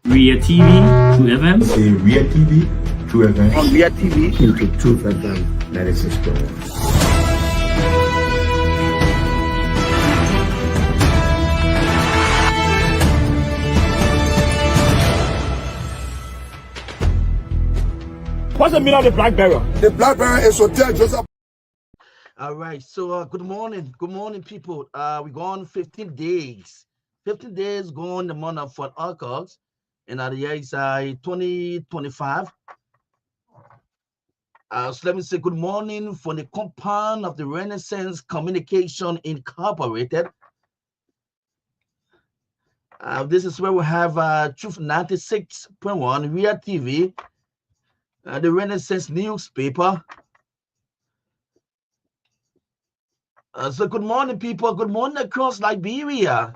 Ria TV, True FM. Say Ria TV, True FM. On Ria TV. Into True FM 96.1. What's the meaning of the black barrel? The black barrel is Hotel Joseph. All right, so good morning, people. We gone 15 days. 15 days gone the month of for August, and the year is 2025. So let me say good morning from the compound of the Renaissance Communication Incorporated. This is where we have Truth 96.1 Ria TV, the Renaissance newspaper. So good morning, people. Good morning across Liberia.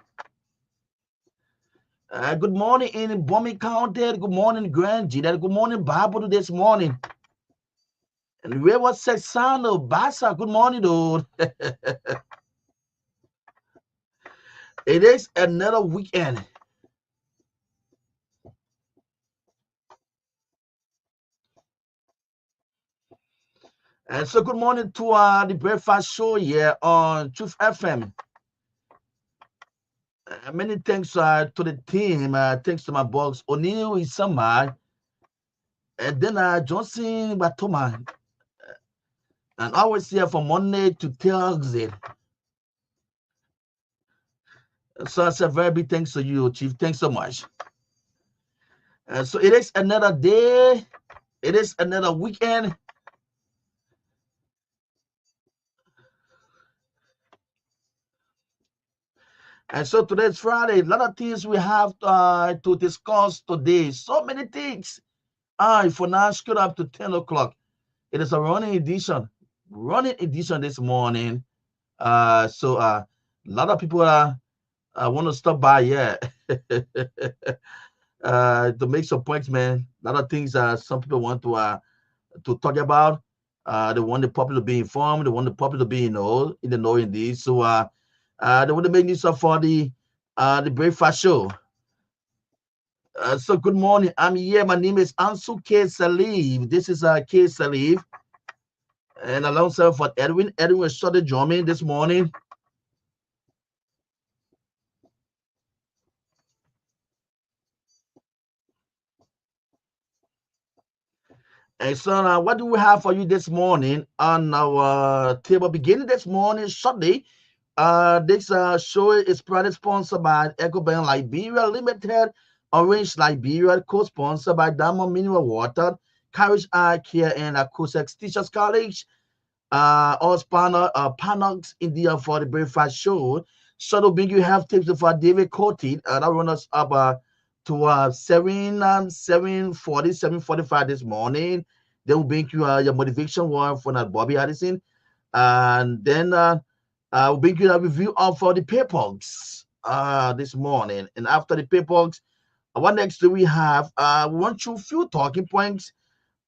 Good morning in Bomi County. Good morning, Grand G. Good morning, Bible this morning. And where was Sexano Bassa? Good morning, dude. It is another weekend. And so good morning to the breakfast show here on Truth FM. Many thanks to the team. Thanks to my boss, O'Neill Isama. And then Johnson Batoma. And always here from Monday to Thursday. So I said very big thanks to you, Chief. Thanks so much. So it is another day. It is another weekend. And so today's Friday. A lot of things we have to discuss today. So many things. For now, scroll up to 10 o'clock. It is a running edition this morning. So a lot of people want to stop by here to make some points, man. A lot of things some people want to talk about. They want the public to be informed. They want the public to be in the know indeed. So they want to make use of for the breakfast show. So good morning. I'm here. My name is Ansu K. Sirleaf. This is K. Sirleaf. And alongside for Edwin. Edwin was short joining this morning. And so what do we have for you this morning on our table? Beginning this morning, shortly. This show is proudly sponsored by EcoBank Liberia Limited, Orange Liberia, co-sponsored by Diamond Mineral Water, Courage Eye Care, and Cosex Teachers College. All panels India for the breakfast show. So to bring you have tips for David Coated. That run us up to 7:45 this morning. They will bring you your motivation one for that Bobby Addison, and then we'll bring you a review of for the papers this morning. And after the papers, what next do we have? We want you a few talking points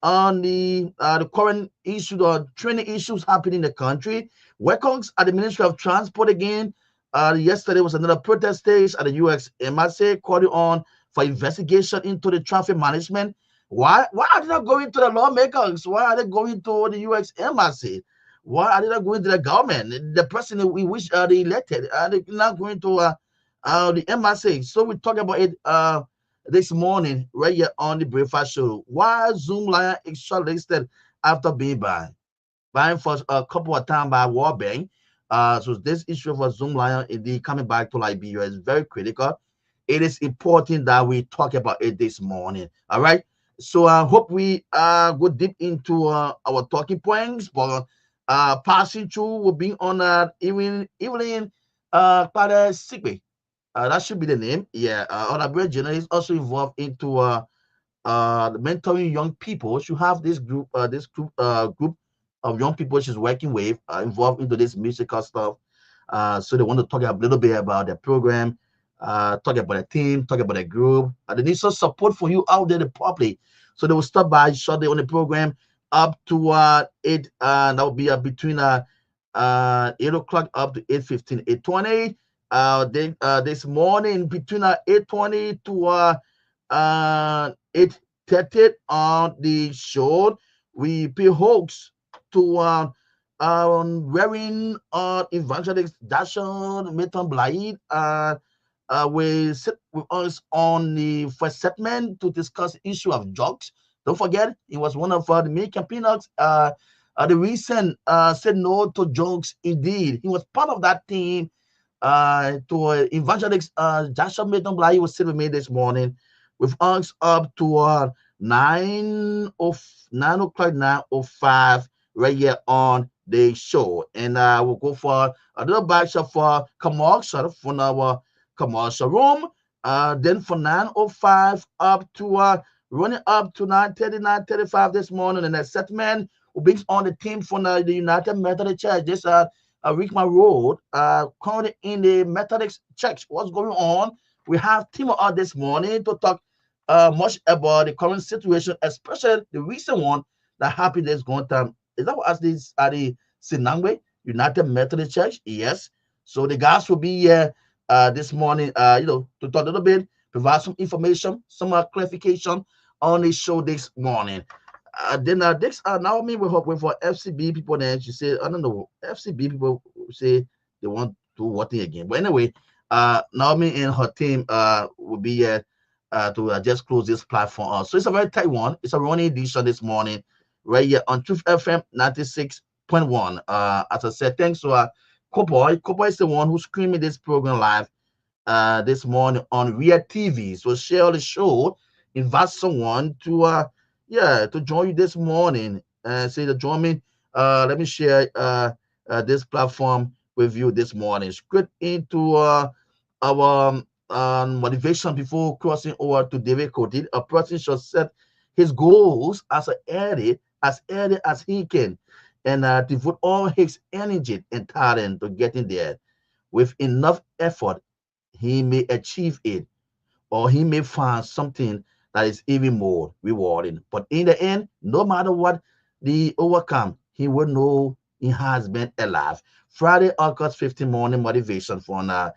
on the current issue, the training issues happening in the country. Welcomes at the Ministry of Transport again. Yesterday was another protest stage at the U.S. Embassy calling on for investigation into the traffic management. Why are they not going to the lawmakers? Why are they going to the U.S. Embassy? Why are they not going to the government? The person we wish they elected, they're not going to the embassy. So we talk about it this morning right here on the breakfast show. Why Zoom Lion is shortlisted after being banned for a couple of times by World Bank. So this issue for Zoom Lion indeed coming back to Liberia is very critical. It is important that we talk about it this morning. All right. So I hope we go deep into our talking points, but passing through will be on Evelyn Sigbe. That should be the name. Yeah. Our Bridget is also involved into mentoring young people. She have this group of young people she's working with involved into this musical stuff. So they want to talk a little bit about the program, talk about the team, talk about the group. They need some support for you out there, the public. So they will stop by shortly on the program up to 8. That will be between 8 o'clock up to 8:15, 8:20. This morning between 8:20 to 8:30 on the show. We pay hoax to wearing evangelist Dashon Meton Blaid. We sit with us on the first segment to discuss the issue of drugs. Don't forget, he was one of the main campaigners. The recent said no to drugs. Indeed, he was part of that team. To evangelist Joshua Milton Bly was sitting with me this morning with us up to 9:05 right here on the show, and we'll go for a little back shot for commercial from our commercial room. Then for 9:05 up to running up to 9:30, 9:35 this morning, and that segment will be on the team from the United Methodist Church. This Rickman Road, currently in the Methodist Church. What's going on? We have Timo out this morning to talk much about the current situation, especially the recent one that happened this going time. Is that what as this at the Sinangwe United Methodist Church? Yes. So the guys will be here this morning, to talk a little bit, provide some information, some clarification on the show this morning. Then this Naomi will help with for FCB people. Then she said, I don't know, FCB people say they want to what thing again. But anyway, Naomi and her team will be here to just close this platform. So it's a very tight one. It's a running edition this morning, right here on Truth FM 96.1. As I said, thanks to Cowboy. Cowboy is the one who's screaming this program live this morning on Real TV. So share the show, invite someone to to join you this morning. Say to join me. Let me share this platform with you this morning. Straight into our motivation before crossing over to David Cody. A person should set his goals as early as he can, and devote all his energy and talent to getting there. With enough effort, he may achieve it, or he may find something that is even more rewarding. But in the end, no matter what the overcome, he will know he has been alive. Friday, August 15 morning motivation from the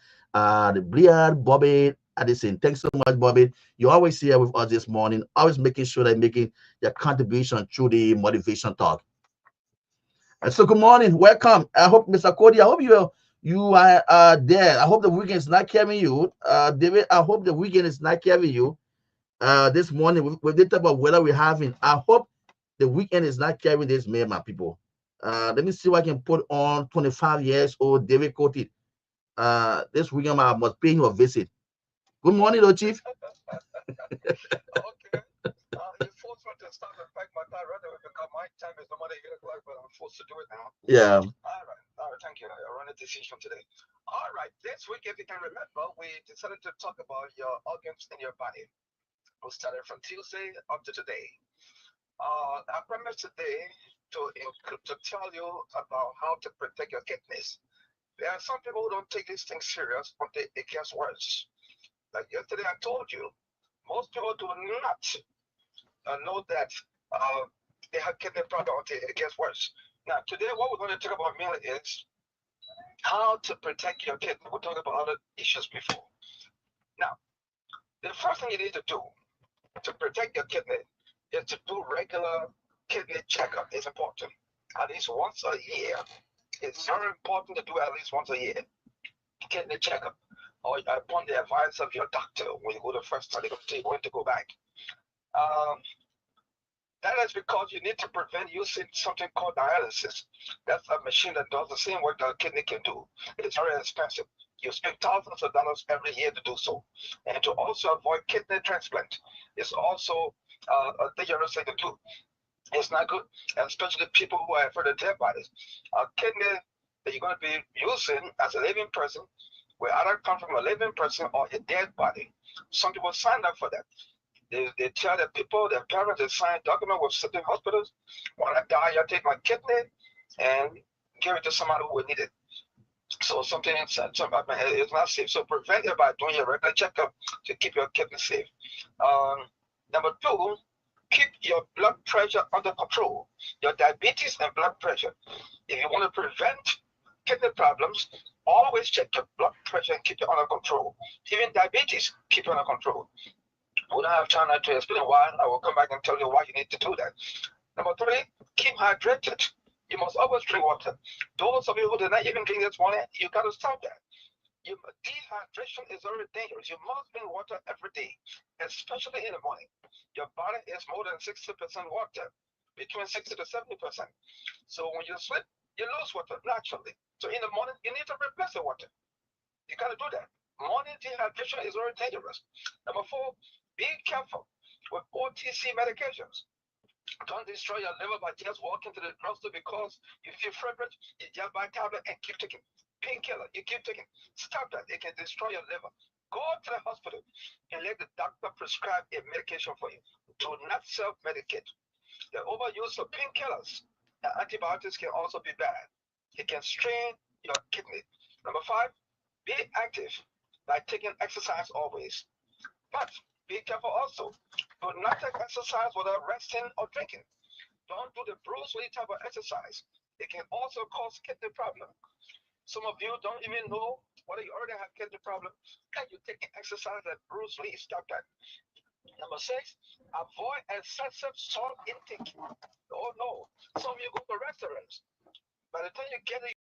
Blear Bobby Addison. Thanks so much, Bobby. You always here with us this morning, always making sure that making your contribution through the motivation talk. So good morning, welcome. I hope Mr. Cody, I hope you are there. I hope the weekend is not carrying you. David, I hope the weekend is not carrying you. This morning with the type of weather we're having. I hope the weekend is not carrying this man, my people. Let me see if I can put on 25 years old David Cody. This weekend I must pay him a visit. Good morning, though, Chief. Okay. You forced me to stop and pack my car right away because my time is normally 8 o'clock, but I'm forced to do it now. Yeah. All right, thank you. I run a decision today. All right, this week, if you can remember, we decided to talk about your organs in your body. We started from Tuesday up to today. I promised today to tell you about how to protect your kidneys. There are some people who don't take these things serious, but it gets worse. Like yesterday, I told you, most people do not know that they have kidney problem until it gets worse. Now, today, what we're going to talk about mainly is how to protect your kidney. We'll talk about other issues before. Now, the first thing you need to do to protect your kidney is to do regular kidney checkup. It's important. At least once a year. It's very important to do at least once a year. Kidney checkup. Or upon the advice of your doctor when you go the first time, they're going to tell you when to go back. That is because you need to prevent using something called dialysis. That's a machine that does the same work that a kidney can do. It's very expensive. You spend thousands of dollars every year to do so. And to also avoid kidney transplant is also a dangerous thing to do. It's not good, especially people who have for the dead bodies. A kidney that you're going to be using as a living person will either come from a living person or a dead body. Some people sign up for that. They tell their people, their parents, they sign a document with certain hospitals. When I die, I take my kidney and give it to somebody who will need it. So something inside it's not safe. So prevent it by doing your regular checkup to keep your kidney safe. Number two, keep your blood pressure under control. Your diabetes and blood pressure. If you want to prevent kidney problems, always check your blood pressure and keep it under control. Even diabetes, keep it under control. We don't have time to explain why. I will come back and tell you why you need to do that. Number 3, keep hydrated. You must always drink water. Those of you who did not even drink this morning, you got to stop that. Dehydration is very dangerous. You must drink water every day, especially in the morning. Your body is more than 60% water, between 60 to 70%. So when you sleep, you lose water naturally. So in the morning, you need to replace the water. You got to do that. Morning dehydration is very dangerous. Number 4, be careful with OTC medications. Don't destroy your liver by just walking to the grocery because you feel feverish. You just buy a tablet and keep taking painkiller. You keep taking. Stop that. It can destroy your liver. Go to the hospital and let the doctor prescribe a medication for you. Do not self-medicate. The overuse of painkillers and antibiotics can also be bad. It can strain your kidney. Number 5, be active by taking exercise always. But be careful also. Do not take exercise without resting or drinking. Don't do the Bruce Lee type of exercise. It can also cause kidney problem. Some of you don't even know whether you already have kidney problem and you're taking exercise like Bruce Lee. Stop that. Number 6, avoid excessive salt intake. Oh no. Some of you go to restaurants. By the time you get it,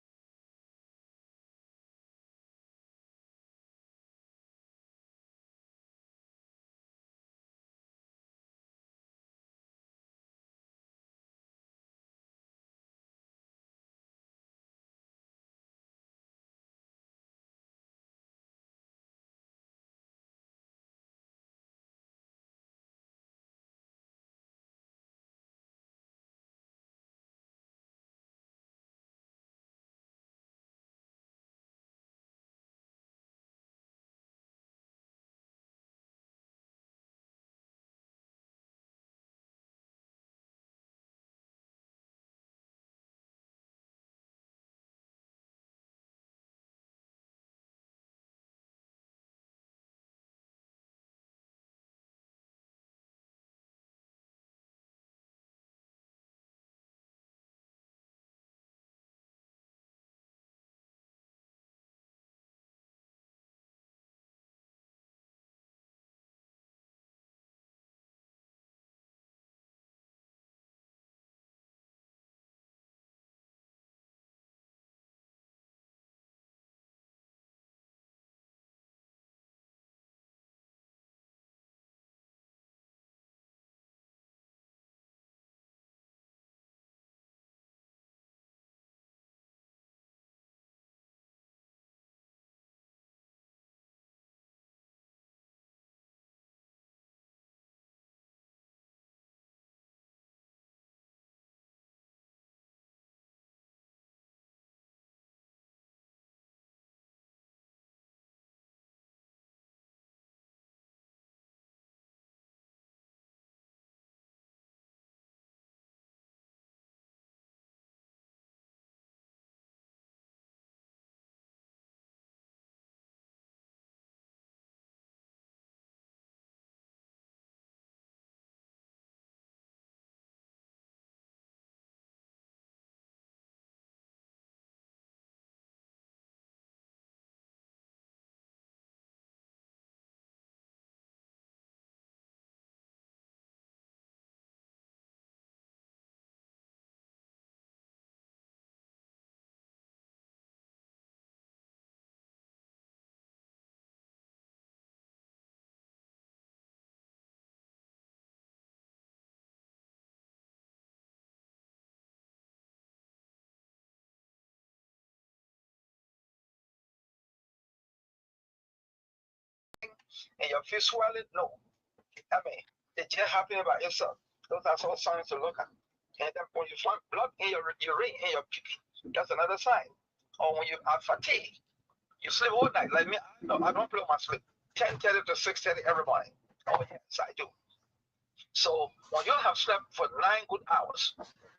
and your feet swelling, no. I mean, it just happening by itself. Those are all signs to look at. And then when you find blood in your urine in your pee, that's another sign. Or when you are fatigued, you sleep all night. Like me, I don't play my sleep. 10:30 to 6:30 every morning. Oh yes, I do. So when you have slept for 9 good hours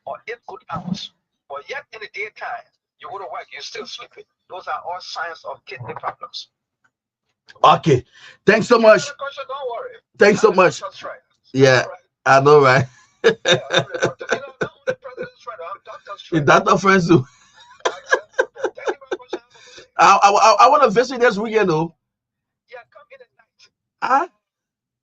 or 8 good hours, but yet in the daytime you go to work, you're still sleeping. Those are all signs of kidney problems. Okay. Thanks so much. Question, don't worry. Thanks so much. That's right. Yeah, Right. I know, right? Yeah, I'm the doctor. You know, not only president's friend, I'm doctor's friend. Doctor friends too. Thank you very much. Have a good day. I want to visit this weekend though. Yeah, come in at night. Huh?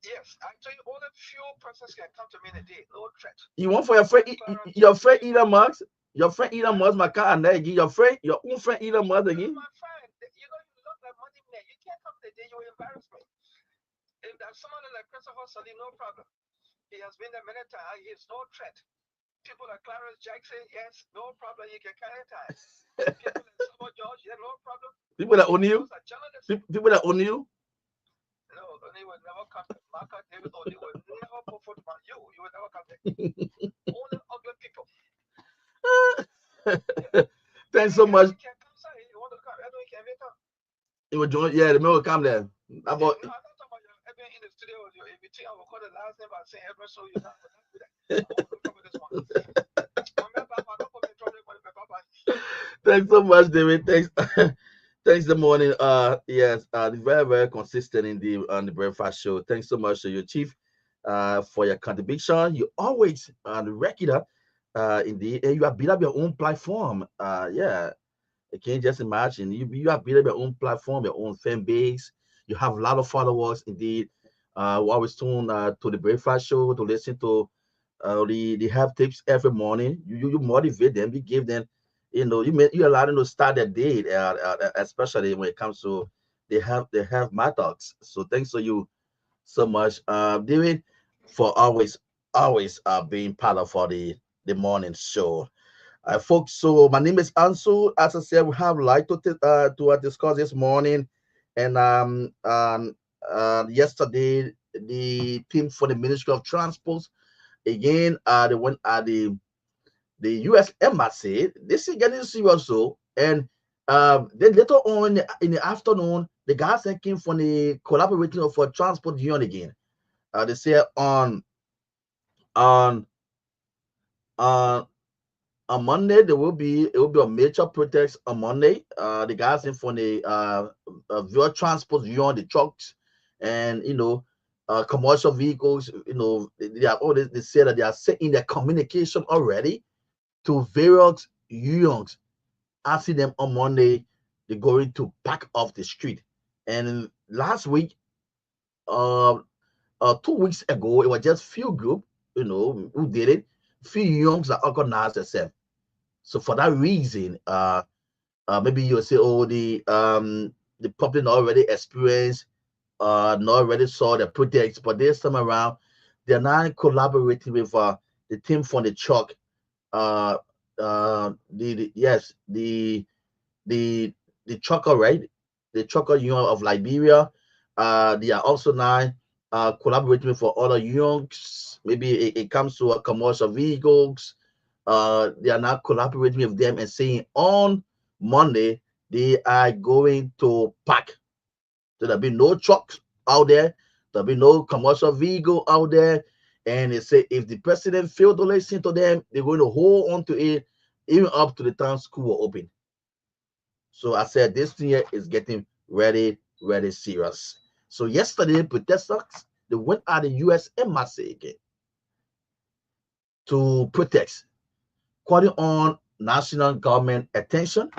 Yes, actually, only few persons can come to me in a day. No threat. You want for your friend, your friend Elon Musk? Your friend Elon Musk, my car and again. Your friend, your own friend Elon Musk again. My friend, you know you look like money man. You can't come the day you embarrass me. If there's someone like Christopher Sully, no problem. He has been there many times. He is no threat. People like Clarence Jackson, yes, no problem. You can carry time. People like Samuel George, yeah, no problem. People that own you. Those are journalists. People that own you. No, they will never come. Marcus David Oni will never put foot on you. You will never come there. Only ugly people. Thanks so much. You can come, sir. You want to come? Edwin can come. You will join. Yeah, the man will come there. No, I'm not talking about your Edwin in the studio. If you think I will call the last name by saying Edwin, so you not do that. I won't come with this one. Thanks so much, David. Thanks. Thanks the morning. Yes, very, very consistent in the on the breakfast show. Thanks so much to you, Chief, for your contribution. You always regular indeed, and you have built up your own platform. Yeah. I can't just imagine. You have built up your own platform, your own fan base. You have a lot of followers indeed. We always tune to the breakfast show to listen to the have tips every morning. You motivate them, you give them, you allow them to start their day, especially when it comes to they have my thoughts. So thanks to you so much, David, for always being part of for the morning show. Folks, so my name is Ansu. As I said, we have like to discuss this morning, and yesterday the team for the Ministry of Transport again they went at the U.S. Embassy. This is getting serious, so and then later on in the afternoon, the guys that came from the collaborating for transport union again. They say on on on Monday it will be a major protest on Monday. The guys in from the Via Transport Union, the trucks, and commercial vehicles. They are all they say that they are setting their communication already to various unions, asking them on Monday they're going to pack off the street. And last week, uh, 2 weeks ago, it was just few group, who did it. Few unions that organized themselves. So for that reason, maybe you'll say, oh, the public not already experienced, not already saw the projects, but this time around, they're now collaborating with the team from the truck, uh, yes, the trucker, right? The trucker union of Liberia. They are also now collaborating with other unions. Maybe it comes to commercial vehicles. They are now collaborating with them and saying on Monday they are going to pack. So there'll be no trucks out there. There'll be no commercial vehicle out there. And they say if the president failed to listen to them, they're going to hold on to it even up to the time school will open. So I said this thing here is getting very, very serious. So yesterday, protesters they went at the U.S. Embassy again to protest, calling on national government attention.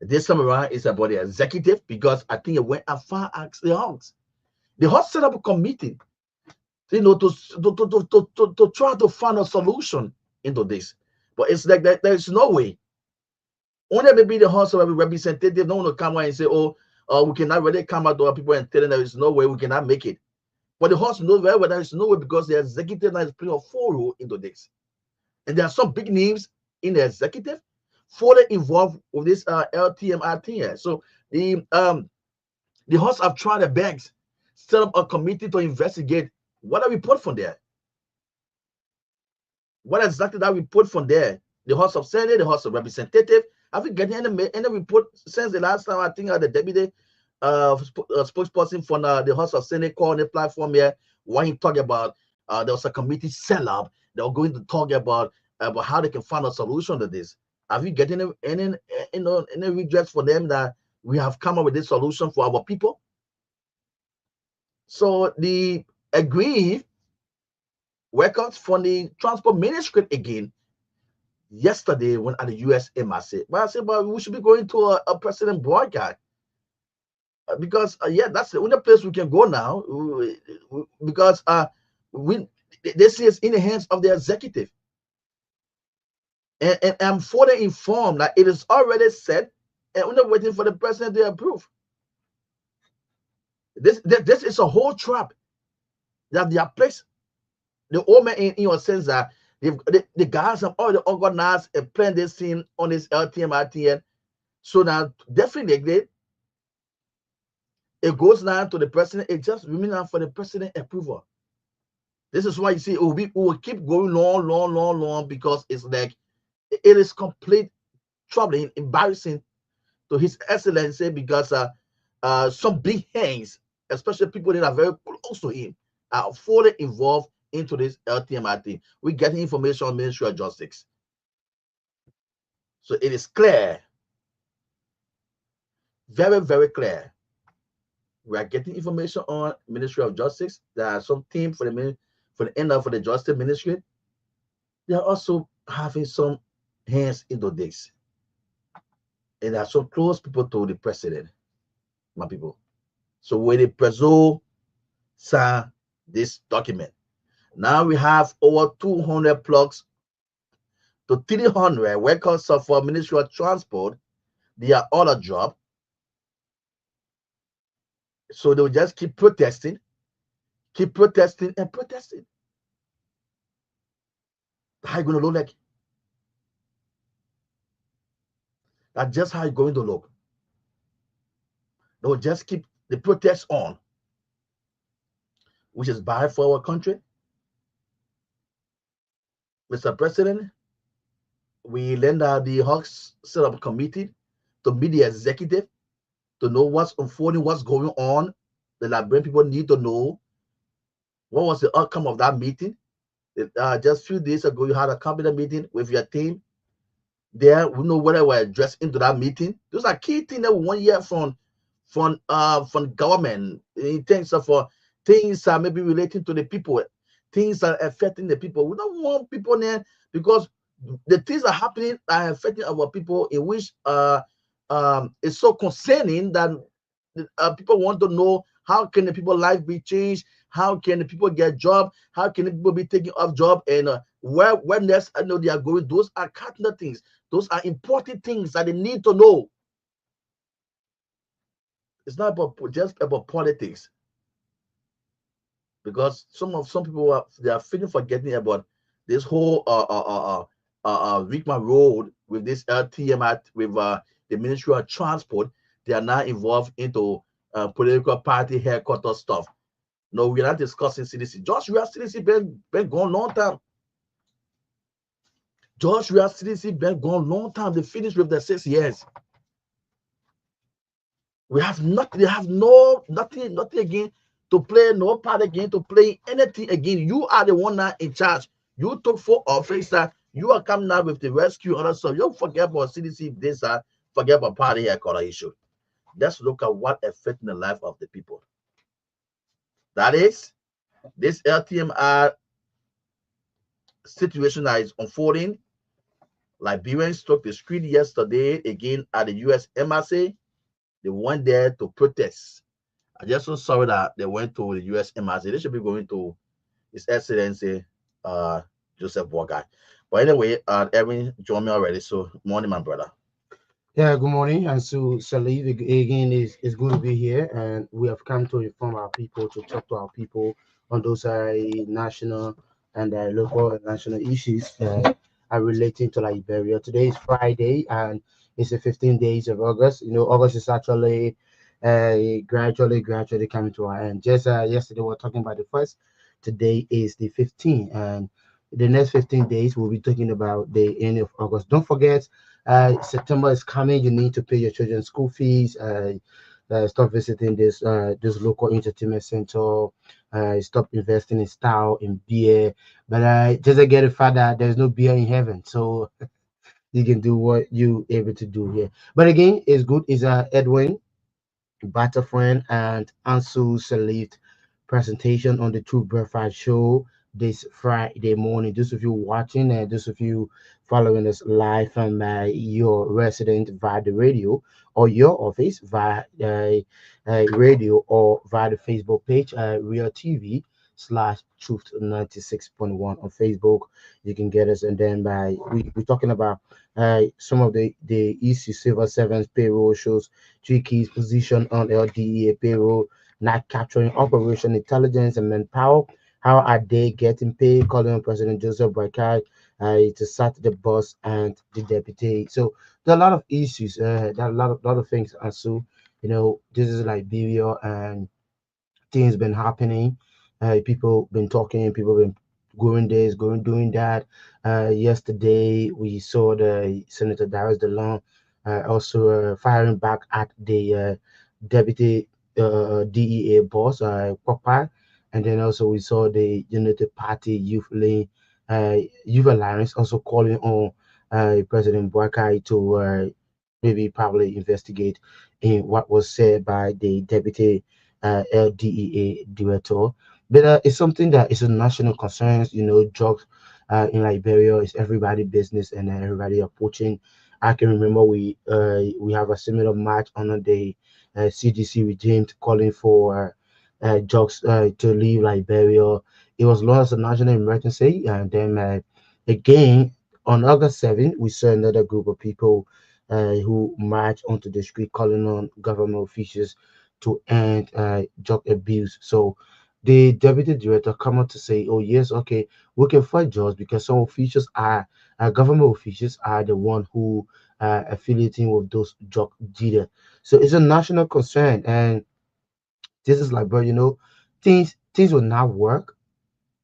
This time around is about the executive because I think it went as far as the House. The House set up a committee, to try to find a solution into this. But it's like that there's no way. Only maybe the House of Representatives don't want to come out and say, oh, we cannot really come out to our people and tell them there is no way we cannot make it. But the House knows very well there is no way because the executive now is playing a full role into this. And there are some big names in the executive fully involved with this LTMR thing here. So the House have tried their best, set up a committee to investigate what are we put from there. What exactly that we put from there? The House of Senate, the House of Representative. Have we getting any report since the last time? I think the deputy spokesperson from the House of Senate called the platform here when he talked about there was a committee set up. They were going to talk about how they can find a solution to this. Have you getting any redress for them that we have come up with this solution for our people? So the aggrieved workers from the transport ministry again yesterday went at the U.S. Embassy. But I said, but we should be going to a president boycott. because yeah, that's the only place we can go now. Because we this is in the hands of the executive, and I'm further informed that it is already set, and we're not waiting for the president to approve. This is a whole trap that they are placed the old man in your sense that the guys have already organized a plan this thing on this LTM. So now definitely it goes down to the president. It just remains now for the president approval. This is why you see it will keep going long because it's like it is complete troubling, embarrassing to His Excellency because some big hands, especially people that are very close to him, are fully involved into this LTMRT. We get information on Ministry of Justice. So it is clear, very, very clear. We are getting information on Ministry of Justice. There are some team for the Justice Ministry. They are also having some hands into this. And there are some close people to the president, my people. So when the president signed this document, now we have over 200 plugs to 300 workers for Ministry of Transport. They are all a job. So they'll just keep protesting and protesting. How you going to look like? That's just how it's going to look. They'll just keep the protests on, which is bad for our country. Mr. President, we lend the Hawks set up a committee to meet the executive to know what's unfolding, what's going on. The Liberian people need to know what was the outcome of that meeting. Just a few days ago, you had a cabinet meeting with your team. There, we know whether we're addressed into that meeting. Those are key things that we want to hear from government in terms of things maybe relating to the people, things that are affecting the people. We don't want people there because the things are happening are affecting our people, in which it's so concerning that people want to know how can the people life be changed, how can the people get job, how can the people be taken off job, and where next I know they are going. Those are cardinal things. Those are important things that they need to know. It's not just about politics, because some people they are feeling forgetting about this whole Rickman Road with this LTM with the Ministry of Transport. They are now involved into political party headquarters stuff. No, we're not discussing CDC. Joshua CDC been gone long time. Joshua CDC been gone long time. They finished with the 6 years. We have nothing. They have nothing again to play, no part again to play anything again. You are the one now in charge. You took for office. You are coming now with the rescue and other stuff. You don't forget about CDC. This forget about party headquarters issue. Let's look at what affecting the life of the people. That is this LTMR situation that is unfolding. Liberians took the street yesterday again at the U.S. Embassy. They went there to protest. I just so sorry that they went to the U.S. Embassy. They should be going to His Excellency Joseph Boakai. But anyway, Edwin joined me already. So morning, my brother. Yeah, good morning. Ansu, Sirleaf again is good to be here, and we have come to inform our people, to talk to our people on those national and local and national issues that are relating to Liberia. Today is Friday, and it's the 15 days of August. You know, August is actually gradually coming to our end. Just yesterday we were talking about the first. Today is the 15th, and the next 15 days we'll be talking about the end of August. Don't forget, September is coming. You need to pay your children's school fees. Stop visiting this local entertainment center. Stop investing in style, in beer. But just to get it further, there's no beer in heaven, so you can do what you able to do here. But again, it's good. Is Edwin, Barttafoyen, and Ansu Sirleaf presentation on the True Breakfast Show. this Friday morning. Those of you watching and those of you following us live from your resident via the radio or your office via radio or via the Facebook page, Real TV slash Truth 96.1 on Facebook. You can get us, and then we're talking about some of the EC Civil Servants payroll shows three keys position on LDEA payroll, not capturing operation intelligence and manpower. How are they getting paid? Calling on President Joseph Boakai to start the boss and the deputy. So there are a lot of issues. There are a lot of things. And so, this is Liberia, and things been happening. People been talking. People been going this, going doing that. Yesterday we saw the Senator Darius DeLong also firing back at the deputy DEA boss, Popeye, and then also we saw the United Party Youth Alliance also calling on President Boakai to maybe probably investigate in what was said by the deputy LDEA director. But it's something that is a national concern. Drugs in Liberia is everybody business, and everybody approaching. I can remember we have a similar march under the CDC regime calling for drugs to leave Liberia. It was launched as a national emergency, and then again on August 7th, we saw another group of people who marched onto the street calling on government officials to end drug abuse. So the deputy director come out to say, "Oh yes, okay, we can fight drugs because some officials are government officials are the one who affiliating with those drug dealers." So it's a national concern, and this is like, bro, things will not work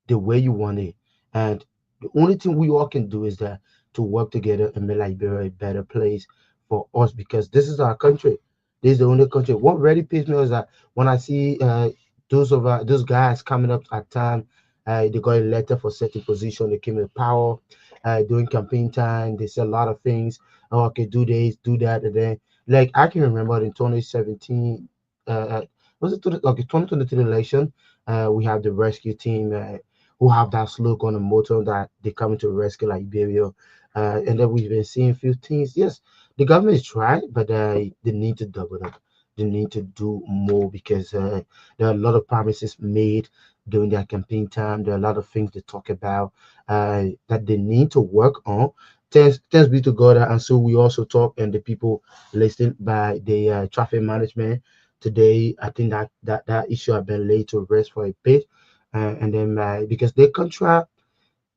the way you want it. And the only thing we all can do is that to work together and make Liberia a better place for us because this is our country. This is the only country. What really pisses me is that when I see those guys coming up at time, they got a letter for certain position. They came in power during campaign time. They said a lot of things. Oh, okay, do this, do that, and then like I can remember in 2017. Was it okay 2023 election? We have the rescue team. Who have that slogan on the motor that they coming to rescue Liberia. And then we've been seeing a few things. Yes, the government is trying, but they need to double up. They need to do more because there are a lot of promises made during their campaign time. There are a lot of things they talk about that they need to work on. Thanks be to God. And so we also talk, and the people listed by the traffic management today. I think that issue have been laid to rest for a bit and then because their contract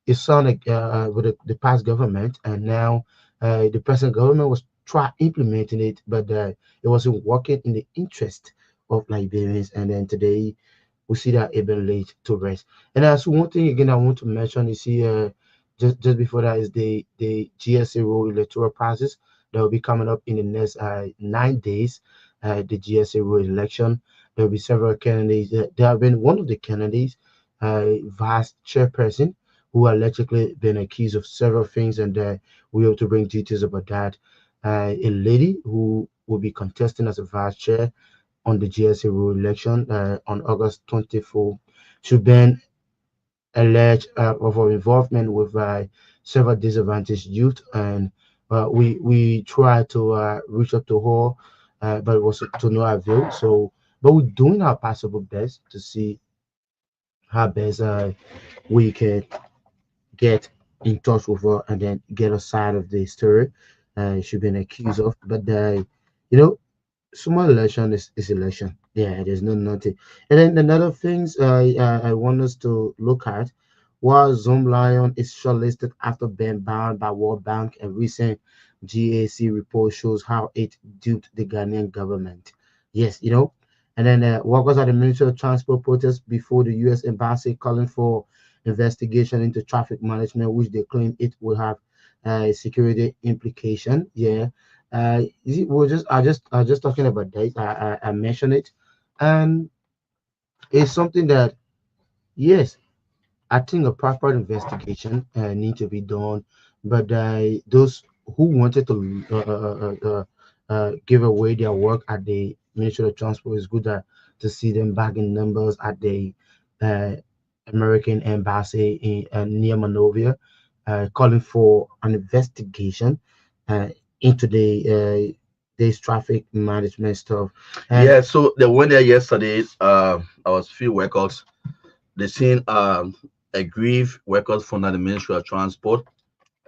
is signed with the past government, and now the present government was try implementing it, but it wasn't working in the interest of Liberians. And then today we see that it been laid to rest. And as one thing again, I want to mention is here. Just before that is the GSA rule electoral process that will be coming up in the next 9 days. The GSA rule election. There will be several candidates. There have been one of the candidates vice chairperson who allegedly been accused of several things, and we have to bring details about that. A lady who will be contesting as a vice chair on the GSA rule election on August 24th. She's been alleged of her involvement with several disadvantaged youth, and we tried to reach out to her, but it was to no avail. So, but we're doing our possible best to see how best we can get in touch with her and then get a side of the story she's been accused of. But you know, small election is election. Yeah, there's no nothing. And then another things I want us to look at was Zoom Lion is shortlisted after being banned by World Bank. A recent GAC report shows how it duped the Ghanaian government. Yes, and then workers at the Ministry of Transport protest before the U.S. Embassy calling for investigation into traffic management, which they claim it will have security implication. Yeah, you see, I just talking about that. I mentioned it, and it's something that yes, I think a proper investigation need to be done. But those who wanted to give away their work at the Ministry of Transport is good to see them back in numbers at the uh, American embassy in near Monrovia, calling for an investigation uh, into this traffic management stuff. And Yeah, so they went there yesterday. I was few workers. They seen aggrieved workers from the Ministry of Transport.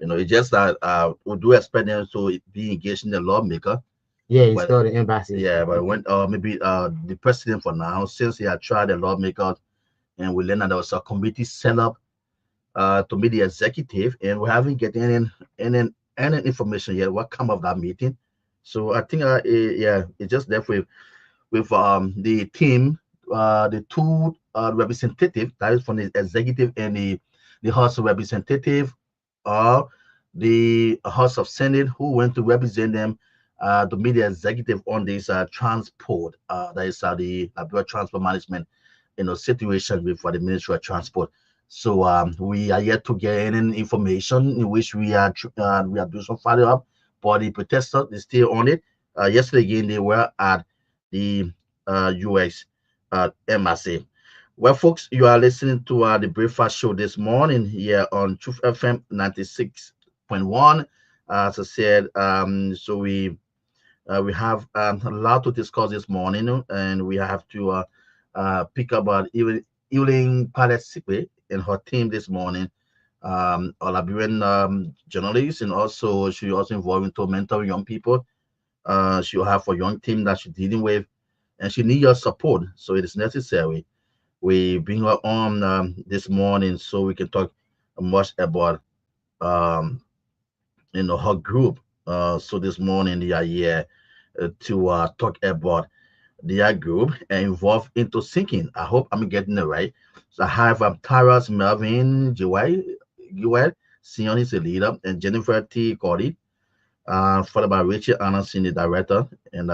It's just that we do expect them to be engaged in the lawmaker. yeah, it's But called the embassy. yeah, but when maybe the president for now, since he had tried the lawmaker, and we learned that there was a committee set up to meet the executive, and we haven't getting any information yet what come of that meeting. So I think yeah, it's just left with the team, the two representative that is from the executive and the House of Representative, or the House of Senate, who went to represent them to meet the executive on this transport, that is the transport management, situation with the Ministry of Transport. So we are yet to get any information in which we are doing some follow up. But the protesters is still on it. Yesterday again they were at the US embassy. Well, folks, you are listening to the breakfast show this morning here on Truth FM 96.1. As I said, so we have a lot to discuss this morning, and we have to pick up Evelyn Palesipe and her team this morning. A Liberian journalist, and also she also involved into mentoring young people. She'll have a young team that she's dealing with, and she needs your support. So it is necessary we bring her on this morning so we can talk much about um, her group. So this morning they are here to talk about their group and involved into singing. I hope I'm getting it right. So I have Taras Melvin Joel, Sion is the leader, and Jennifer T. Cody, followed by Rachel Anderson, the director, and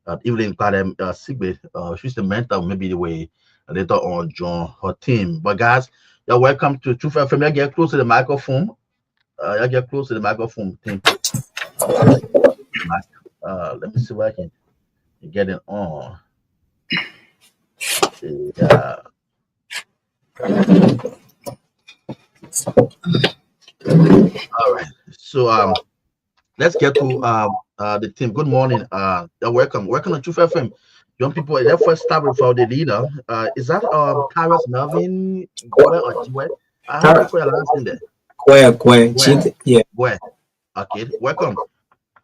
Evelyn Cladem Sigbe, she's the mentor, maybe the way later on join her team. But guys, you're welcome to Truth FM. You get close to the microphone. You get close to the microphone team. Let me see if I can get it on. Yeah. All right. So let's get to the team. Good morning. You're welcome. Welcome to Truth FM. Young people, let's first start with the leader. Is that Taras Melvin Goe or Jiwe? I have to call your last name there. Yeah, Goe. Okay. Welcome.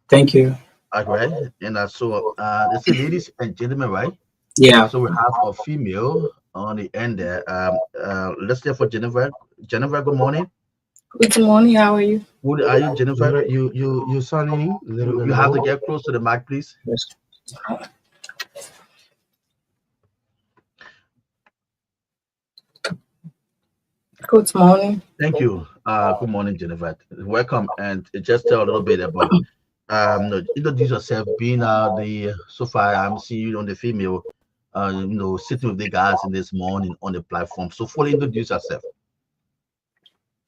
thank you. All right. And so let's say ladies and gentlemen, right? Yeah, So we have a female on the end there. Let's say for Jennifer. Jennifer, good morning. Good morning. How are you? Who are you, Jennifer? You sounding a little bit You have to low. get close to the mic, please. yes. Good morning. Thank you. Good morning, Jennifer. Welcome, and just tell a little bit about no, introduce yourself. Being the so far I'm seeing you on the female, sitting with the guys in this morning on the platform. So fully introduce yourself.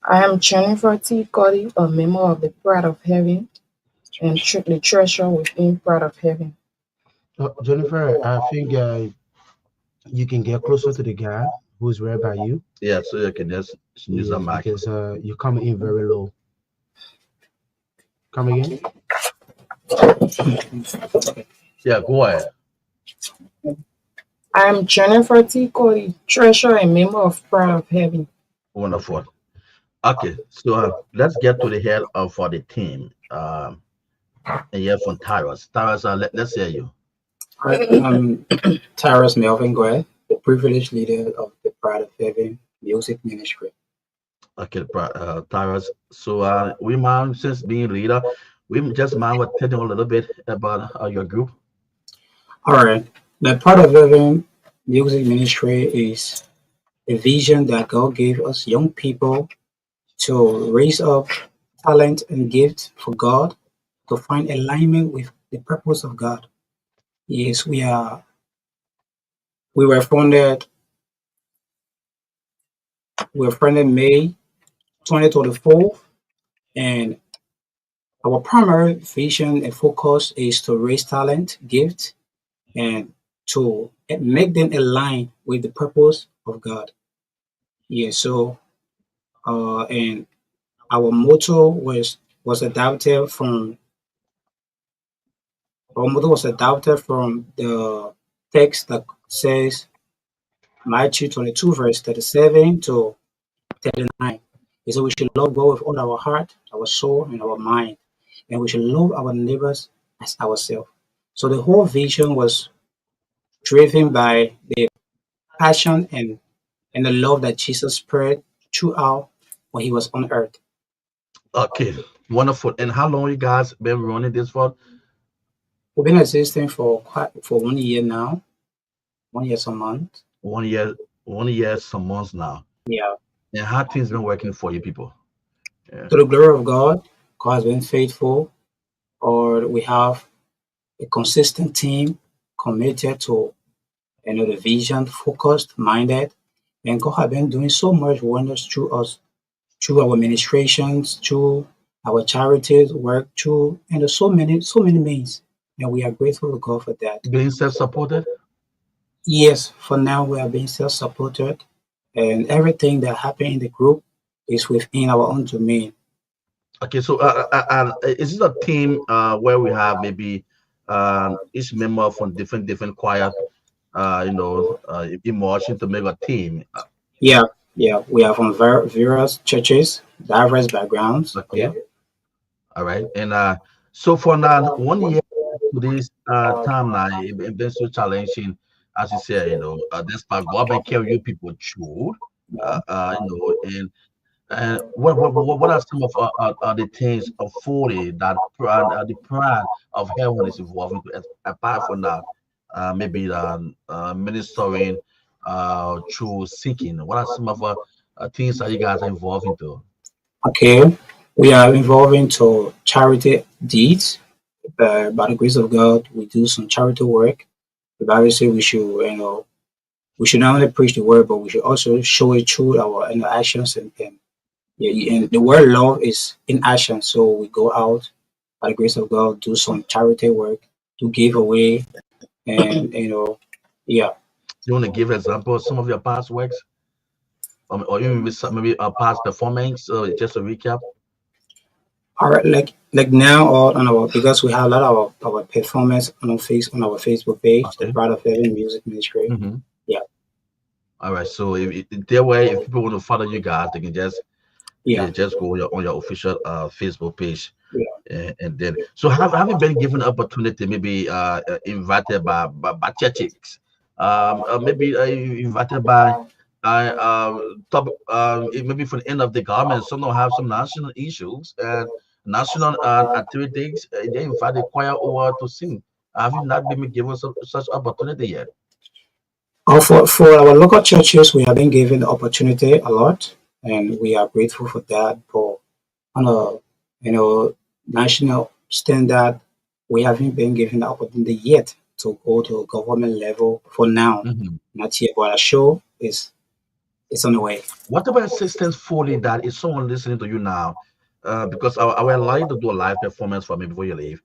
I am Jennifer T. Cody, a member of the Pride of Heaven and the treasure within Pride of Heaven. Jennifer, I think you can get closer to the guy who's right by you. Yeah, so you can just use a Yes, mic. because you're coming in very low. Come again? Yeah, go ahead. I am Jennifer T. Cody, treasure and member of Pride of Heaven. Wonderful. Okay, so let's get to the head of for the team. And yeah, from Taras. Taras, let's hear you. I'm Taras Melvin Gray, the privileged leader of the Pride of Heaven Music Ministry. Okay, Taras. So we mind, since being leader, we just mind what telling a little bit about your group. All right, the Pride of Heaven Music Ministry is a vision that God gave us young people to raise up talent and gift for God, to find alignment with the purpose of God. Yes, we were founded May 2024, and our primary vision and focus is to raise talent, gift, and to make them align with the purpose of God. Yeah, so and our motto was adapted from our motto was adapted from the text that says Matthew 22 verse 37 to 39. He said we should love God with all our heart, our soul, and our mind, and we should love our neighbors as ourselves. So the whole vision was driven by the passion and the love that Jesus spread throughout when he was on earth. Okay, wonderful. And how long you guys been running this for? We've been existing for 1 year now, 1 year some month. 1 year, 1 year, some months now. Yeah. And how things been working for you people? Yeah. To the glory of God, God has been faithful, or we have a consistent team committed to the vision, focused, minded, and God has been doing so much wonders through us, through our ministrations, through our charities work, through and there's so many means, and we are grateful to God for that. Being self-supported? Yes, for now we are being self-supported, and everything that happened in the group is within our own domain. Okay, so is this a team where we have maybe each member from different choir, emerging to make a team? Yeah, yeah, we are from various churches, diverse backgrounds. Okay, Yeah, all right. And so for now, 1 year to this time now, it's been so challenging, as you say, despite God been carry you people through, and what are some of the things of 40 that the plan of heaven is evolving to, apart from that, maybe ministering through seeking? What are some of things that you guys are involved into? okay. We are involved into charity deeds. By the grace of God, we do some charity work. The Bible says we should not only preach the word, but we should also show it through our actions and yeah, and the word love is in action. So we go out by the grace of God, do some charity work, to give away, and yeah. You want to give example of some of your past works, or even with maybe a past performance? Just a recap. All right, like now or on our because we have a lot of our performance on our Facebook page, the Okay. Pride of Heaven Music Ministry. Mm-hmm. Yeah, All right. So their way, if people want to follow you guys, they can just yeah, just go on your official Facebook page. yeah. And then, so have you been given the opportunity, maybe invited by churches, maybe invited by top, maybe for the end of the government, some don't have some national issues and national activities, they invite the choir over to sing. Have you not been given such opportunity yet? For our local churches, we have been given the opportunity a lot, and we are grateful for that. But on a national standard, we haven't been given the opportunity yet to go to government level for now. Mhm. Not yet, but a show is it's on the way. What about assistance fully that is someone listening to you now? Because I would like to do a live performance for me before you leave.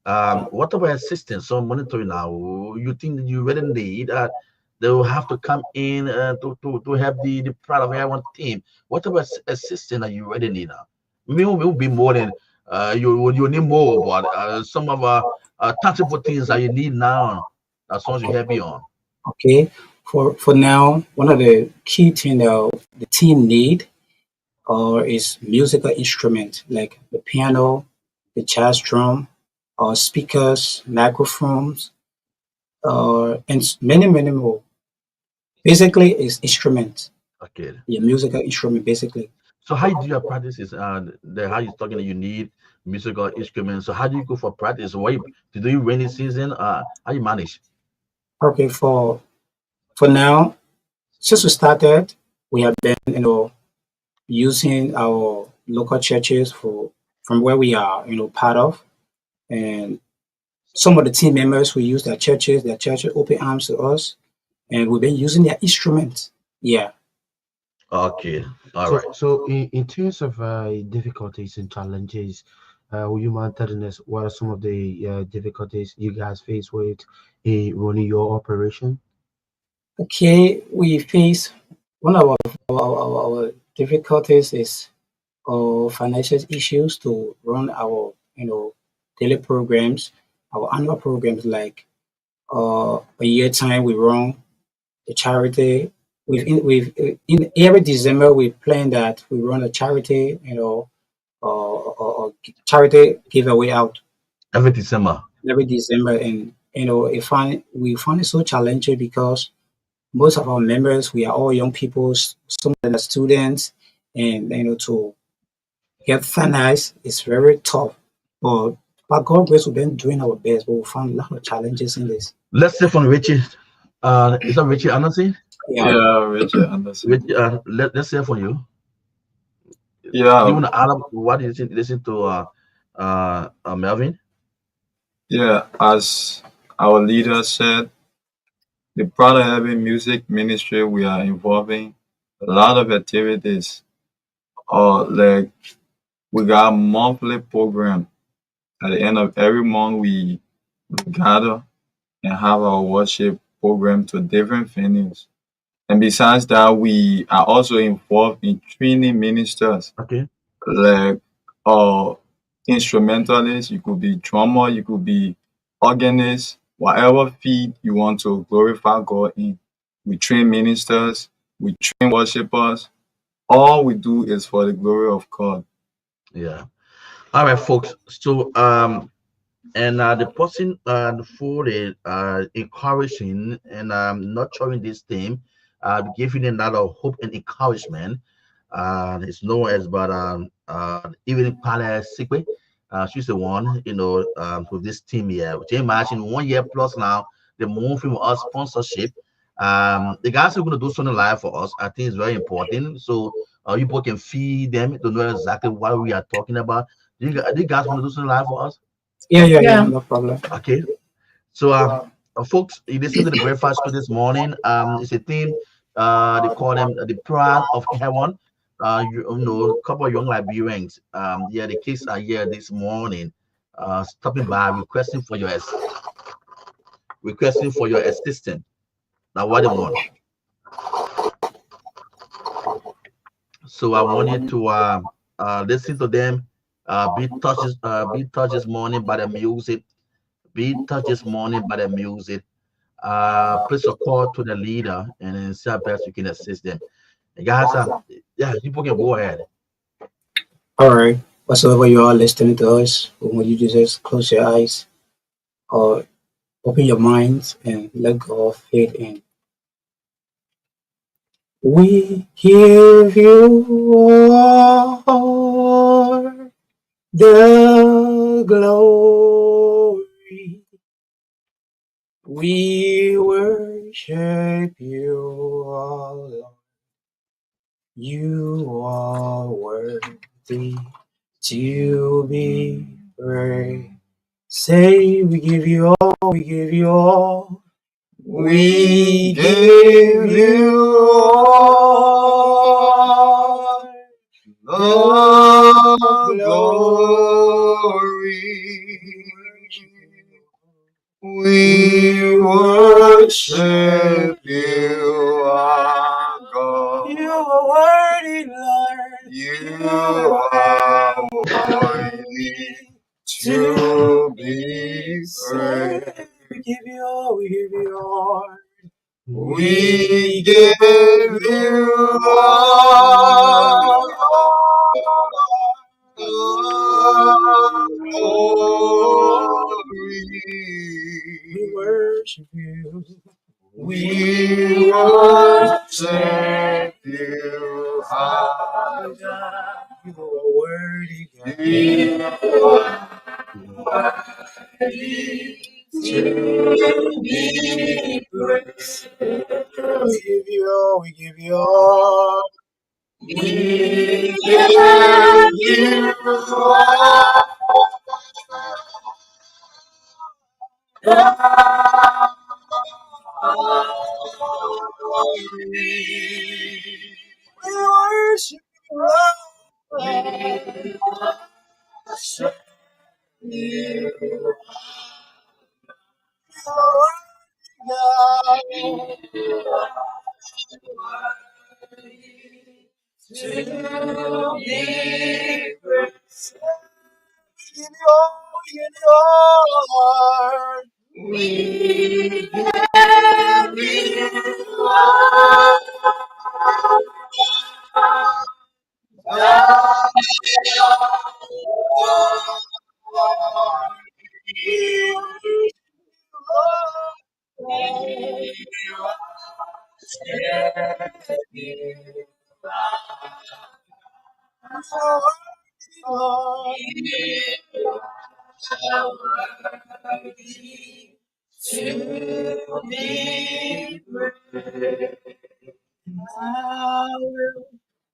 What about assistance? So monitoring now, you think that you really need they will have to come in to have the Proud of Everyone team. What about assistance that you really need now? Maybe it will be more than you need more, but some of tangible things that you need now that someone should help you on. Okay. For now, one of the key thing that the team need is musical instrument like the piano, the jazz drum, or speakers, microphones, and many more. Basically, it's instrument. Okay. Yeah, musical instrument basically. So how you do your practices? How you talking that you need musical instruments. So how do you go for practice? What to do rainy season? How you manage? Okay, for now, since we started, we have been using our local churches for from where we are part of, and some of the team members we use their churches open arms to us, and we've been using their instruments. Yeah. Okay, all So, right. so in terms of difficulties and challenges, will you mind telling us what are some of the difficulties you guys face with running your operation? Okay, one of our difficulties is financial issues to run our daily programs, our annual programs like a year time we run the charity. In every December we plan that we run a charity, charity giveaway out Every December. every December, and we find it so challenging because most of our members we are all young people, some of them are students, and to get finance is very tough. But by God's grace, we've been doing our best, but we found a lot of challenges in this. Let's say from Richie. Is that Richie Anderson? Yeah. Yeah, Richard Anderson. Richie, let's say for you. Yeah, You want to add up what you listen to Melvin? yeah. As our leader said, the Proud of Heaven Music Ministry, we are involving a lot of activities. Like we got a monthly program. At the end of every month, we gather and have our worship program to different venues. And besides that, we are also involved in training ministers, Okay. like instrumentalists. You could be drummer, you could be organist, whatever field you want to glorify God in. We train ministers, we train worshipers. All we do is for the glory of God. Yeah. All right, folks. So and the person for the encouraging and nurturing this team, giving another hope and encouragement. It's known as but Evening Palace Sikwe. She's the one, with this team here. Can you imagine 1 year plus now, they're moving with us sponsorship. The guys are gonna do something live for us. I think it's very important. So you people can feed them to know exactly what we are talking about. Do you guys want to do something live for us? Yeah, no problem. Okay. So, folks, you listen to the breakfast show this morning. It's a team. They call them the Pride of Heaven. A couple of young Liberians. Yeah, the kids are here this morning. Stopping by, requesting for your assistance. Now, what they want. So, I want you to listen to them. Be touched this morning by the music. Be touched this morning by the music. Place a call to the leader and then see how best you can assist them. And guys, yeah, people can go ahead. All right. Whatsoever you are listening to us, when you just close your eyes or open your minds and let go of faith in. We give you all the glory. We worship you, our Lord. You are worthy to be praised. Say, we give you all, we give you all. We give you all the glory. We worship you, our God. You are worthy, Lord. You are worthy to be praised. We give you all, we give you all. We give you all the glory. We worship you. We worship you, our God. You are worthy, God. You are worthy to be praised. We give you all, we give you all. We give you all the glory. We worship you, Lord. We worship you, Lord God.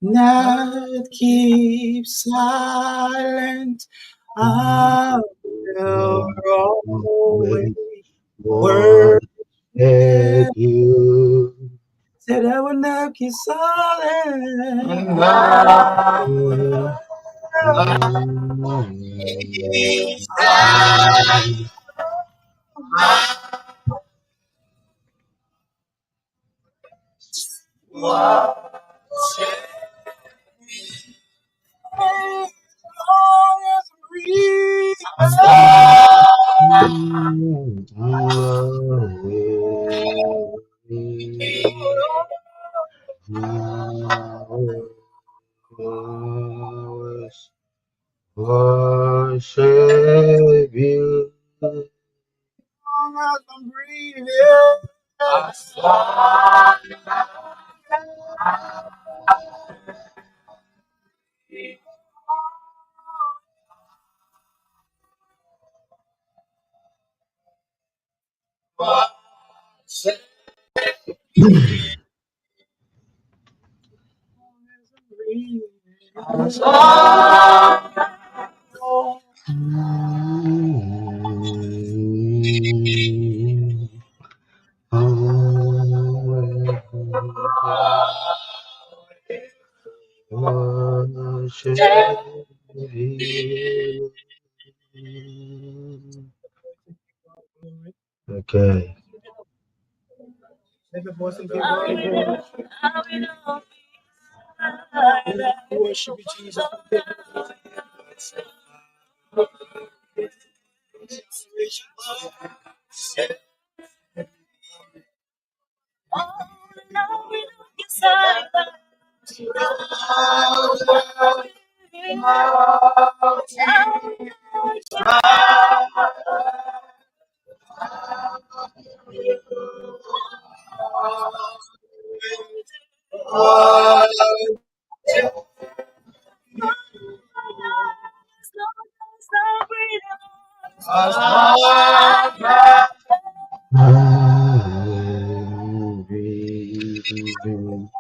Not keep silent. I will always worship Worship you. Said I will not keep silent. Worship you. I'm breathing. Worship you. Okay. Worship you, Jesus. I'm breathing.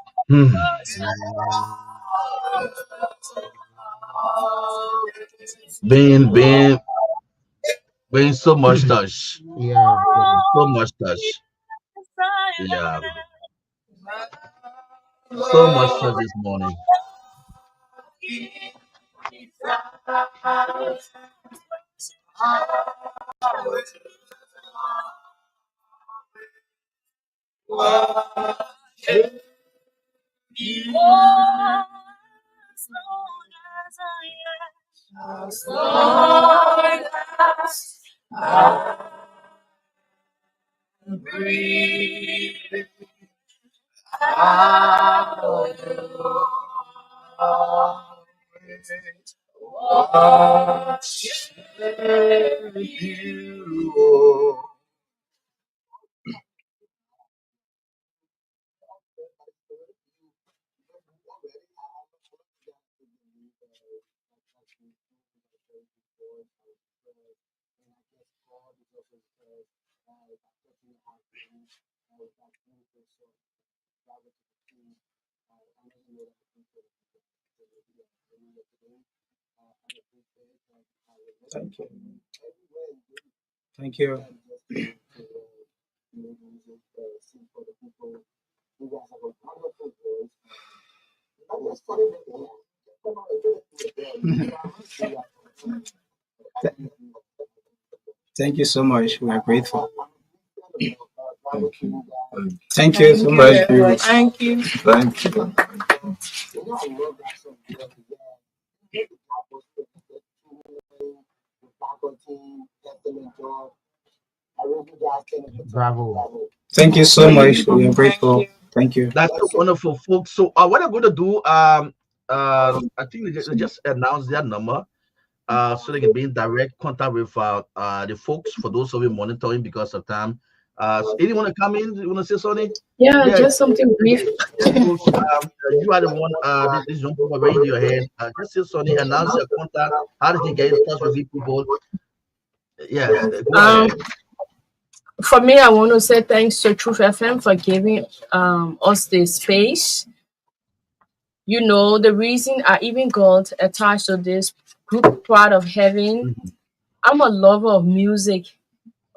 Being so much touch. Yeah, yeah. So much touch. Yeah. So much touch this morning. Thank you. Thank you. Thank you so much. We are grateful. Thank you. Thank you so much. Thank you. Thank you. Bravo. Thank you so much. We are grateful. Thank you. That's so wonderful, folks. So what I'm going to do, I think they just announced their number, so they can be in direct contact with the folks for those of you monitoring because of time. So anyone to come in? You want to say something? Yeah, Yeah, just something brief. folks, you are the one. This young people raising your hand. Just say something. Announce your contact. How they can get in touch with you people. Yes, go ahead. For me, I want to say thanks to Truth FM for giving us the space. You know, the reason I even got attached to this group, Part of Heaven, Mhm. I'm a lover of music.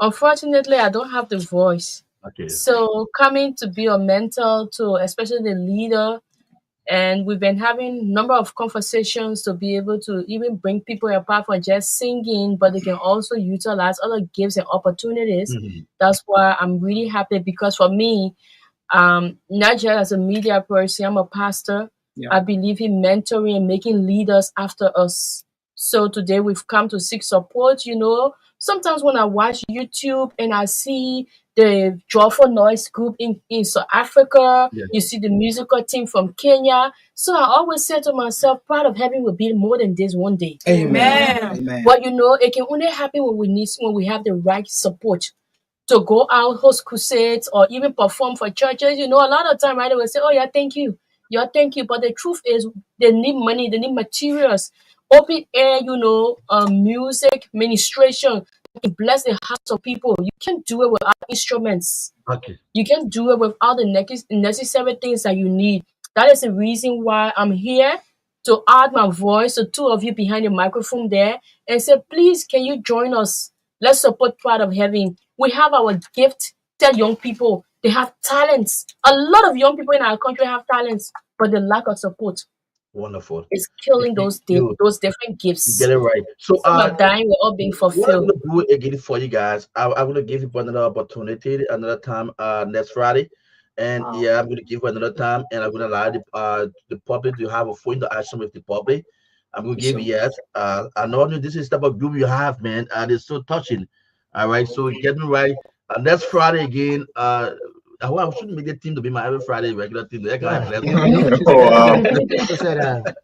Unfortunately, I don't have the voice. Okay. So coming to be a mentor to especially the leader, and we've been having number of conversations to be able to even bring people apart from just singing, but they can also utilize other gifts and opportunities. Mhm. That's why I'm really happy because for me, not just as a media person, I'm a pastor. Yeah. I believe in mentoring and making leaders after us. So today we've come to seek support. You know, sometimes when I watch YouTube and I see the Joyful Noise group in South Africa, Yeah. you see the musical team from Kenya. So I always say to myself, Part of Heaven will be more than this one day. Amen. Amen. But you know, it can only happen when we have the right support to go out, host crusades, or even perform for churches. You know, a lot of time, right, they will say, oh, yeah, thank you. Yeah, thank you. But the truth is, they need money, they need materials. Open air, you know, music, ministration, bless the hearts of people. You can't do it without instruments. Okay. You can do it without the necessary things that you need. That is the reason why I'm here to add my voice to two of you behind the microphone there and say, please, can you join us? Let's support Part of Heaven. We have our gift. Tell young people they have talents. A lot of young people in our country have talents, but the lack of support Wonderful. is killing those You different you gifts. get it right. So Some are dying, we're all being what I'm fulfilled. gonna do again for you guys, I'm gonna give you another opportunity another time next Friday. And Wow. yeah, I'm gonna give you another time and I'm gonna allow the public to have a full interaction with the public. I'm gonna give So, you yes. I know this is the type of group you have, man. It's so touching. All right, so getting right. Next Friday again. I shouldn't make the team to be my every Friday regular team. That kind Yeah. of bless You me. know, she Oh, said, wow. she said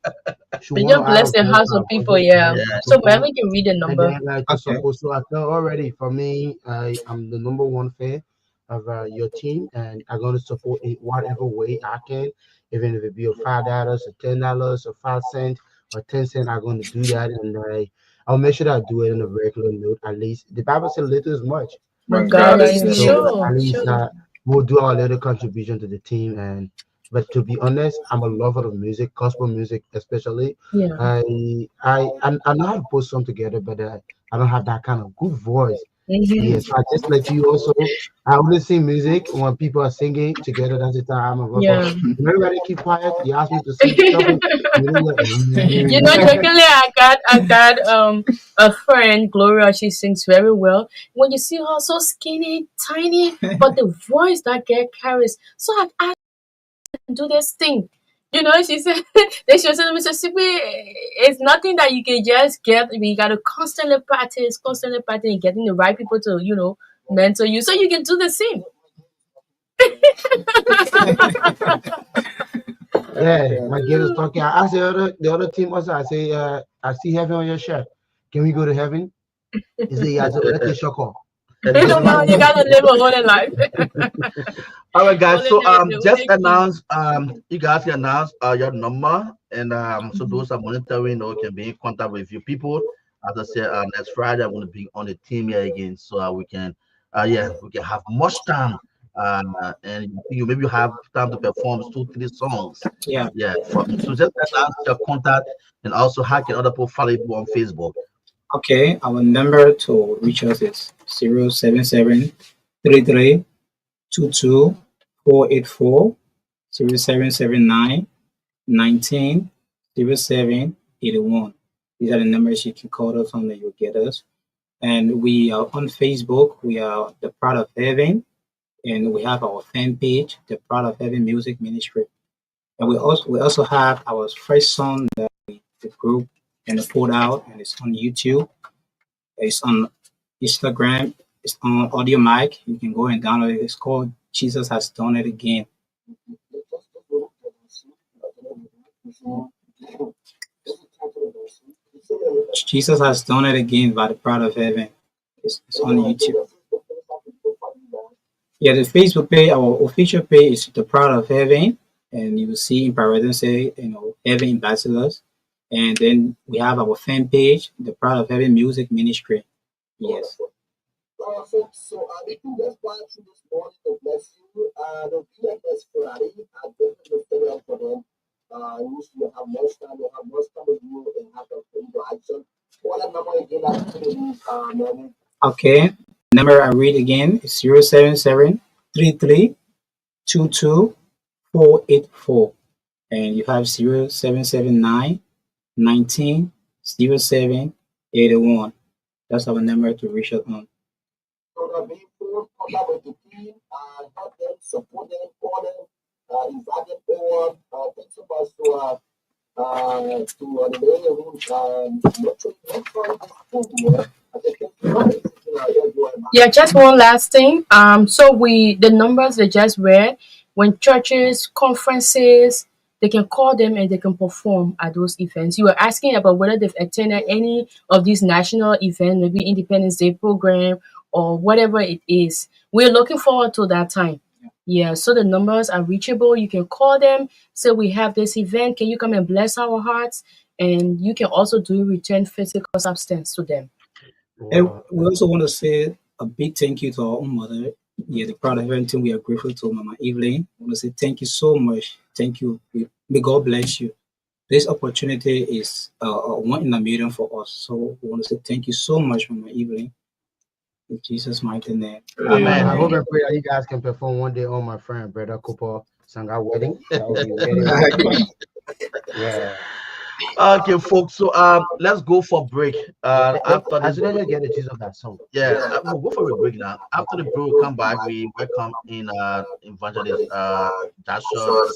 she We want just to add bless a the voice hearts to of our people, budget yeah. and Yeah. So support. maybe we can read the And number. then to okay. support. So I tell already for me, I'm the number one fan of your team, and I'm going to support in whatever way I can, even if it be a $5, or $10, or 5 cents, or 10 cents. I'm going to do that, and I'll make sure that I do it on a regular note. At least the Bible says little is much, With My God, God yeah, is yeah, able. so sure, at least sure. we'll do our little contribution to the team. And but to be honest, I'm a lover of music, gospel music especially. Yeah. I know how to put some together, but I don't have that kind of good voice. Mm-hmm. Yes, I just let you also. I only sing music when people are singing together. That's the time I'm a but Yeah. when everybody keep quiet, you ask me to sing something. You know You know, what? jokingly, I got a friend, Gloria. She sings very well. When you see her so skinny, tiny, but the voice that girl carries. So I asked her to do this thing. You know, she said they should say Mississippi. It's nothing that you can just get. You gotta constantly practice, and getting the right people to mentor you, so you can do the same. Yeah, my girl is talking. I asked the other team also. I say, I see heaven on your shirt. Can we go to heaven? He said, yeah. I said, let's take shock off. You know, you gotta live a holy life. All right, guys. So Holiness is the just only key. announce you guys can announce your number, and so those are monitoring or can be in contact with you people. As I said, next Friday I'm going to be on the team here again, so we can we can have much time. And you maybe have time to perform 2 3 songs. Yeah. Yeah, so just announce your contact and also how can other people follow you on Facebook. Okay. Our number to reach us is 077 33 22 484 0779 19 07 81. These are the numbers you can call us on, and you'll get us. And we are on Facebook. We are the Proud of Heaven, and we have our fan page, the Proud of Heaven Music Ministry. And we also have our first song that the group and put out, and it's on YouTube. It's on Instagram It's on Audio Mic. You can go and download it. It's called Jesus Has Done It Again. Jesus Has Done It Again by the Pride of Heaven. It's on YouTube. Yeah, the Facebook page, our official page is the Pride of Heaven, and you will see in parentheses, Heaven Ambassadors. And then we have our fan page, the Pride of Heaven Music Ministry. Yes. So the two best plans this morning to bless you. The PFS Friday, I definitely stay up for them. You should have more time, you have more time with you and have a action. What number again? Morning. Okay. Number I read again is 077 33 22 484. And you have 0779 19 07 81. That's our number to reach out on. So the people collaborate with the team, help them, support them, call them, invite them over. Thanks so much to the main room. Yeah, just one last thing. So the numbers they just read, when churches, conferences, they can call them and they can perform at those events. You were asking about whether they've attended any of these national events, maybe Independence Day program or whatever it is. We're looking forward to that time. Yeah, so the numbers are reachable. You can call them, say we have this event. Can you come and bless our hearts? And you can also do return physical substance to them. And we also want to say a big thank you to our own mother. Yeah, the Proud of Heaven team. We are grateful to Mama Evelyn. I want to say thank you so much. Thank you. May God bless you. This opportunity is one in a million for us. So we want to say thank you so much, Mama Evelyn. In Jesus' mighty name. Amen. I hope and pray that you guys can perform one day on my friend, Brother Cooper Sangha wedding. That will be very yeah. Okay, folks. So let's go for break. After As this, soon as you get the gist of that song. yeah, we'll go for a break now. After the break, we'll come back. We welcome in evangelist Joshua.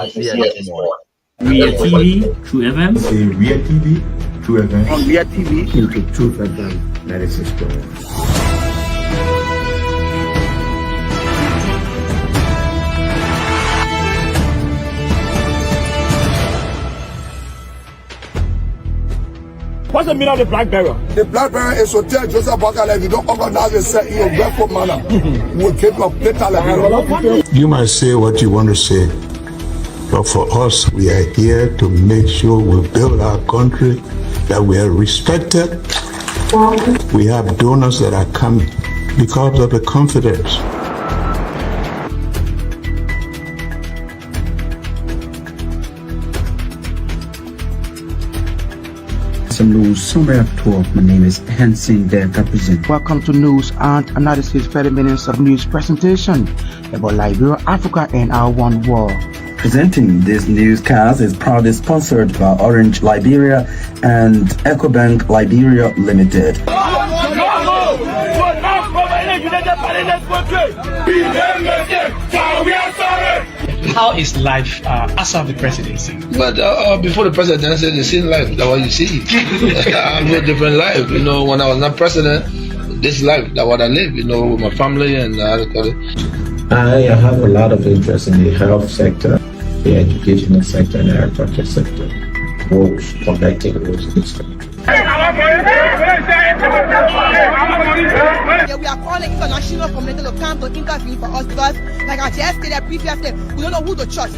See you next morning. Ria TV, True FM. Say Ria TV, True FM. On Ria TV. Into Truth FM 96.1. What's the meaning of the black barrel? The black bearer is to tell Joseph Bakala, if you don't organize yourself in a grateful manner, we'll keep your plate. You might say what you want to say, but for us, we are here to make sure we build our country, that we are respected. We have donors that are coming because of the confidence. Some news summary of talk. My name is Hansen there represent. Welcome to News and Analysis 30 minutes of news presentation about Liberia, Africa, and our one world. Presenting this newscast is proudly sponsored by Orange Liberia and EcoBank Liberia Limited. How is life after the presidency? But before the presidency, the same life, that's what you see. I live a different life. You know, when I was not president, this life, that's what I live, you know, with my family and I have a lot of interest in the health sector, the educational sector, and the agriculture sector. Roads, connecting roads, Yeah, we are calling international community to come to intervene for us because, like I just stated previously, we don't know who to trust.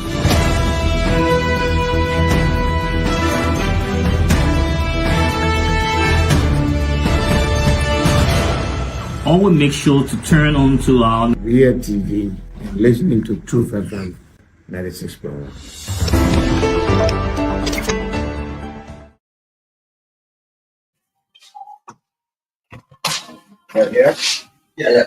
Always make sure to turn on to our Ria TV and listening to Truth FM 96.1. Yeah. Yeah.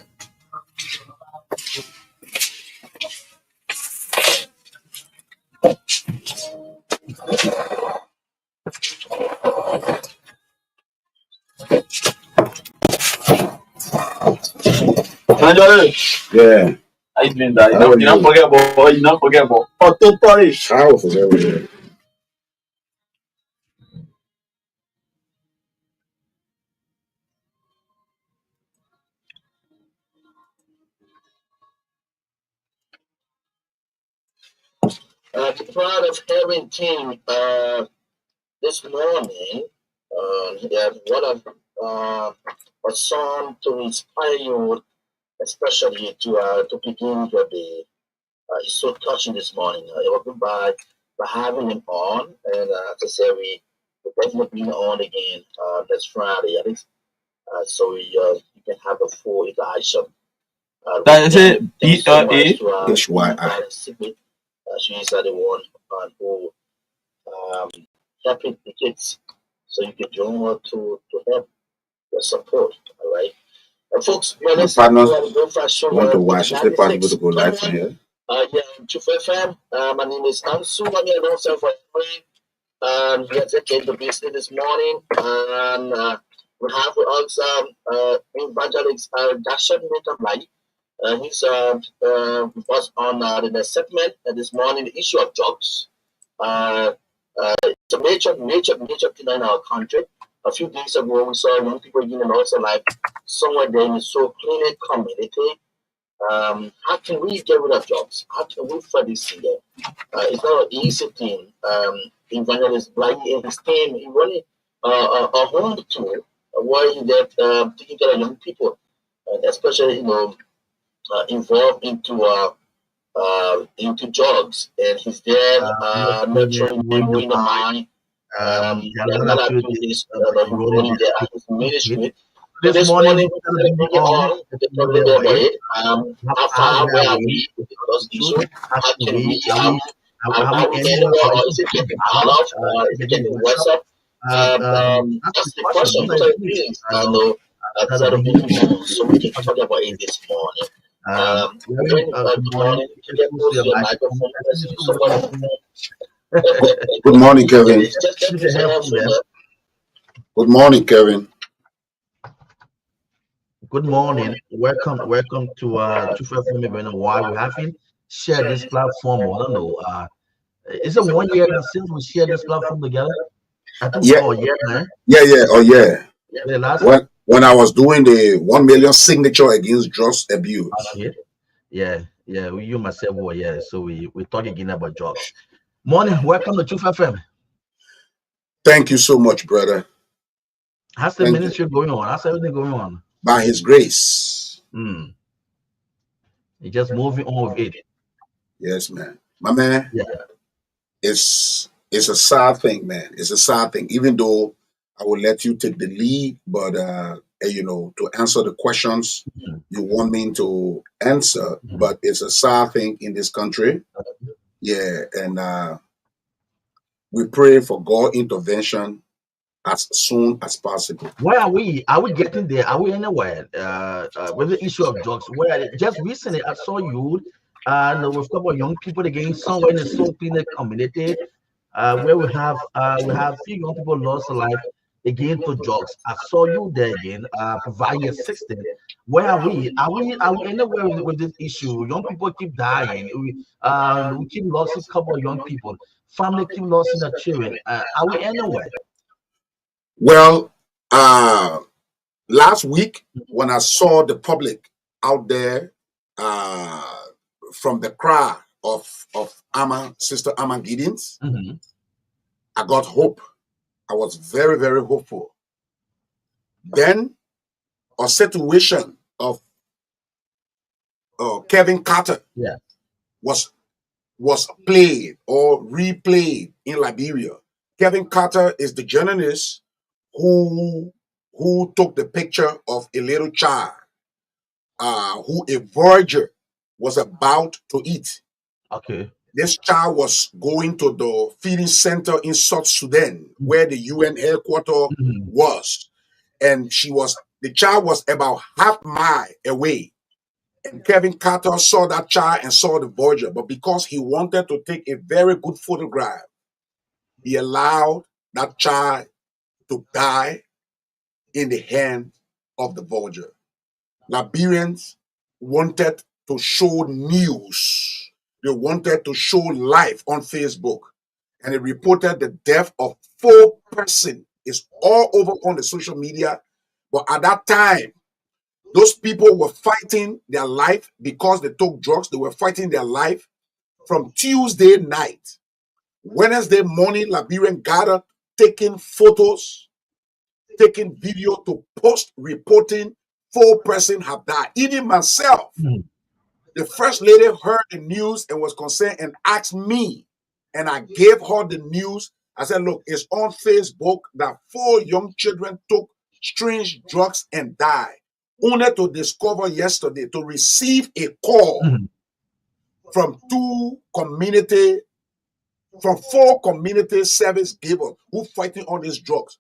Yeah. I didn't die. You don't forget about. You don't forget about. Oh, totally. I will forget what it is. The proud of having team this morning. What a song to inspire you, especially to begin your day. It's so touching this morning. It was good by having him on, and as I said, we definitely being on again next Friday. I think so. You can have a full interaction. That is it. Thanks so much BRA. to HYI. Sigrid. She's the one who helping the kids, so you can join her to help your support. All right, and folks, well, My let's partners go for a show. want to watch. Is it possible to go live from here? Yeah, Chief FM. My name is Ansu. I'm here also for Edwin. We are taking the business this morning, and we have with us evangelist Dashan Metamai. He's was on the segment this morning, the issue of jobs. It's a major thing in our country. A few days ago, we saw young people in also like somewhere there in the so clean community. How can we get rid of jobs? How can we fight this thing? It's not an easy thing. Evangelist Blind and his team, he running a home tool where he get taking care of young people, and especially involved into jobs, and he's there nurturing them in the mind. There are a lot of activities that he running there at his ministry. So this morning, we're going to bring it on the topic about it. How far, where are we with those issues? How can we, are we anywhere, or is it getting out of, is it getting worse up? That's the question. Those are the things I know that are being on, so we can talk about it this morning. Good morning. You get close to your microphone. I see somebody. Good morning, Kevin. Good morning, Kevin. Good morning. Welcome to Truth FM event. Why we haven't shared this platform? I don't know. Is it 1 year now since we shared this platform together? I think Yeah. so. Yeah, man. Yeah. Oh, yeah. The last When I was doing the 1 million signature against drugs abuse. Yeah. You myself were so we talk again about drugs. Morning. Welcome to Truth FM. Thank you so much, brother. How's the ministry going on? How's everything going on? By His grace. You're just moving on with it. Yes, man. My man. Yeah. It's a sad thing, man. It's a sad thing. Even though I will let you take the lead, but to answer the questions you want me to answer, but it's a sad thing in this country. Yeah, and we pray for God intervention as soon as possible. Where are we? Are we getting there? Are we anywhere? With the issue of drugs, where just recently I saw you with a couple of young people again somewhere in the Soul Cleaner community, where we have few young people lost their life again to drugs. I saw you there again, providing assistance. Where are we? Are we anywhere with this issue? Young people keep dying. We keep losing a couple of young people. Family keep losing their children. Are we anywhere? Well, last week when I saw the public out there from the crowd of Sister Amma Gideons, I got hope. I was very, very hopeful. Then a situation of Kevin Carter was played or replayed in Liberia. Kevin Carter is the journalist who took the picture of a little child who a voyager was about to eat. Okay. This child was going to the feeding center in South Sudan, where the UN headquarters was. And the child was about half mile away. And Kevin Carter saw that child and saw the voyager. But because he wanted to take a very good photograph, he allowed that child to die in the hand of the voyager. Liberians wanted to show news. They wanted to show life on Facebook. And they reported the death of 4 persons. It's all over on the social media. But at that time, those people were fighting their life because they took drugs. They were fighting their life from Tuesday night, Wednesday morning, Liberian gathered, taking photos, taking video to post, reporting 4 persons have died. Even myself, the first lady heard the news and was concerned and asked me, and I gave her the news. I said, look, it's on Facebook that 4 young children took strange drugs and died. Only to discover yesterday, to receive a call from 4 community service givers who fighting on these drugs.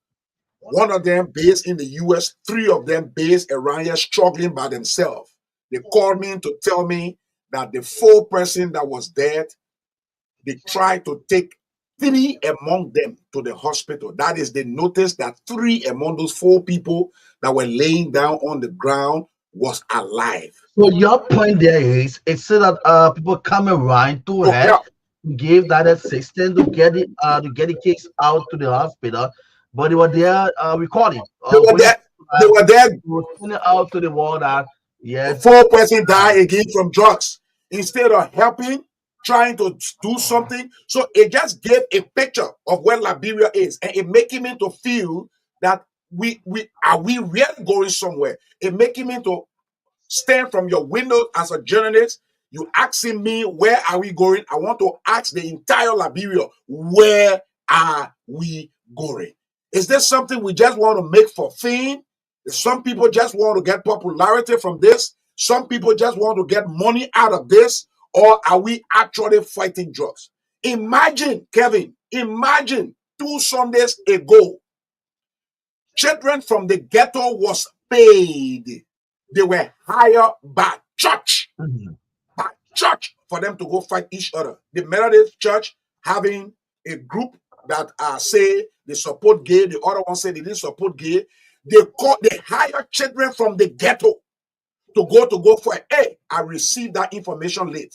One of them based in the US, 3 of them based around here struggling by themselves. They called me to tell me that the 4 person that was dead, they tried to take 3 among them to the hospital. That is, they noticed that 3 among those 4 people that were laying down on the ground was alive. So your point there is, it's so that people come around to help, give that assistance to get the case out to the hospital, but they were there recording. They were there. Sending out to the world that 4 persons died again from drugs. Instead of helping, trying to do something, so it just gave a picture of where Liberia is, and it making me to feel that we really going somewhere. It making me to stand from your window as a journalist. You asking me, where are we going? I want to ask the entire Liberia, where are we going? Is this something we just want to make for fame? Some people just want to get popularity from this. Some people just want to get money out of this. Or are we actually fighting drugs? Imagine, Kevin, 2 Sundays ago, children from the ghetto was paid. They were hired by church, for them to go fight each other. The Methodist Church having a group that say they support gay, the other one say they didn't support gay. They hire children from the ghetto to go fight. Hey, I received that information late.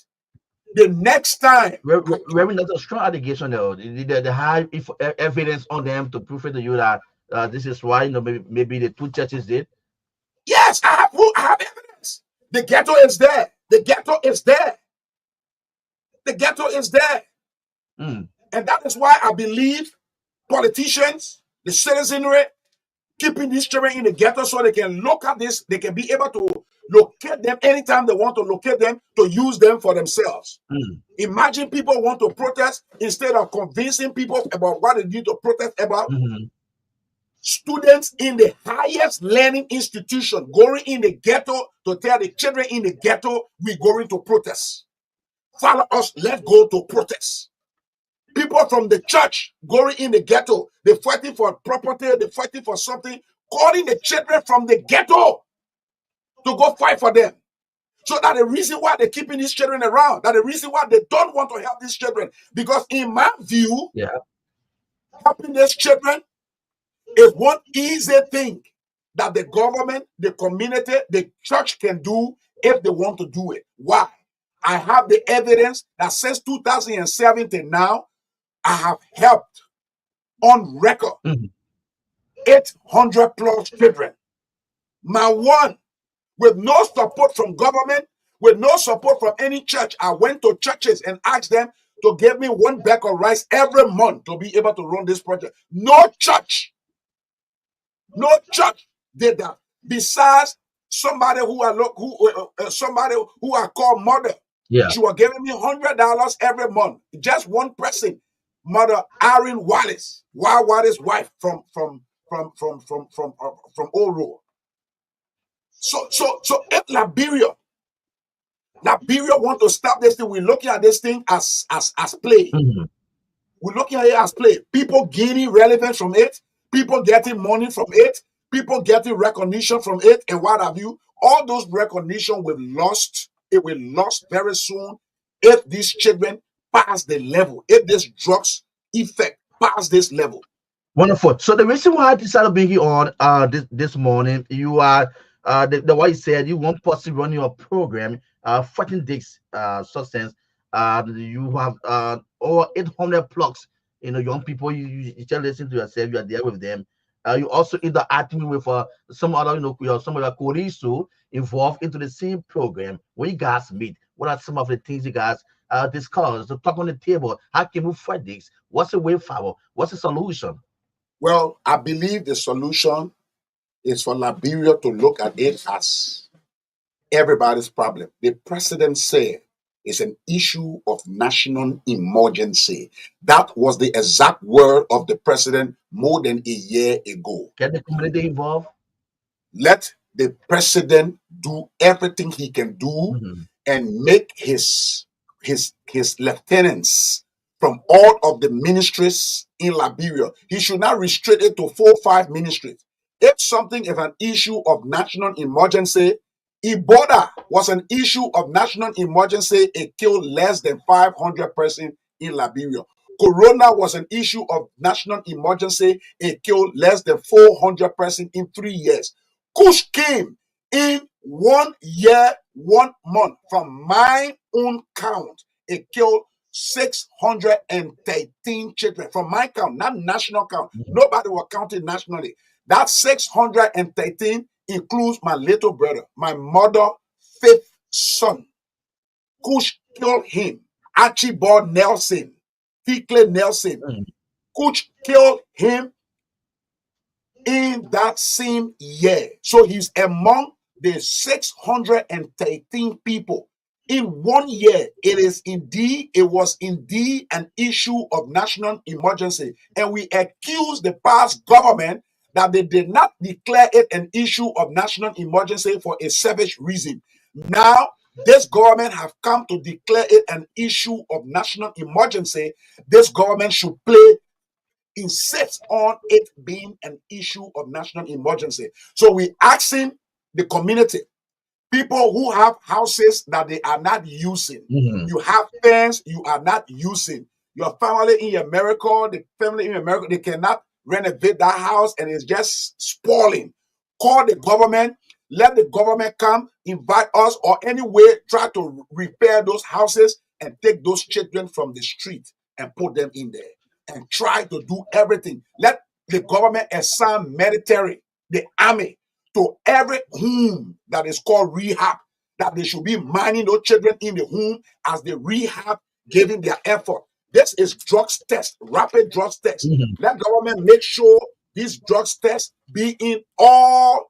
The next time, Reverend, that's a strong allegation though. They have evidence on them to prove it to you that this is why, maybe the 2 churches did. Yes, I have evidence. The ghetto is there. The ghetto is there. The ghetto is there. And that is why I believe politicians, the citizenry, keeping these children in the ghetto so they can look at this, they can be able to locate them anytime they want to locate them, to use them for themselves. Imagine people want to protest, instead of convincing people about what they need to protest about. Students in the highest learning institution going in the ghetto to tell the children in the ghetto, we're going to protest. Follow us, let's go to protest. People from the church going in the ghetto, they're fighting for property, they're fighting for something, calling the children from the ghetto to go fight for them. So that the reason why they're keeping these children around, that the reason why they don't want to help these children, because in my view, helping these children is one easy thing that the government, the community, the church can do if they want to do it. Why? I have the evidence that since 2007 till now, I have helped on record 800 plus children. My one, with no support from government, with no support from any church, I went to churches and asked them to give me 1 bag of rice every month to be able to run this project. No church did that. Besides somebody who I call mother. She was giving me $100 every month. Just one person, Mother Irene Wallace, Wallace's wife from Old Road. So if Liberia want to stop this thing, we're looking at this thing as play. We're looking at it as play. People gaining relevance from it, people getting money from it, people getting recognition from it, and what have you. All those recognition will lost. It will lost very soon if these children pass the level, if this drugs effect pass this level. Wonderful. So the reason why I decided to bring you on this morning, you are the way you said you want possibly run your program, fighting this substance. You have over 800 plugs, young people. You just listen to yourself. You are there with them. You also interacting with some other, some of the Korisu involved into the same program. When you guys meet, what are some of the things you guys discuss, to talk on the table. How can we fight this? What's the way forward? What's the solution? Well, I believe the solution is for Liberia to look at it as everybody's problem. The president said it's an issue of national emergency. That was the exact word of the president more than a year ago. Get the community involved. Let the president do everything he can do and make his lieutenants from all of the ministries in Liberia. He should not restrict it to 4 or 5 ministries. If something is an issue of national emergency, Ebola was an issue of national emergency. It killed less than 500 persons in Liberia. Corona was an issue of national emergency. It killed less than 400 persons in 3 years. Kush came in 1 year, 1 month. From my own count, it killed 613 children. From my count, not national count. Nobody was counting nationally. That 613 includes my little brother, my mother's 5th son. Kush killed him. Archibald Nelson, Tickley Nelson. Kush killed him in that same year. So he's among the 613 people in 1 year. It was indeed an issue of national emergency. And we accuse the past government that they did not declare it an issue of national emergency for a selfish reason. Now, this government have come to declare it an issue of national emergency. This government should insist on it being an issue of national emergency. So we asking the community, people who have houses that they are not using, you have fence you are not using, your family in America, the family in America, they cannot renovate that house and it's just spoiling. Call the government, let the government come, invite us, or anyway try to repair those houses and take those children from the street and put them in there. And try to do everything. Let the government assign military, the army, to every home that is called rehab, that they should be mining those children in the home as the rehab, giving their effort. This is drugs test, rapid drugs test. Let government make sure these drugs tests be in all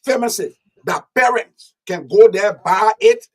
pharmacies, that parents can go there, buy it,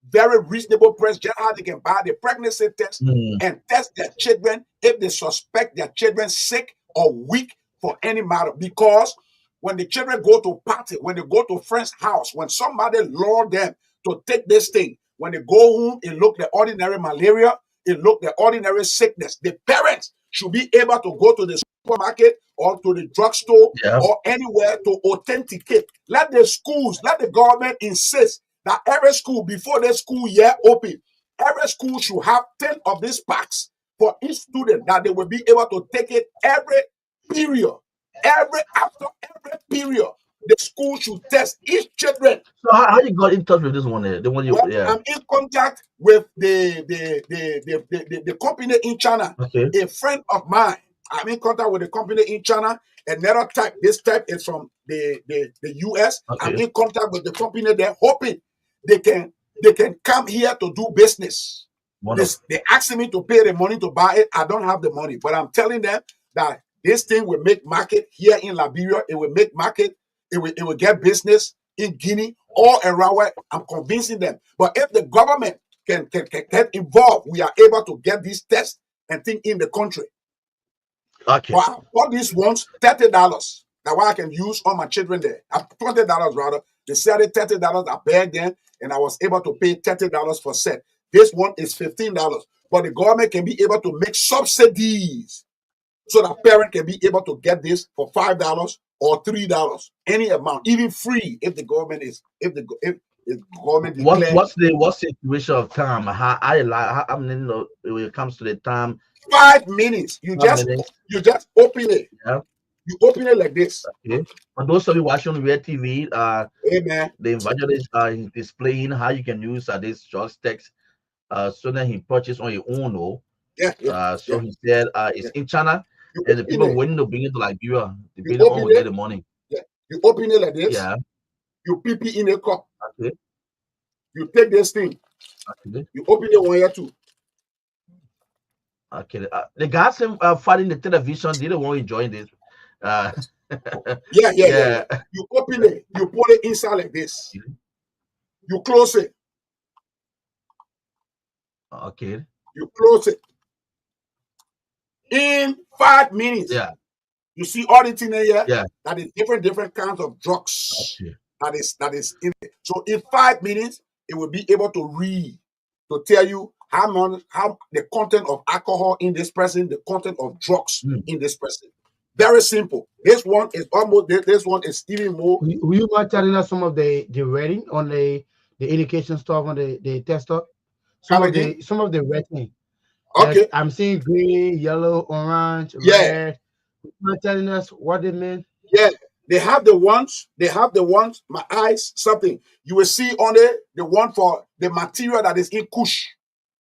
very reasonable price, just how they can buy the pregnancy test and test their children if they suspect their children sick or weak for any matter. Because when the children go to party, when they go to friend's house, when somebody lure them to take this thing, when they go home, it look the ordinary malaria, it look the ordinary sickness. The parents should be able to go to the supermarket or to the drugstore or anywhere to authenticate. Let the schools, let the government insist that every school, before the school year open, every school should have 10 of these packs for each student, that they will be able to take it every period. After every period, the school should test each children. So how you got in touch with this one? The one you, I'm in contact with the company in China. A friend of mine, I'm in contact with the company in China. Another type, this type is from the US. I'm in contact with the company there, hoping they can come here to do business. They asking me to pay the money to buy it. I don't have the money, but I'm telling them that this thing will make market here in Liberia. It will make market. It will get business in Guinea, all around where I'm convincing them. But if the government can get involved, we are able to get these tests and things in the country. But all these ones, $30. That's why I can use all my children there. $20 rather. They said it $30. I paid them, and I was able to pay $30 for set. This one is $15. But the government can be able to make subsidies so that parent can be able to get this for $5 or $3, any amount, even free if the government is if the government declares. What's the situation of time? How many when it comes to the time? 5 minutes. You just open it. You open it like this. For those of you watching on Red TV, Amen. The evangelist is displaying how you can use this drugs text so that he purchased on your own. So he said it's in China, and the people waiting to bring it to Liberia. The people will get the money. You open it like this. You pee in a cup. You take this thing, Okay. You open the one here too. Okay. The guys fighting the television, they don't want to join this. Yeah. Yeah. You open it, you put it inside like this. You close it. Okay. You close it. In 5 minutes, Yeah. you see all the thing here. Yeah. That is different kinds of drugs. Okay. That is in it. So in 5 minutes, it will be able to read, to tell you how the content of alcohol in this person, the content of drugs in this person. Very simple. This one is even more. Will you mind telling us some of the rating on the education stuff on the test stuff? Some of the rating. Okay. Like, I'm seeing green, yellow, orange, red. Will you mind telling us what they mean? Yeah. They have the ones, my eyes, something. You will see on it the one for the material that is in kush.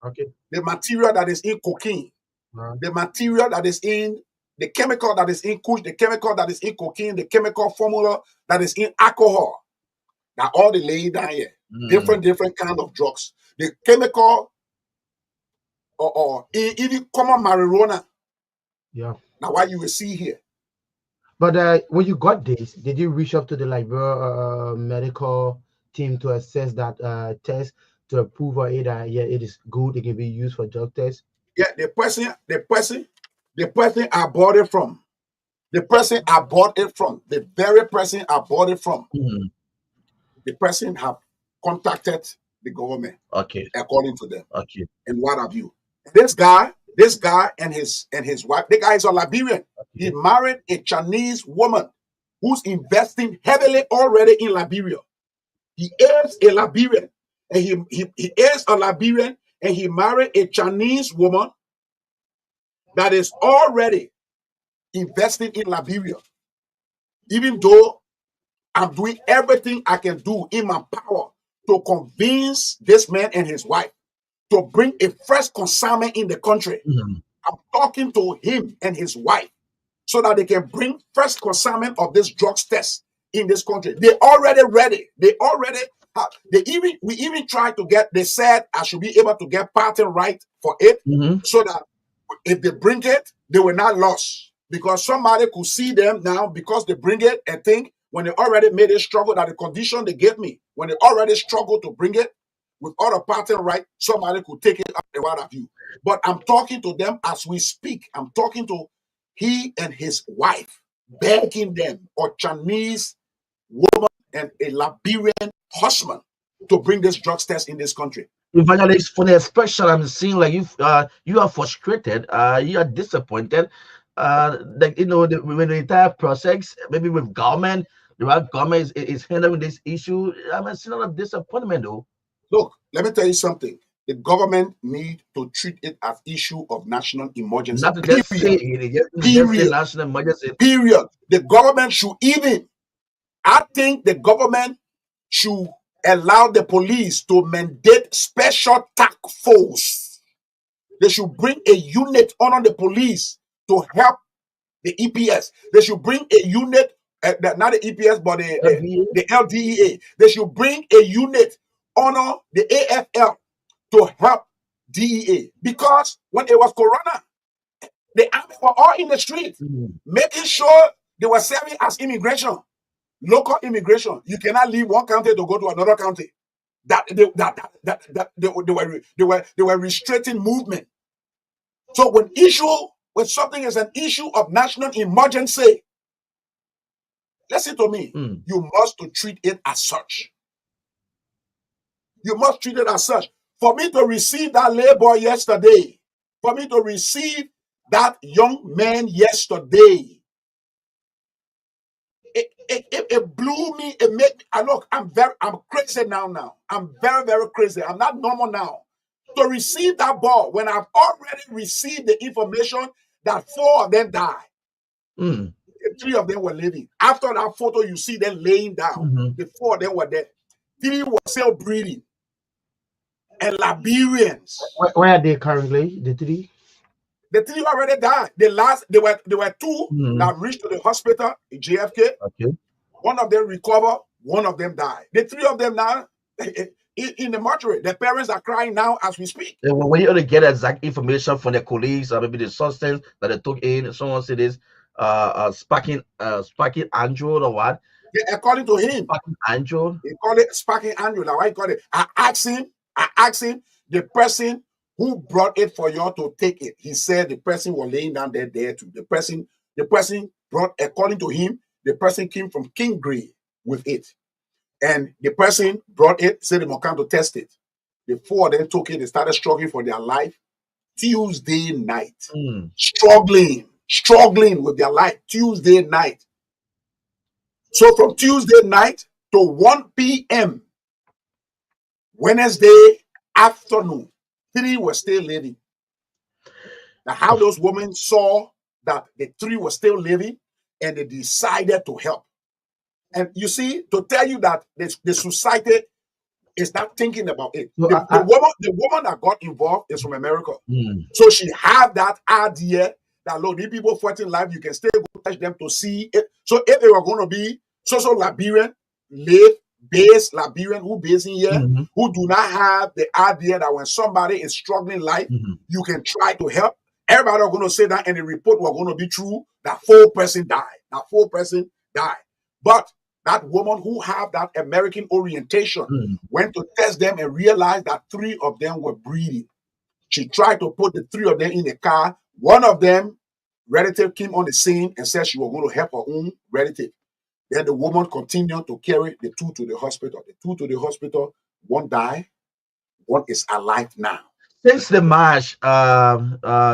Okay. The material that is in cocaine. The material that is in the chemical that is in kush, the chemical that is in cocaine, the chemical formula that is in alcohol. Now all the lay down here. Different kind of drugs. The chemical or even common marijuana. Yeah. Now what you will see here. But when you got this, did you reach up to the Liberia medical team to assess that test to approve or either it is good, it can be used for drug tests? Yeah, the person I bought it from. The person I bought it from, the very person I bought it from, the person have contacted the government. Okay. According to them. Okay. And what have you? This guy and his wife, the guy is a Liberian. Okay. He married a Chinese woman who's investing heavily already in Liberia. He is a Liberian, and he is a Liberian, and he married a Chinese woman that is already investing in Liberia. Even though I'm doing everything I can do in my power to convince this man and his wife to bring a fresh consignment in the country. I'm talking to him and his wife so that they can bring fresh consignment of this drugs test in this country. They already ready. We even tried to get, they said I should be able to get patent right for it so that if they bring it, they will not lose. Because somebody could see them now because they bring it and think when they already made a struggle that the condition they gave me, when they already struggled to bring it, with all the patent right, somebody could take it up and what have you. But I'm talking to them as we speak. I'm talking to he and his wife, begging them, or Chinese woman and a Liberian husband, to bring this drugs test in this country. Evangelist, for the expression I'm seeing, like you are frustrated, you are disappointed, like when the entire process, maybe with government, the right government is handling this issue. I'm seeing a lot of disappointment though. Look, let me tell you something. The government need to treat it as issue of national emergency. Not to just say it, just say national emergency. Period. The government should I think the government should allow the police to mandate special task force. They should bring a unit under the police to help the EPS. They should bring a unit, not the EPS, but the LDEA. They should bring a unit honor the AFL to help DEA, because when it was Corona, the army were all in the street, making sure they were serving as immigration, local immigration. You cannot leave one county to go to another county. They were restricting movement. So when something is an issue of national emergency, listen to me, you must treat it as such. You must treat it as such. For me to receive that labor yesterday, for me to receive that young man yesterday, it blew me. It made me, look, I'm crazy now. I'm very, very crazy. I'm not normal now. To receive that ball when I've already received the information that 4 of them died. 3 of them were living. After that photo, you see them laying down. The 4 of them were dead. 3 were still breathing. And Liberians. Where are they currently? The 3? The 3 already died. There were 2 that reached to the hospital in JFK. Okay. 1 of them recovered. 1 of them died. The 3 of them now, in the mortuary. The parents are crying now as we speak. When you only get exact information from their colleagues or maybe the substance that they took in, someone said this sparking Android or what? Yeah, according to him, sparking Android. He call it sparking Andrew. Now, why he call it? I asked him, the person who brought it for you to take it. He said the person was laying down there too. The person brought, according to him, the person came from King Gray with it. And the person brought it, said they must come to test it. The four of them took it, they started struggling for their life. Tuesday night. Struggling with their life. Tuesday night. So from Tuesday night to 1 p.m., Wednesday afternoon, 3 were still living. Now, how those women saw that the 3 were still living and they decided to help. And you see, to tell you that the society is not thinking about it. The woman that got involved is from America. So she had that idea that, look, these people fighting life, you can still go touch them to see it. So if they were going to be social Liberian, base Liberian who based in here, who do not have the idea that when somebody is struggling life, you can try to help. Everybody are going to say that, and the report was going to be true, that 4 person died. But that woman who have that American orientation went to test them and realized that 3 of them were breathing. She tried to put the 3 of them in the car. One of them, relative, came on the scene and said she was going to help her own relative. Then the woman continued to carry the 2 to the hospital. The 2 to the hospital, 1 died, 1 is alive now. Since the march,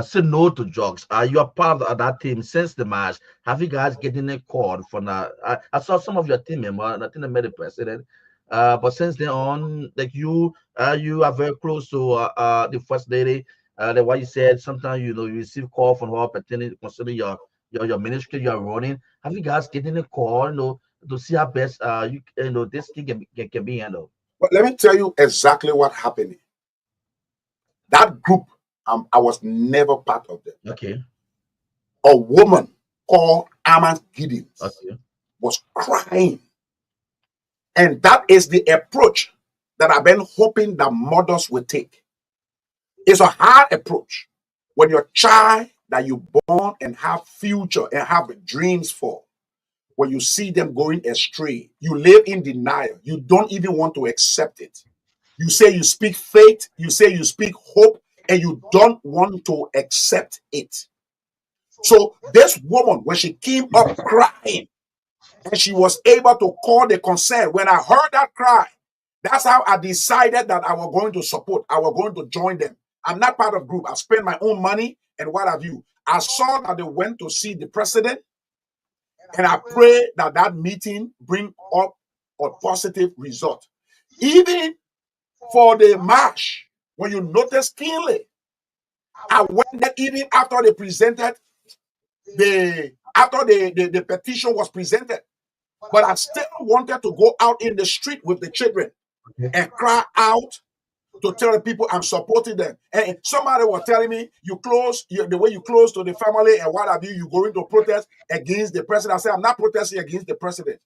say no to drugs. You are part of that team since the march. Have you guys getting a call from that? I saw some of your team members. I think they met the president. But since then on, like you are very close to the first lady. Like what you said, sometimes you receive call from her pertaining concerning your ministry you are running. Have you guys getting a call, to see how best this thing can be handled? But let me tell you exactly what happened. That group, I was never part of them. Okay. A woman called Amma Giddens was crying. And that is the approach that I've been hoping that mothers will take. It's a hard approach. When your child that you born and have future and have dreams for, when you see them going astray, you live in denial. You don't even want to accept it. You say you speak faith, you say you speak hope, and you don't want to accept it. So this woman, when she came up crying, and she was able to call the concern, when I heard that cry, that's how I decided that I was going to support, I was going to join them. I'm not part of group. I spent my own money and what have you. I saw that they went to see the president, and I pray that that meeting bring up a positive result. Even for the march, when you notice keenly, I went there even after they presented the petition was presented. But I still wanted to go out in the street with the children and cry out to tell the people I'm supporting them. And somebody was telling me, the way you close to the family and what have you, you're going to protest against the president. I said, I'm not protesting against the president.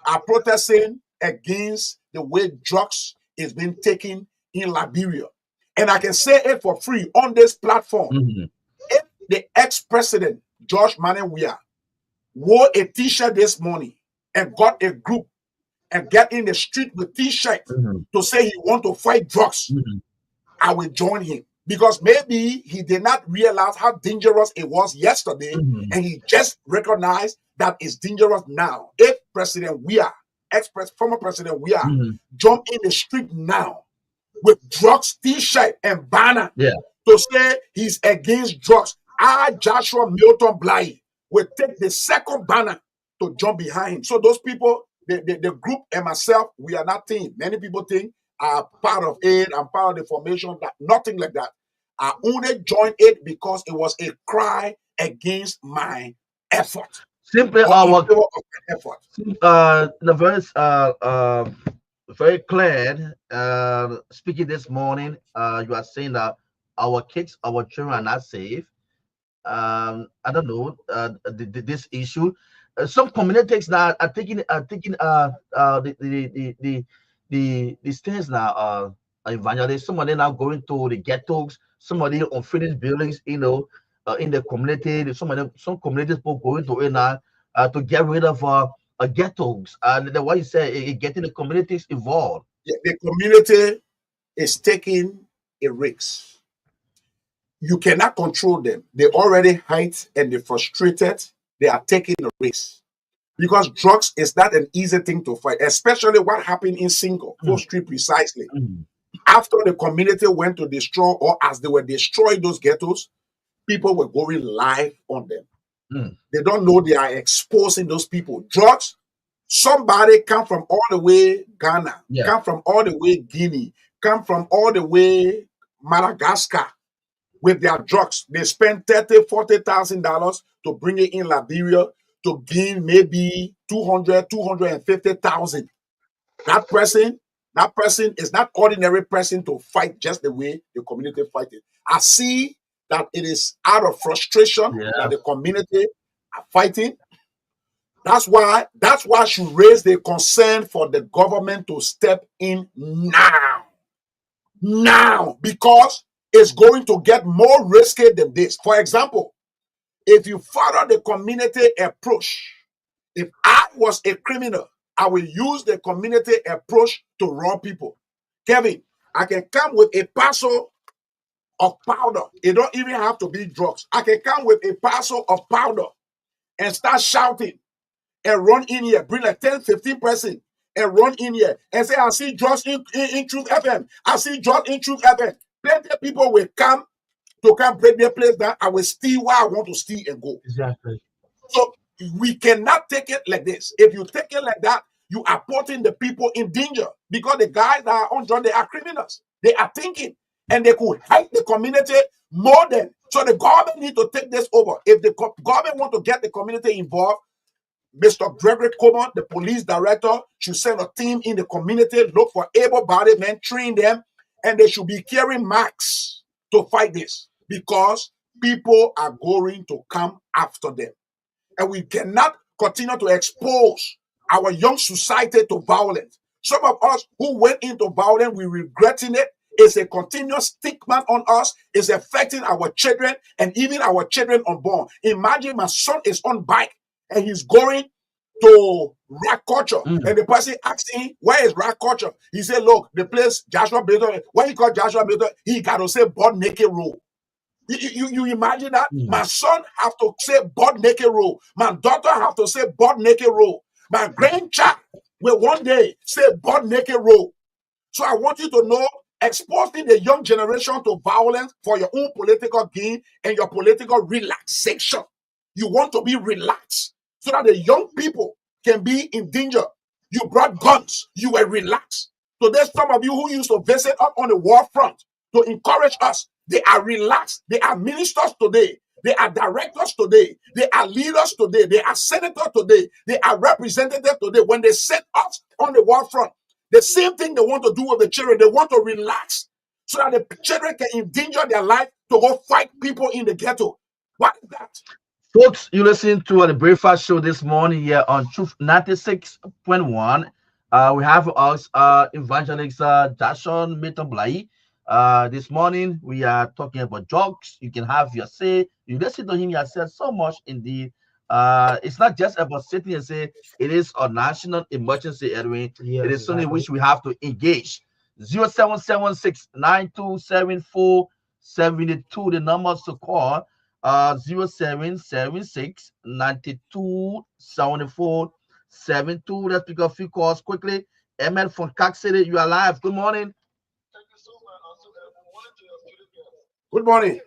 I'm protesting against the way drugs is being taken in Liberia. And I can say it for free on this platform. If the ex-president, George Manewia, wore a t-shirt this morning and got a group and get in the street with t-shirt to say he want to fight drugs, I will join him. Because maybe he did not realize how dangerous it was yesterday, and he just recognized that it's dangerous now. If President Weah, former President Weah, jump in the street now with drugs t-shirt and banner to say he's against drugs, Joshua Milton Bly will take the second banner to jump behind him. So those people, the group and myself, we are not team. Many people think I'm part of it, I'm part of the formation, nothing like that. I only joined it because it was a cry against my effort. Simply our effort. The very clear. Speaking this morning, you are saying that our kids, our children are not safe. I don't know this issue. Some communities now are taking the the states now, evangelists. Some of them now going to the ghettos. Some of the unfinished buildings, in the community. Some communities people going to it now to get rid of ghettos. And then what you say, getting the communities involved. Yeah, the community is taking a risk. You cannot control them. They already hide and they're frustrated. They are taking a risk. Because drugs is not an easy thing to fight, especially what happened in Single, 4th Street precisely. After the community went to destroy, or as they were destroying those ghettos, people were going live on them. They don't know they are exposing those people. Drugs, somebody come from all the way Ghana, come from all the way Guinea, come from all the way Madagascar with their drugs. They spend $30,000, $40,000 to bring it in Liberia to gain maybe 200, 250,000. That person is not ordinary person to fight just the way the community fight it. I see that it is out of frustration that the community are fighting. That's why I should raise the concern for the government to step in now. Now, because it's going to get more risky than this. For example, if you follow the community approach, if I was a criminal, I will use the community approach to rob people. Kevin, I can come with a parcel of powder. It don't even have to be drugs. I can come with a parcel of powder and start shouting and run in here, bring like 10, 15 person and run in here and say, I see drugs in Truth FM. I see drugs in Truth FM. Plenty of people will come to come break their place down. I will steal what I want to steal and go. Exactly. So we cannot take it like this. If you take it like that, you are putting the people in danger because the guys that are on drugs, they are criminals. They are thinking and they could help the community more than. So the government need to take this over. If the government want to get the community involved, Mr. Gregory Coleman, the police director, should send a team in the community, look for able-bodied men, train them, and they should be carrying masks to fight this because people are going to come after them. And we cannot continue to expose our young society to violence. Some of us who went into violence, we're regretting it. It's a continuous stigma on us. It's affecting our children and even our children unborn. Imagine my son is on bike and he's going to rock culture. And the person asks him, where is rock culture? He said, look, the place Joshua Milton, when he called Joshua Milton, he got to say butt naked road. You imagine that? My son have to say butt naked road. My daughter have to say butt naked road. My grandchild will one day say butt naked road. So I want you to know, exposing the young generation to violence for your own political gain and your political relaxation. You want to be relaxed so that the young people can be in danger. You brought guns. You were relaxed. So there's some of you who used to visit up on the war front to encourage us. They are relaxed. They are ministers today. They are directors today. They are leaders today. They are senators today. They are representatives today. When they send us on the war front, the same thing they want to do with the children. They want to relax so that the children can endanger their life to go fight people in the ghetto. What is that? Folks, you listen to the Breakfast Show this morning here on Truth 96.1. We have us evangelist Jason Metamblai. This morning we are talking about drugs. You can have your say. You listen to him. He has said so much indeed. It's not just about sitting and say it is a national emergency, Edwin. Yes, it is something exactly. which we have to engage. 0776-9274-72, the numbers to call. 0776-9274-72. Let's pick up a few calls quickly. Emmet from Cax City, you are live. Good morning. Good morning.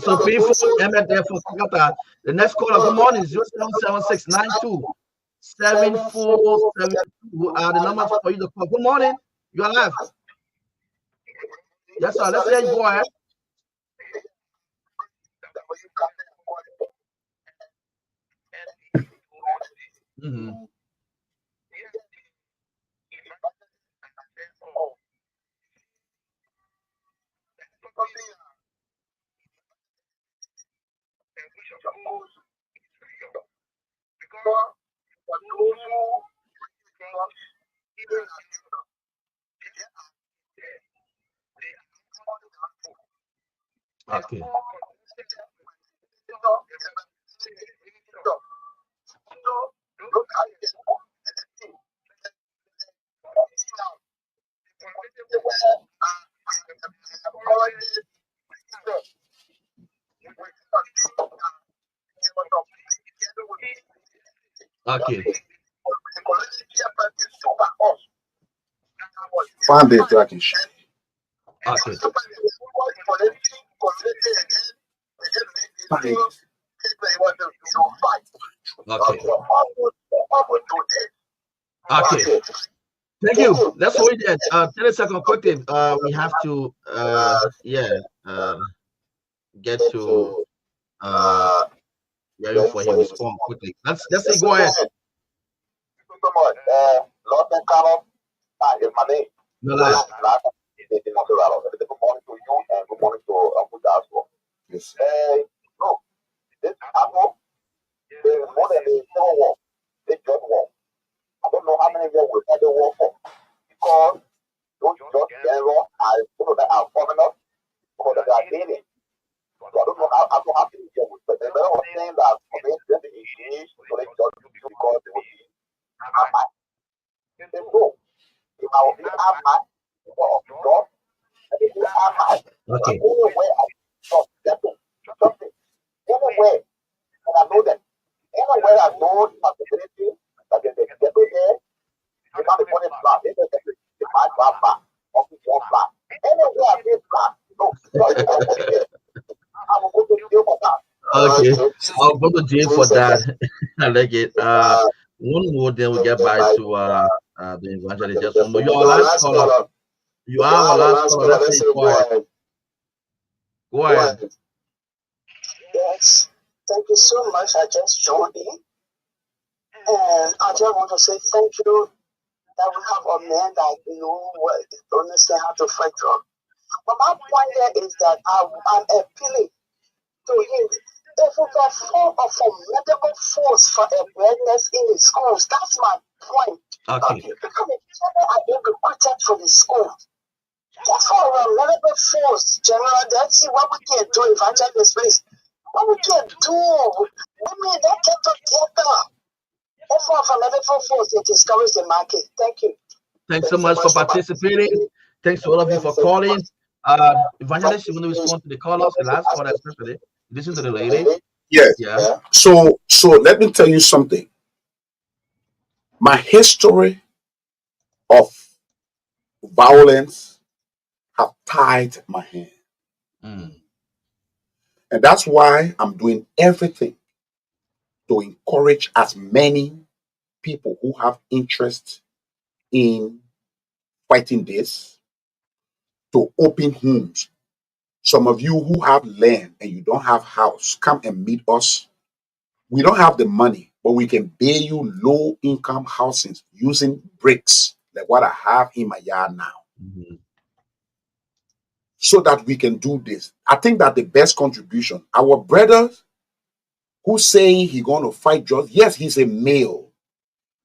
So people, Emmett there for Kakata. The next caller, good morning, 077692 7472 are the numbers for you to call. Good morning, you're live. Yes, sir. Let's hear you. Go ahead. Mm-hmm. Okay. Okay. Find it, Turkish. Okay. Find it. Okay. Okay. Thank you. Let's hold it. 30 seconds quickly. We have to get to ready for him to respond quickly. Let's say go ahead. No lie. Yes. I don't know how many years we've had the war for. Because those just general are people that are foreigners, because they are dating. So I don't know how many years we've had. The man was saying that for me, they engage, so they just do because they will be Ahmad. They know. If I will be Ahmad, people of God, I will be Ahmad. Okay. Anywhere I just something. Anywhere. And I know that. Anywhere I know the possibility that there's a ghetto there, they might be putting black. They might grab black. Or be black. Anywhere I see black, no, I will go to jail for that. Okay. I'll go to jail for that. I like it. One more, then we'll get back to the evangelist. Just one more. You are our last caller. You are our last caller. Let's say go ahead. Go ahead. Yes. Thank you so much. I just joined in. And I just want to say thank you that we have a man that understand how to fight drug. But my point there is that I'm appealing to him. If we can form a formidable force for awareness in the schools, that's my point. Okay. Because the children are being recruited for the schools. Just for a formidable force, General, let's see what we can do, evangelist, please. What we can do, women that get together. And for a formidable force to discourage the market. Thank you. Thanks so much for participating. Thanks to all of you for calling. Evangelist, you want to respond to the callers, the last caller especially? Listen to the lady. Yes. Yeah. So let me tell you something. My history of violence have tied my hand. And that's why I'm doing everything to encourage as many people who have interest in fighting this to open homes. Some of you who have land and you don't have house, come and meet us. We don't have the money, but we can pay you low income housing using bricks like what I have in my yard now. So that we can do this. I think that the best contribution, our brother who's saying he's going to fight drugs, yes, he's a male.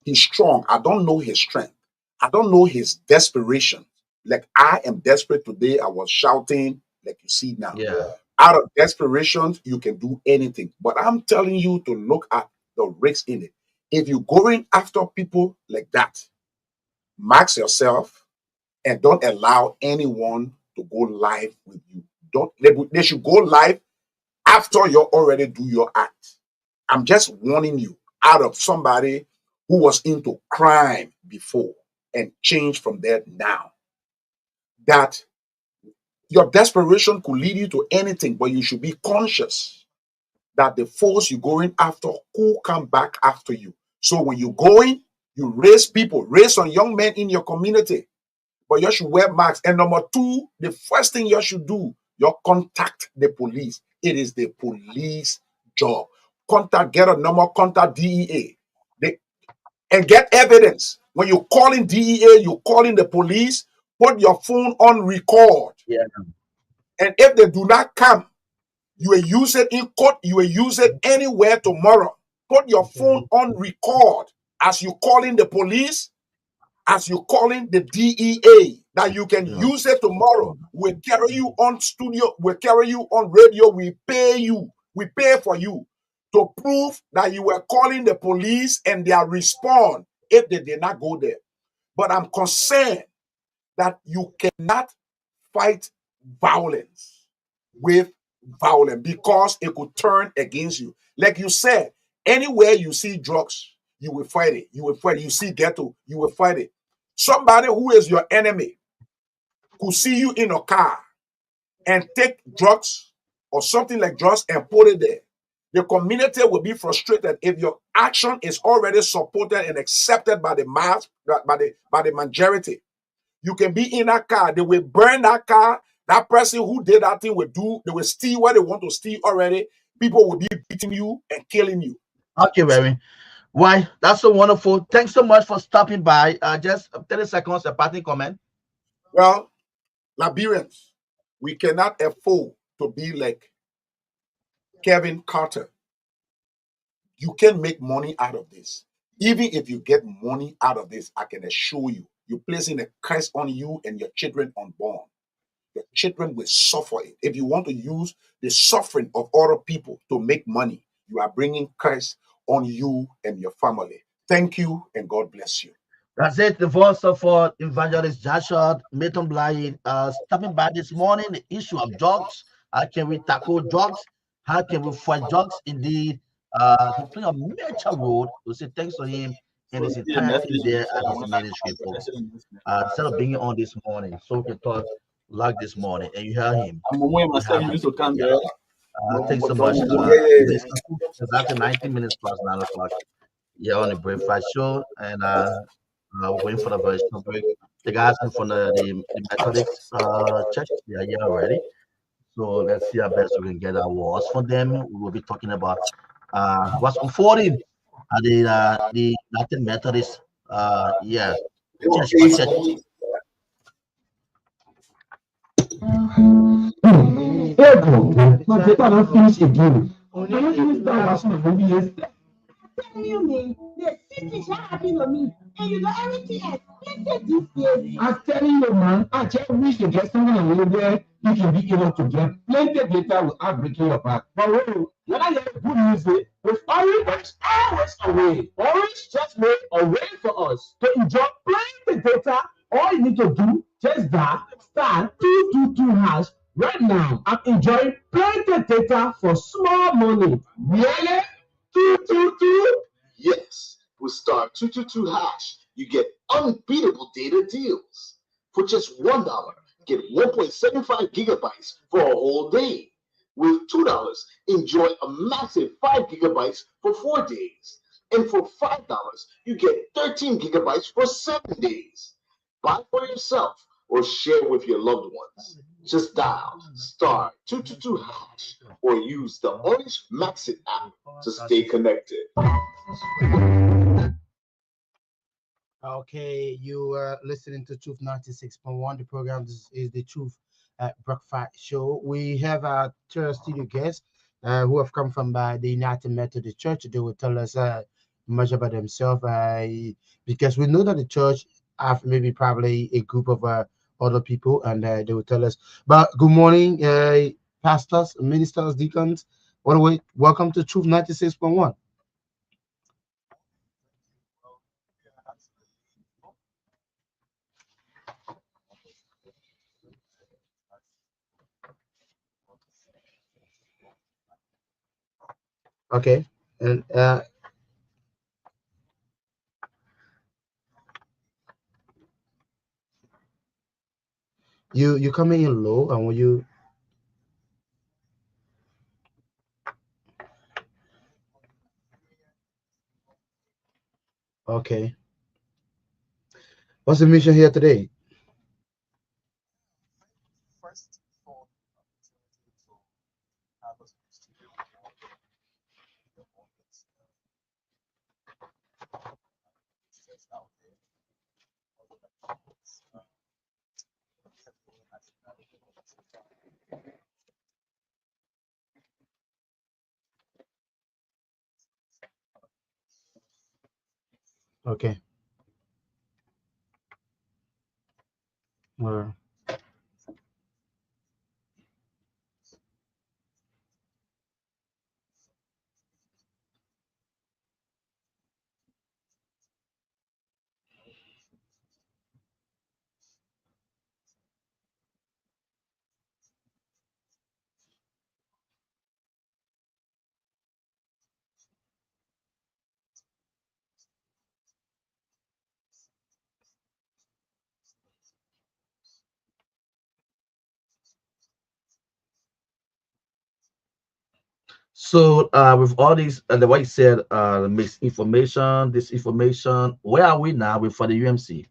He's strong. I don't know his strength. I don't know his desperation. Like I am desperate today. I was shouting, like you see now. Yeah. Out of desperation, you can do anything. But I'm telling you to look at the risks in it. If you're going after people like that, max yourself and don't allow anyone to go live with you. They should go live after you already do your act. I'm just warning you out of somebody who was into crime before and changed from there now. That Your desperation could lead you to anything, but you should be conscious that the force you're going after could come back after you. So when you're going, you raise people, raise some young men in your community, but you should wear masks. And number two, the first thing you should do, you contact the police. It is the police job. Get a number, contact DEA. And get evidence. When you're calling DEA, you're calling the police, put your phone on record. Yeah. And if they do not come, you will use it in court, you will use it anywhere tomorrow. Put your phone on record as you calling the police, as you calling the DEA, that you can use it tomorrow. We'll carry you on studio, we'll carry you on radio, we pay for you to prove that you were calling the police and they respond if they did not go there. But I'm concerned that you cannot fight violence with violence because it could turn against you. Like you said, anywhere you see drugs, you will fight it. You will fight it. You see ghetto, you will fight it. Somebody who is your enemy could see you in a car and take drugs or something like drugs and put it there. The community will be frustrated if your action is already supported and accepted by the mass, by the majority. You can be in a car, they will burn that car. That person who did that thing they will steal what they want to steal already. People will be beating you and killing you. Okay, Barry. Why? That's so wonderful. Thanks so much for stopping by. Just 30 seconds, a parting comment. Well, Liberians, we cannot afford to be like Kevin Carter. You can make money out of this. Even if you get money out of this, I can assure you, you're placing a curse on you and your children unborn. Your children will suffer it. If you want to use the suffering of other people to make money, you are bringing curse on you and your family. Thank you, and God bless you. That's it. The voice of Evangelist Joshua Milton Blythe stopping by this morning. The issue of drugs. How can we tackle drugs? How can we fight drugs? Indeed, he played a major role. We say thanks to him and his entire team there at his ministry, folks. Instead of being on this morning, so we can talk like this morning, and you hear him. Thanks so much. It's exactly 19 minutes past 9 o'clock. Yeah, on the breakfast show, and we're waiting for the version break. The guys from the Methodist church, they are here already. So let's see how best we can get our words from them. We will be talking about what's unfolding at the Latin Methodist church. Tell me, the city shall happen to me, and you know everything else. Let's this way. I'm telling you, man, I just wish to get something where you can be able to get plenty of data without breaking your back. But when I get good news, with Orange always away. Orange just made a way for us to enjoy plenty data. All you need to do, just dial *222# right now. I'm enjoying plenty data for small money. Really? 222? Yes, with *222#, you get unbeatable data deals. For just $1, get 1.75 gigabytes for a whole day. With $2, enjoy a massive 5 gigabytes for 4 days. And for $5, you get 13 gigabytes for 7 days. Buy for yourself or share with your loved ones. Just dial *222# or use the Orange Maxit app to stay connected. Okay, you are listening to Truth 96.1. The program is the Truth Breakfast Show. We have our third studio guests who have come from the United Methodist Church. They will tell us much about themselves because we know that the church have maybe probably a group of other people, and they will tell us. But good morning, pastors, ministers, deacons. Welcome to Truth 96.1. Okay, and You coming in low, and when you okay. What's the mission here today? Okay. All right. So with all these, the way you said, misinformation, disinformation, where are we now with for the UMC?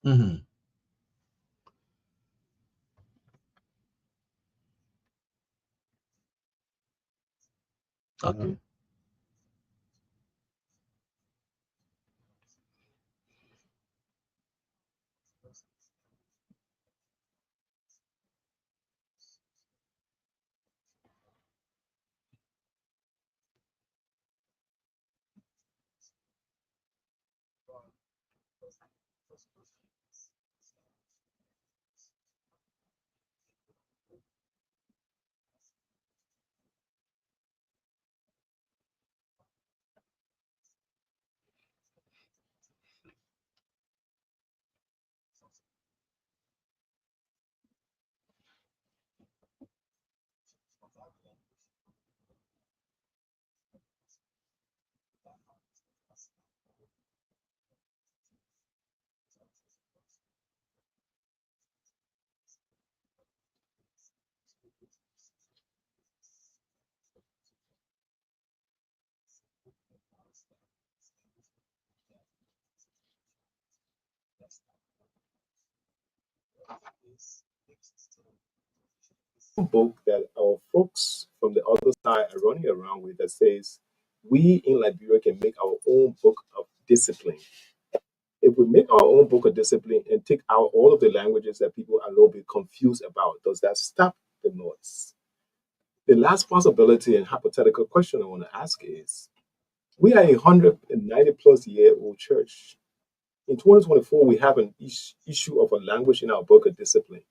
Mm-hmm. Okay. Book that our folks from the other side are running around with that says we in Liberia can make our own book of discipline. If we make our own book of discipline and take out all of the languages that people are a little bit confused about, does that stop the noise? The last possibility and hypothetical question I want to ask is we are a 190 plus year old church. In 2024, we have an issue of a language in our book of discipline.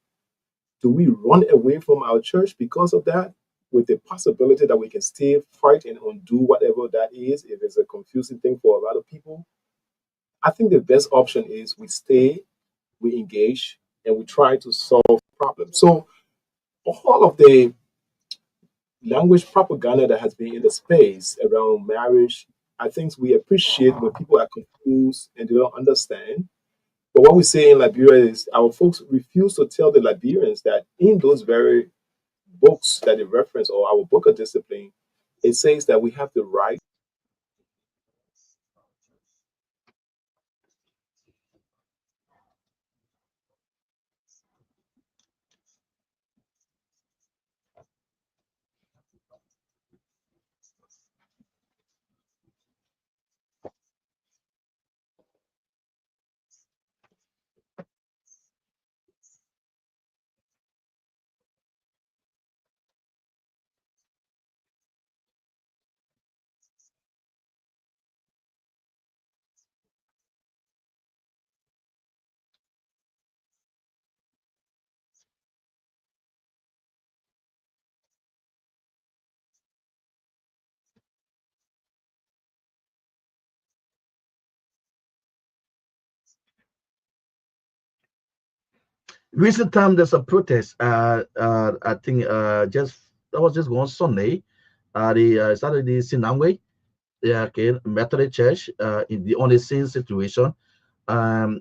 Do we run away from our church because of that? With the possibility that we can still fight and undo whatever that is, if it's a confusing thing for a lot of people? I think the best option is we stay, we engage, and we try to solve problems. So all of the language propaganda that has been in the space around marriage, I think we appreciate when people are confused and they don't understand. But what we say in Liberia is our folks refuse to tell the Liberians that in those very books that they reference or our book of discipline, it says that we have the right Recent time there's a protest. I think just that was just one Sunday. The started the Sinamwe, yeah, okay, Methodist Church, in the only same situation. And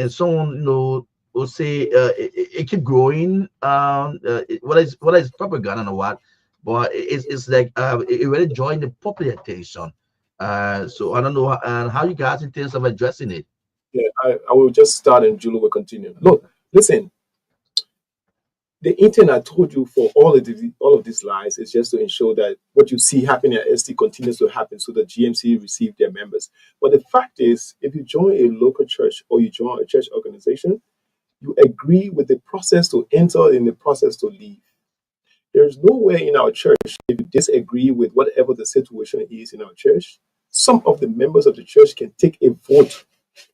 someone will say it keep growing. What is propaganda or what? But it's like it really joined the popular attention. So I don't know how you guys in terms of addressing it. Yeah, I will just start and Julie will continue. Look, listen, the intent I told you for all of these lies is just to ensure that what you see happening at ST continues to happen so that GMC receive their members. But the fact is, if you join a local church or you join a church organization, you agree with the process to enter and the process to leave. There's nowhere in our church, if you disagree with whatever the situation is in our church, some of the members of the church can take a vote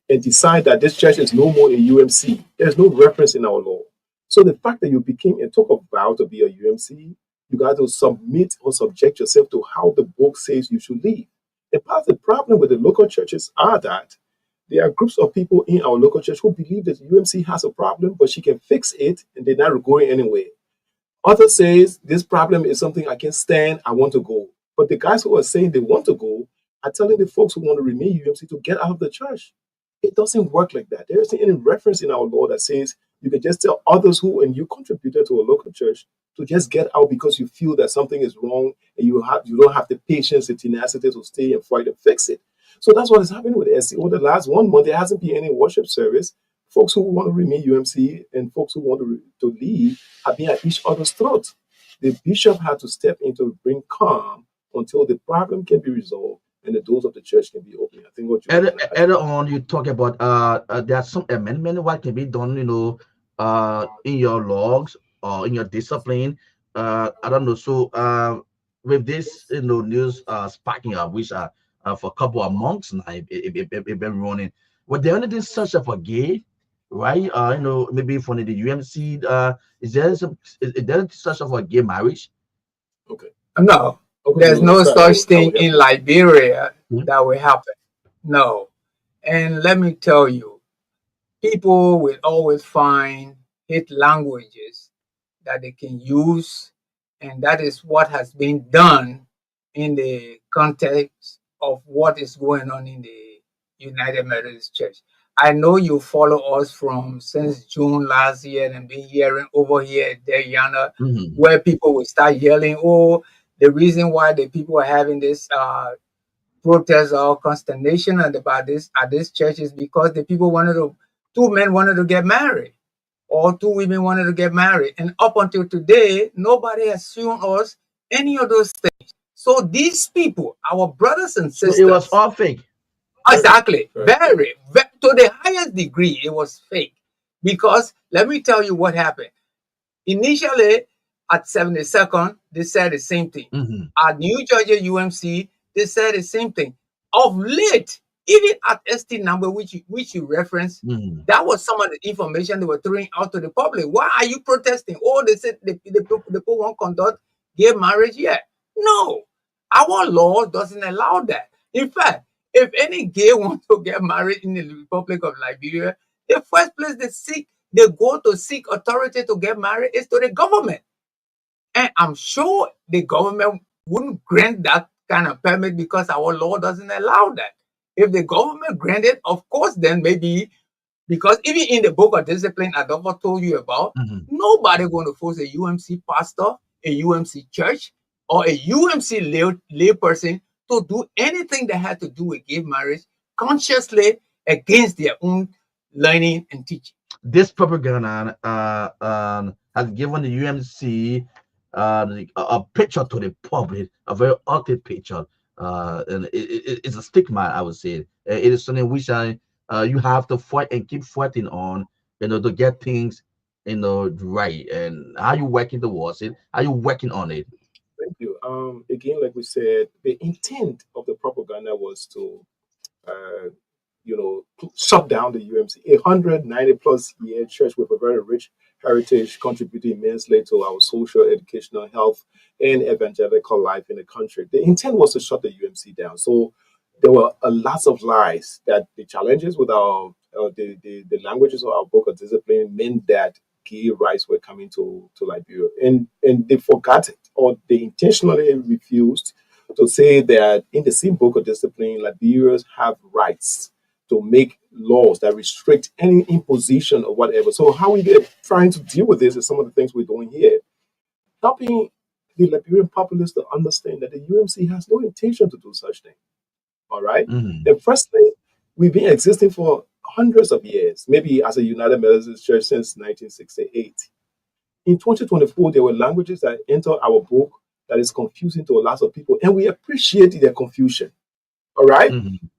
and decide that this church is no more a UMC. There's no reference in our law. So the fact that you became and took a vow to be a UMC, you got to submit or subject yourself to how the book says you should live. And part of the problem with the local churches are that there are groups of people in our local church who believe that UMC has a problem, but she can fix it and they're not going anywhere. Others says this problem is something I can stand, I want to go. But the guys who are saying they want to go are telling the folks who want to remain UMC to get out of the church. It doesn't work like that. There isn't any reference in our law that says you can just tell others who and you contributed to a local church to just get out because you feel that something is wrong and you don't have the patience, the tenacity to stay and fight and fix it. So that's what is happening with SC. Over the last 1 month, there hasn't been any worship service. Folks who want to remain UMC and folks who want to leave have been at each other's throat. The bishop had to step in to bring calm until the problem can be resolved and the doors of the church can be open. I think what you Earlier on, you talk about there are some amendment what can be done, in your logs or in your discipline. I don't know. So with this, news sparking up, which for a couple of months now, it been running. But the only thing such of a gay, right? Maybe from the UMC, is there such of a gay marriage? Okay. No, Okay, there's no sorry, such thing in Liberia that will happen. No. And let me tell you, people will always find hate languages that they can use, and that is what has been done in the context of what is going on in the United Methodist Church. I know you follow us from since June last year and been hearing over here at Yana, where people will start yelling, oh, the reason why the people are having this protest or consternation about this at this church is because the people two men wanted to get married or two women wanted to get married. And up until today, nobody has shown us any of those things. So these people, our brothers and sisters. So it was all fake. Exactly. Very, to the highest degree, it was fake. Because let me tell you what happened. Initially, at 72nd, they said the same thing. At New Georgia UMC, they said the same thing. Of late, even at ST number, which you referenced, that was some of the information they were throwing out to the public. Why are you protesting? Oh, they said the people won't conduct gay marriage yet. No, our law doesn't allow that. In fact, if any gay wants to get married in the Republic of Liberia, the first place they go to seek authority to get married is to the government. And I'm sure the government wouldn't grant that kind of permit because our law doesn't allow that. If the government granted, of course, then maybe, because even in the book of discipline I told you about, nobody going to force a UMC pastor, a UMC church, or a UMC lay person to do anything that had to do with gay marriage consciously against their own learning and teaching. This propaganda has given the UMC a picture to the public, a very ugly picture, and it's a stigma, I would say. It is something which you have to fight and keep fighting on, to get things, right. And how you working towards it? Are you working on it? Thank you. Again, like we said, the intent of the propaganda was to, shut down the UMC, 190 plus year church with a very rich heritage, contributing immensely to our social, educational, health, and evangelical life in the country. The intent was to shut the UMC down. So there were lots of lies that the challenges with our the languages of our book of discipline meant that gay rights were coming to Liberia. And they forgot it, or they intentionally refused to say that in the same book of discipline, Liberians have rights to make laws that restrict any imposition or whatever. So how we get trying to deal with this is some of the things we're doing here, helping the Liberian populace to understand that the UMC has no intention to do such thing. All right. And firstly, we've been existing for hundreds of years, maybe as a United Methodist Church since 1968. In 2024, there were languages that entered our book that is confusing to a lot of people, and we appreciate their confusion. All right.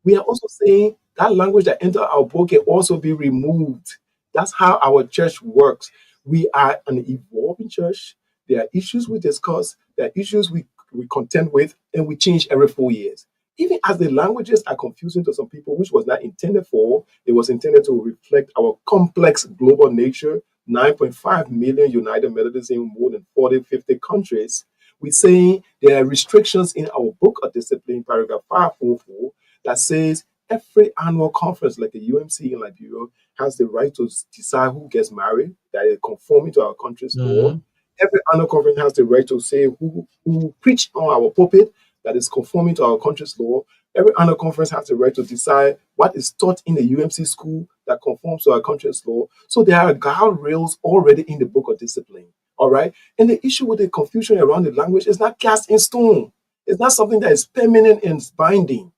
We are also saying that language that entered our book can also be removed. That's how our church works. We are an evolving church. There are issues we discuss, there are issues we contend with, and we change every 4 years. Even as the languages are confusing to some people, which was not intended for, it was intended to reflect our complex global nature, 9.5 million United Methodists in more than 40, 50 countries. We're saying there are restrictions in our book of discipline, paragraph 544, that says every annual conference, like the UMC in Liberia, has the right to decide who gets married, that is conforming to our country's law. Every annual conference has the right to say who preach on our pulpit, that is conforming to our country's law. Every annual conference has the right to decide what is taught in the UMC school that conforms to our country's law. So there are guardrails already in the book of discipline. All right. And the issue with the confusion around the language is not cast in stone. It's not something that is permanent and binding.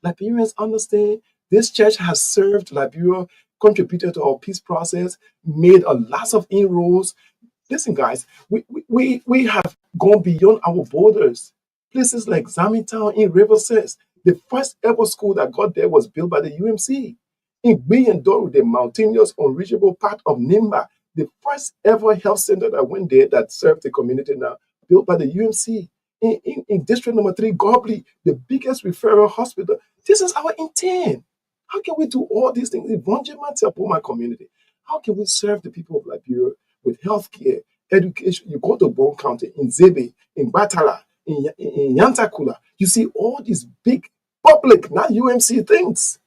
Liberians understand this church has served Liberia, contributed to our peace process, made a lot of inroads. Listen, guys, we have gone beyond our borders. Places like Zamitown in Riverside, the first ever school that got there was built by the UMC. In Biyandoro, the mountainous, unreachable part of Nimba, the first ever health center that went there that served the community now, built by the UMC. In District Number 3, Gobley, the biggest referral hospital. This is our intent. How can we do all these things in my community? How can we serve the people of Liberia with healthcare, education? You go to Bon County, in Zebe, in Batala, in Yantakula, you see all these big public, not UMC things.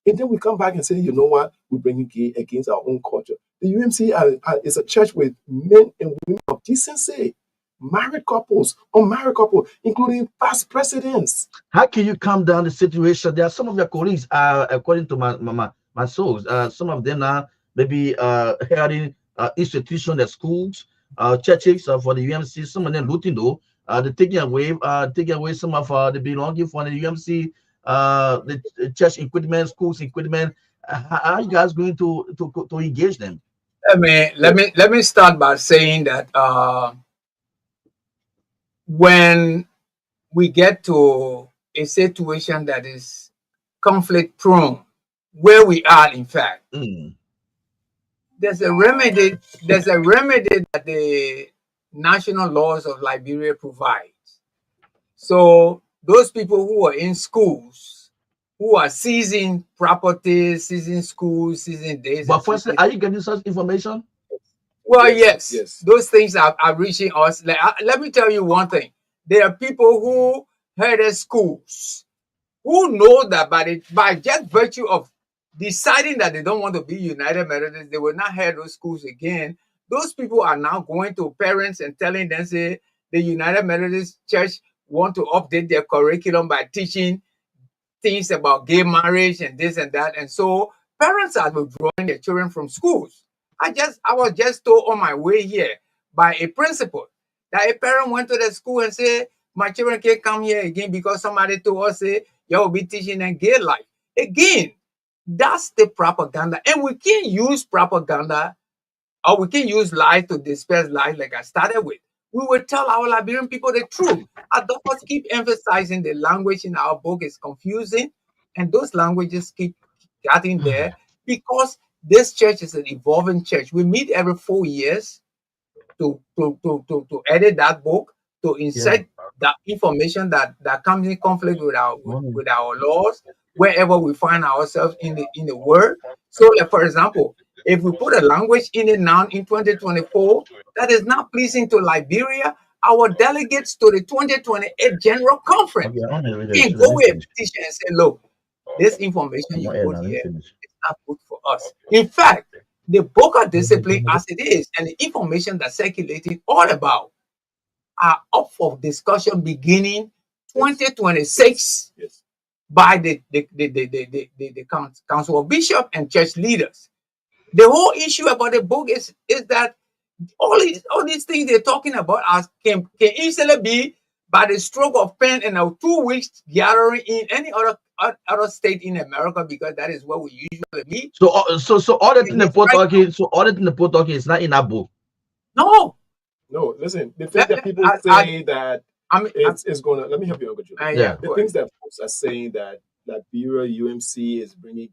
And then we come back and say, you know what? We're bringing gay against our own culture. The UMC is a church with men and women of decency, married couples, unmarried couples, including past presidents. How can you calm down the situation? There are some of your colleagues, according to my source, some of them are maybe heading institutions, the schools, churches for the UMC. Some of them looting though. They're taking away some of the belonging for the UMC, the church equipment, schools equipment. How are you guys going to engage them? Let me start by saying that when we get to a situation that is conflict prone, where we are, in fact, there's a remedy. There's a remedy that the national laws of Liberia provide. So those people who are in schools, who are seizing properties, seizing schools, seizing days. But firstly, are you getting such information? Well, yes. Those things are reaching us. Let me tell you one thing. There are people who headed schools who know that by just virtue of deciding that they don't want to be United Methodists, they will not head those schools again. Those people are now going to parents and telling them, say, the United Methodist Church want to update their curriculum by teaching things about gay marriage and this and that. And so parents are withdrawing their children from schools. I was just told on my way here by a principal that a parent went to the school and said, my children can't come here again because somebody told us, say, you'll be teaching them gay life. Again, that's the propaganda. And we can't use propaganda, or we can use lies to disperse lies like I started with. We will tell our Liberian people the truth. I don't want to keep emphasizing the language in our book is confusing, and those languages keep getting there because this church is an evolving church. We meet every 4 years to edit that book, to insert that information that comes in conflict with our laws wherever we find ourselves in the word. So, like, for example, if we put a language in it now in 2024 that is not pleasing to Liberia, our delegates to the 2028 General Conference can go with a petition and say, look, this information you put here is not good for us. In fact, the book of discipline as it is, and the information that's circulating all about are up for discussion beginning 2026 by the Council of Bishops and church leaders. The whole issue about the book is that all these things they're talking about can easily be by the stroke of pen in a 2 weeks gathering in any other state in America, because that is what we usually meet. So all the thing the Paul talking, is not in that book. No, listen, the thing that people say that it's gonna, let me help you, Uncle Julius. The things that folks are saying that Bureau UMC is bringing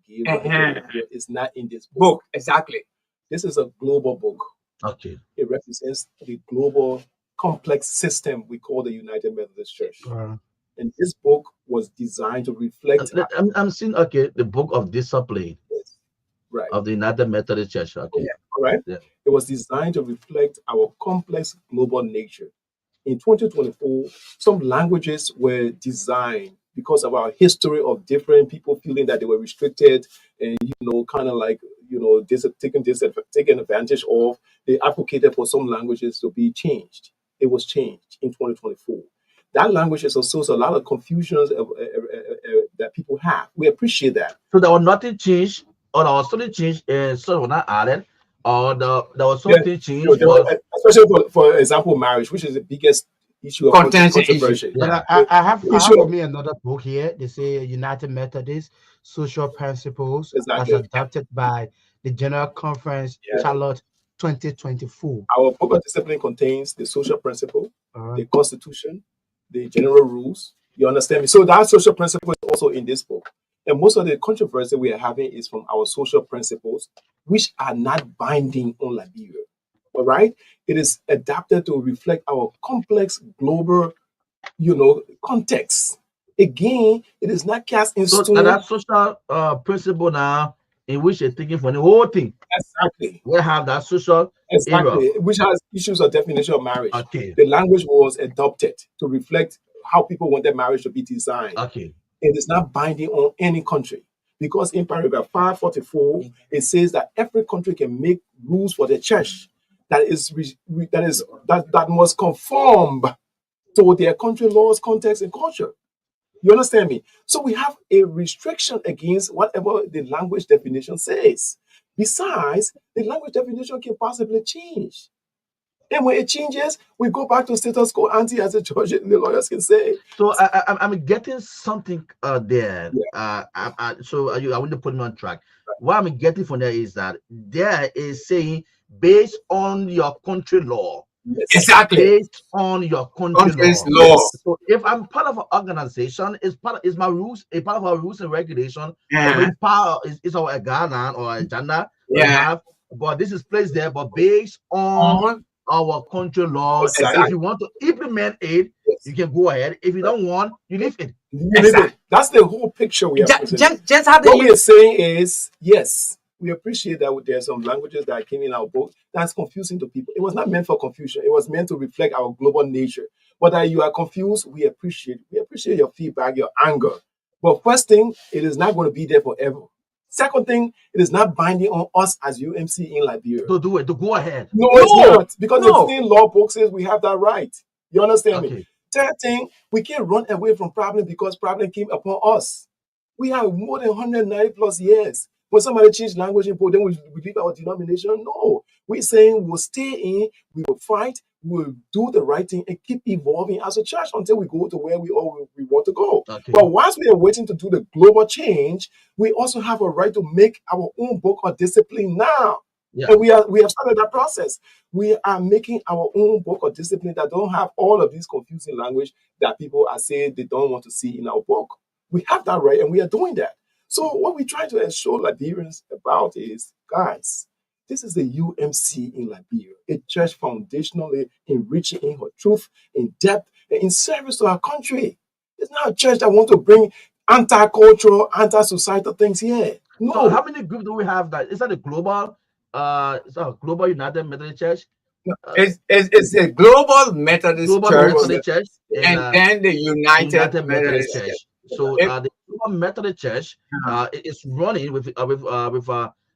is not in this book. Exactly. This is a global book. Okay. It represents the global complex system we call the United Methodist Church. And this book was designed to reflect. I'm seeing the book of discipline. Right. Of the United Methodist Church. Okay. Right. Yeah. It was designed to reflect our complex global nature. In 2024, some languages were designed because of our history of different people feeling that they were restricted and, kind of like, taken advantage of. They advocated for some languages to be changed. It was changed in 2024. That language is also a lot of confusions that people have. We appreciate that. So there was nothing changed, or there was something changed, so was not added, or there was something changed. Especially for example, marriage, which is the biggest issue of controversy. But I have for me another book here. They say United Methodist Social Principles, as adopted by the General Conference, Charlotte 2024. Our book of discipline contains the social principle, the Constitution, the general rules. You understand me? So that social principle is also in this book. And most of the controversy we are having is from our social principles, which are not binding on Liberia. All right? It is adapted to reflect our complex global, context. Again, it is not cast in stone. So that social principle now, in which you're thinking for the whole thing. Exactly. We have that social exactly, which has issues of definition of marriage. Okay. The language was adopted to reflect how people wanted marriage to be designed. Okay. It is not binding on any country, because in paragraph 544 it says that every country can make rules for the church that must conform to their country laws, context, and culture. You understand me? So we have a restriction against whatever the language definition says. Besides, the language definition can possibly change. And when it changes, we go back to status quo ante, as the judge and the lawyers can say. So I'm getting something there. Yeah. I want to put me on track. Right. What I'm getting from there is that there is saying based on your country law. Yes. Exactly. Based on your country's law. Yes. So if I'm part of an organization, it's my rules, a part of our rules and regulation. Yeah. It's our Ghana or agenda. Yeah. But this is placed there, but based on our country laws. Exactly. If you want to implement it, you can go ahead. If you don't want, you leave it. Exactly. That's the whole picture we are just how what we are saying is, yes, we appreciate that there are some languages that came in our book that's confusing to people. It was not meant for confusion. It was meant to reflect our global nature. But that you are confused, we appreciate your feedback, your anger. But first thing, it is not going to be there forever. Second thing, it is not binding on us as UMC in Liberia. To do it, to go ahead. No, it's not. Because the same law book says we have that right. You understand me? Third thing, we can't run away from problem because problem came upon us. We have more than 190 plus years. When somebody changed language in then we leave our denomination. No. We're saying we'll stay in, we will fight, we'll do the right thing and keep evolving as a church until we go to where we want to go. Okay. But whilst we are waiting to do the global change, we also have a right to make our own book of discipline now. Yeah. And we have started that process. We are making our own book of discipline that don't have all of these confusing language that people are saying they don't want to see in our book. We have that right, and we are doing that. So what we try to assure Liberians about is, guys, this is the UMC in Liberia, a church foundationally enriching in her truth, in depth, and in service to our country. It's not a church that wants to bring anti-cultural, anti-societal things here. No. So how many groups do we have that? Is that a global? It's a global United Methodist Church. It's a global Methodist church, and then the United Methodist Church. So the Global Methodist Church is running with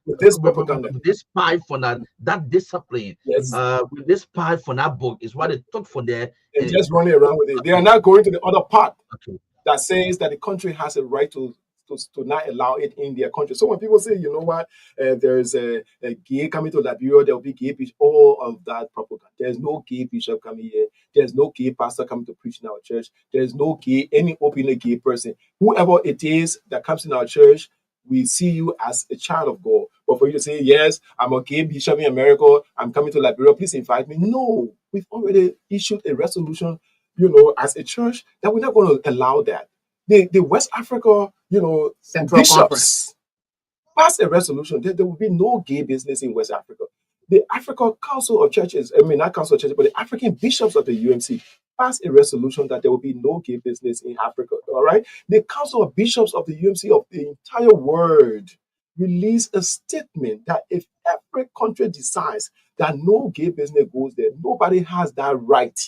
with this propaganda. With this fight for that discipline, Yes. with this fight for that book is what they took from there. And just running around with it. They are not going to the other part Okay. that says that the country has a right to not allow it in their country. So when people say, you know what, there's a gay coming to Liberia, there will be gay bishop, all of that propaganda. There's no gay bishop coming here. There's no gay pastor coming to preach in our church. There's no gay, any openly gay person. Whoever it is that comes in our church, we see you as a child of God. But for you to say, yes, I'm a gay bishop in America, I'm coming to Liberia, please invite me. No, we've already issued a resolution, as a church, that we're not going to allow that. The West Africa, Central bishops Conference passed a resolution that there will be no gay business in West Africa. The African Council of Churches, not Council of Churches, but the African bishops of the UMC passed a resolution that there will be no gay business in Africa. All right. The Council of Bishops of the UMC of the entire world released a statement that if every country decides that no gay business goes there, nobody has that right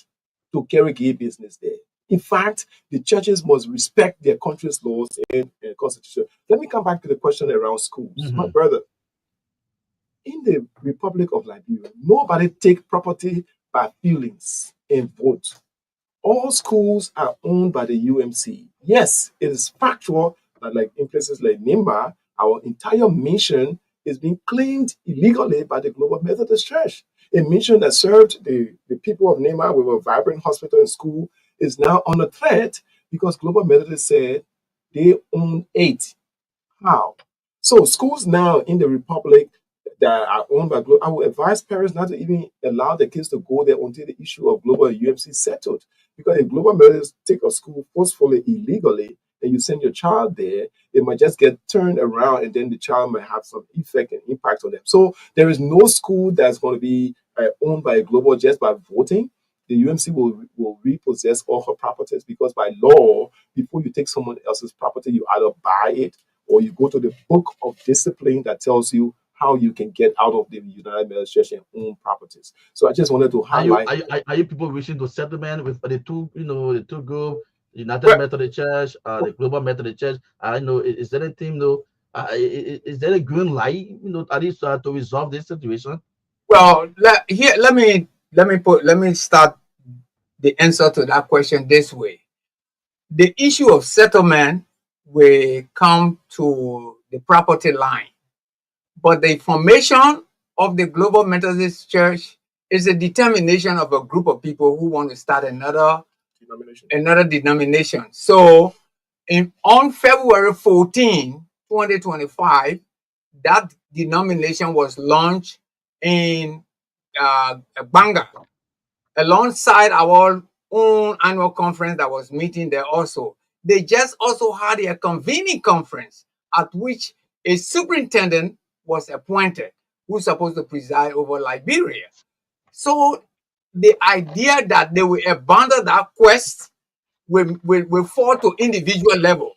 to carry gay business there. In fact, the churches must respect their country's laws and constitution. Let me come back to the question around schools. My brother, in the Republic of Liberia, nobody take property by feelings and vote. All schools are owned by the UMC. Yes, it is factual that like in places like Nimba, our entire mission is being claimed illegally by the Global Methodist Church. A mission that served the people of Nimba with a vibrant hospital and school is now under threat because Global Methodist said they own 8. How? So schools now in the Republic that are owned by Global, I would advise parents not to even allow their kids to go there until the issue of Global UMC settled. Because if Global Methodist take a school forcefully, illegally, and you send your child there, it might just get turned around and then the child might have some effect and impact on them. So there is no school that's going to be owned by a Global just by voting. The UMC will repossess all her properties because by law, before you take someone else's property, you either buy it or you go to the book of discipline that tells you how you can get out of the United Methodist Church and own properties. So I just wanted to highlight. Are you people wishing to settlement with the two, the two group, United Methodist Church, the Global Methodist Church? I know is there anything though? Is there a green light, at least to resolve this situation? Well, let me start the answer to that question this way. The issue of settlement will come to the property line, but the formation of the Global Methodist Church is a determination of a group of people who want to start another denomination. So on February 14, 2025, that denomination was launched in Banga, alongside our own annual conference that was meeting there also. They just also had a convening conference at which a superintendent was appointed who's supposed to preside over Liberia. So the idea that they will abandon that quest will fall to individual level.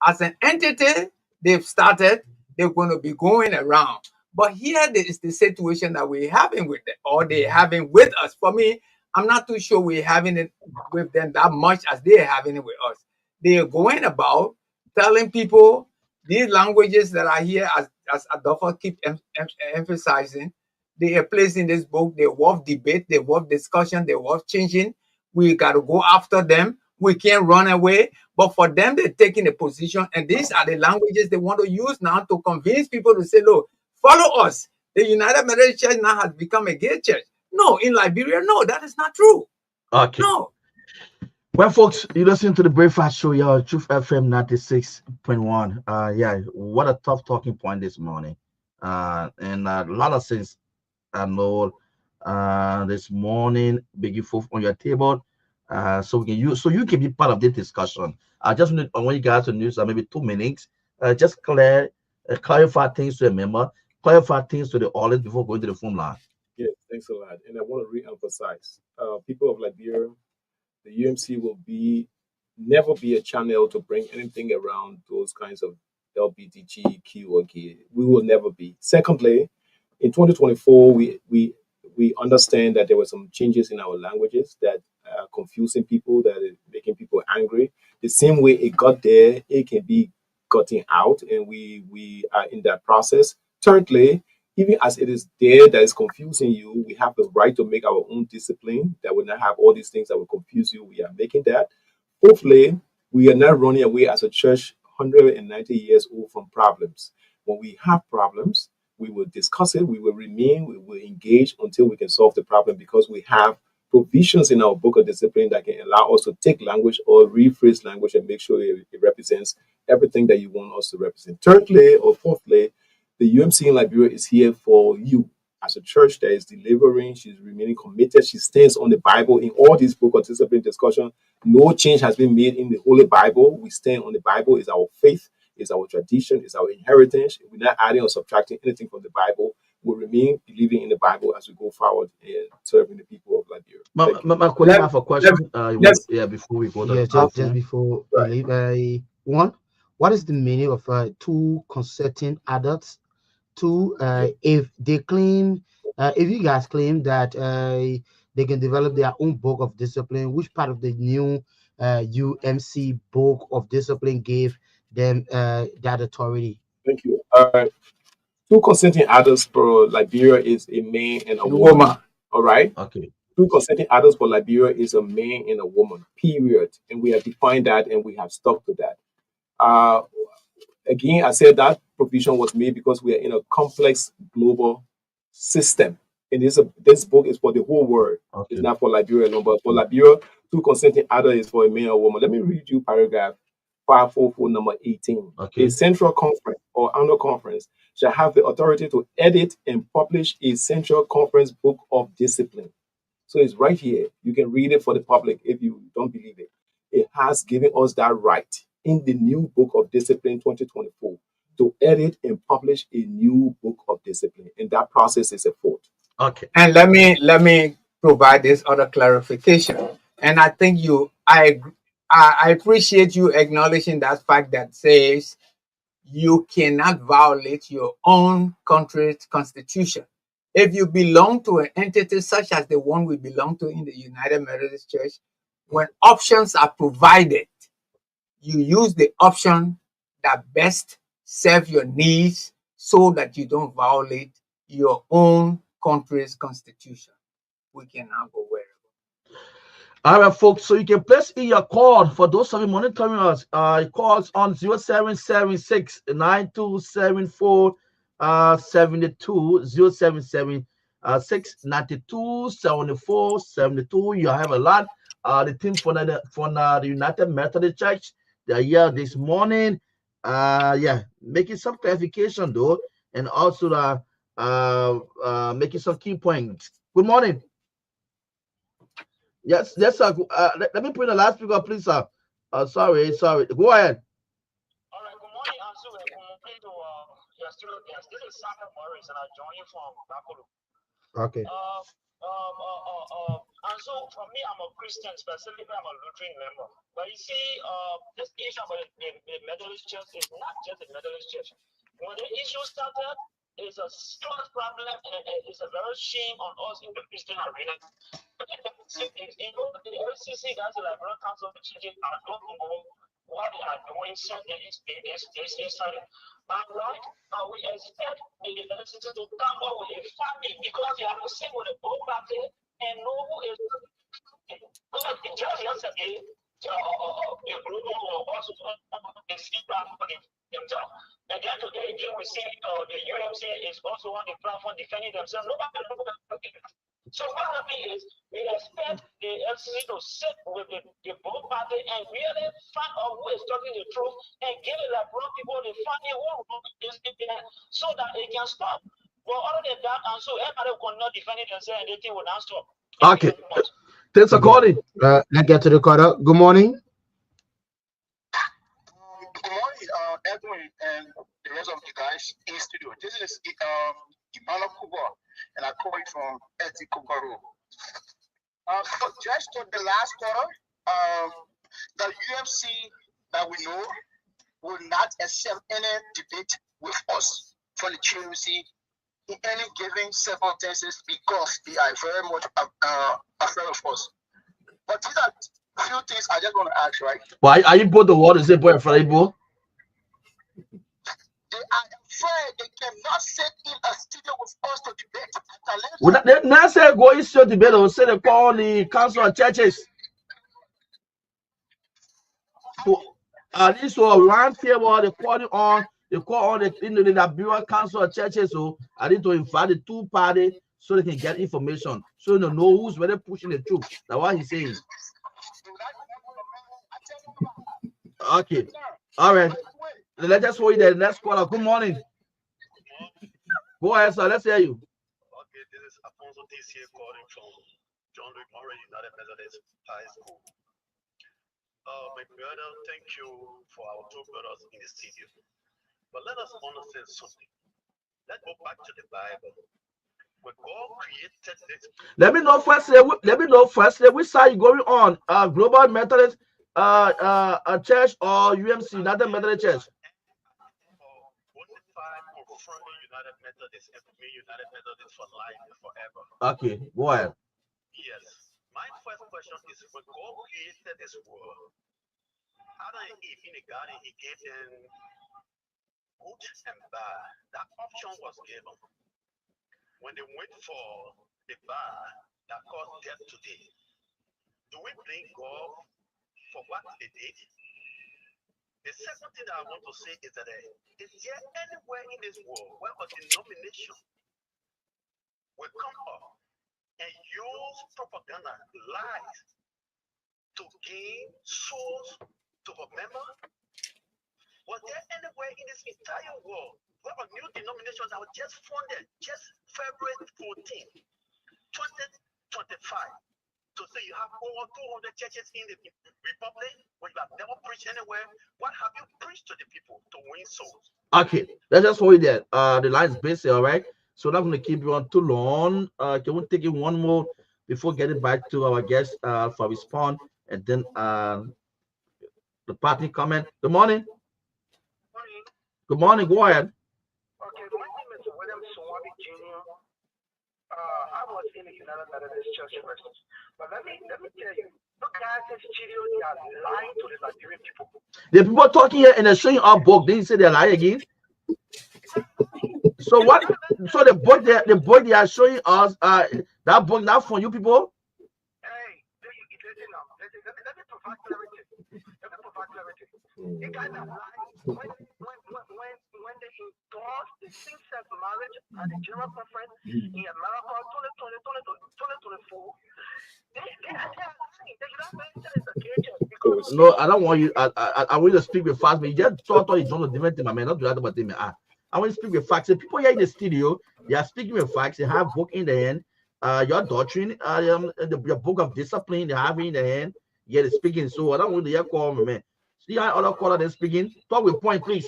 As an entity, they've started, they're going to be going around. But here is the situation that we're having with them, or they're having with us. For me, I'm not too sure we're having it with them that much as they're having it with us. They are going about telling people these languages that are here, as Adolfo keep emphasizing, they are placed in this book. They're worth debate, they're worth discussion, they're worth changing. We got to go after them. We can't run away. But for them, they're taking a position, and these are the languages they want to use now to convince people to say, look, follow us. The United Methodist Church now has become a gay church. No, in Liberia, no, that is not true. Okay. No. Well, folks, you listen to the Breakfast Show, y'all, Truth FM 96.1. Yeah, what a tough talking point this morning. And a lot of things I know this morning, biggie food on your table. So you can be part of this discussion. I just want you guys to use maybe 2 minutes. Just clarify things to a member, clarify things to the audience before going to the phone line. Yeah, thanks a lot. And I want to re-emphasize, people of Liberia, the UMC will never be a channel to bring anything around those kinds of LGBTQ or gay. We will never be. Secondly, in 2024, we understand that there were some changes in our languages that are confusing people, that is making people angry. The same way it got there, it can be gotten out, and we are in that process. Thirdly, even as it is there that is confusing you, we have the right to make our own discipline that will not have all these things that will confuse you. We are making that. Fourthly, we are not running away as a church 190 years old from problems. When we have problems, we will discuss it, we will remain, we will engage until we can solve the problem because we have provisions in our book of discipline that can allow us to take language or rephrase language and make sure it represents everything that you want us to represent. Thirdly or fourthly, the UMC in Liberia is here for you as a church that is delivering. She's remaining committed. She stands on the Bible in all these book of discipline discussion. No change has been made in the Holy Bible. We stand on the Bible. It's our faith. It's our tradition. It's our inheritance. We're not adding or subtracting anything from the Bible. We'll remain believing in the Bible as we go forward and serving the people of Liberia. My colleague have a question. Before we go to just before we leave, one, what is the meaning of two consenting adults? Two, if they claim, if you guys claim that they can develop their own book of discipline, which part of the new UMC book of discipline gave them that authority? Thank you. Two consenting adults for Liberia is a man and a woman. All right. Okay. Two consenting adults for Liberia is a man and a woman. Period. And we have defined that and we have stuck to that. Again, I said that provision was made because we are in a complex global system. And this book is for the whole world. Okay. It's not for Liberia alone, but for Liberia, two consenting adults is for a man or woman. Let me read you paragraph 544 number 18. Okay. A central conference or annual conference shall have the authority to edit and publish a central conference book of discipline. So it's right here. You can read it for the public if you don't believe it. It has given us that right in the new book of discipline 2024 to edit and publish a new book of discipline. And that process is afoot. Okay. And let me provide this other clarification. And I think I appreciate you acknowledging that fact that says you cannot violate your own country's constitution. If you belong to an entity such as the one we belong to in the United Methodist Church, when options are provided, you use the option that best serve your needs so that you don't violate your own country's constitution. We can now go wherever. All right, folks. So you can place in your call for those of you monitoring us. Calls on 0776 9274 72 077 692 74 72. You have a lot. The team from the United Methodist Church, they are here this morning. Making some clarification though, and also making some key points. Good morning. Yes, sir. Let me put the last speaker, please, sir. Sorry. Go ahead. All right. Good morning, Ansu. And good morning to your studio guests. This is Simon Morris, and I join you from Bakolo. Okay. Ansu, for me, I'm a Christian, specifically I'm a Lutheran member. But you see, this issue about the Methodist Church is not just the Methodist Church. When the issue started, it's a serious problem, and it's a very shame on us in the Christian arena. The LCC, that's the Liberal Council of Churches, I don't know what they are doing, so it's started. But right, we expect the LCC to come up with a funding because they have to sing with the whole party and know who is. Just yesterday, the global will also speak for themselves. And then today, again, we see the UMC is also on the platform defending themselves. Nobody knows what they're doing. So what happened is we expect the LCC to sit with the both party and really find out who is talking the truth and give it like broad people the funding who is so that it can stop. But other than that, and so everybody will not defend themselves and they think will not stop. Okay. Thanks for calling. Let's get to the caller. Good morning. Good morning, Edwin and the rest of the guys in studio. This is Emmanuel Kuba, and I call it from Eti Kubaro. So just to the last quarter, the UMC that we know will not accept any debate with us from the UMC in any given circumstances because they are very much afraid of us. But these are a few things I just want to ask, right? Why are you both the word? Is it boy for Igbo? They are afraid they cannot sit in a studio with us to debate. Well, they not say go issue debate or say they call the council of churches. So this was one table they call it on. They call on the Bureau Council of Churches. So I need to invite the two parties so they can get information. So they know who's really pushing the truth. That's what he's saying. Okay. All right. Let's just wait there. Let's call out. Good morning. Go ahead, sir. Let's hear you. Okay, this is Afonso TCA calling from John Rick Murray United Methodist High School. My brother, thank you for our two brothers in the studio. But let us understand something. Let's go back to the Bible. When God created this. Let me know firstly which side you going on. Global Methodist Church or UMC, United Methodist Church? United Methodist and me United Methodist for life and forever. Okay, go ahead. Yes. My first question is when God created this world, Adam and Eve in the garden, he gave them good and bad. That option was given. When they went for the bad, that caused death today. Do we blame God for what they did? The second thing that I want to say is that is there anywhere in this world where a denomination will come up and use propaganda, lies, to gain souls to a member? Was there anywhere in this entire world where a new denomination that was just founded just February 14, 2025, to say you have over 200 churches in the Republic, when you have never preached anywhere? What have you preached to the people to win souls? Okay, let's just hold it there. The line is busy, all right? So I'm not going to keep you on too long. Can we take it one more before getting back to our guest for response, and then the party comment? Good morning. Good morning. Go ahead. Okay, my name is William Swabi Jr. I was in the United Methodist Church first. But let me tell you, look at this studio, they are lying to the Liberian people. The people talking here and they're showing our book. Didn't say they're lying again. So what? So the book they are showing us, that book not for you people. Hey, listen now. Let me provide clarity. You guys are lying. When they endorsed the same-sex marriage at the General Conference in America 2024, no, I don't want you. I want you to speak with facts, but you just thought you don't know different thing, my man. Not do that about them. I want you to speak with facts. The people here in the studio, they are speaking with facts. They have book in the hand. Your doctrine, your book of discipline, they have it in the hand. Yeah, they're speaking. So I don't want to hear call me, man. See how other caller they're speaking. Talk with point, please.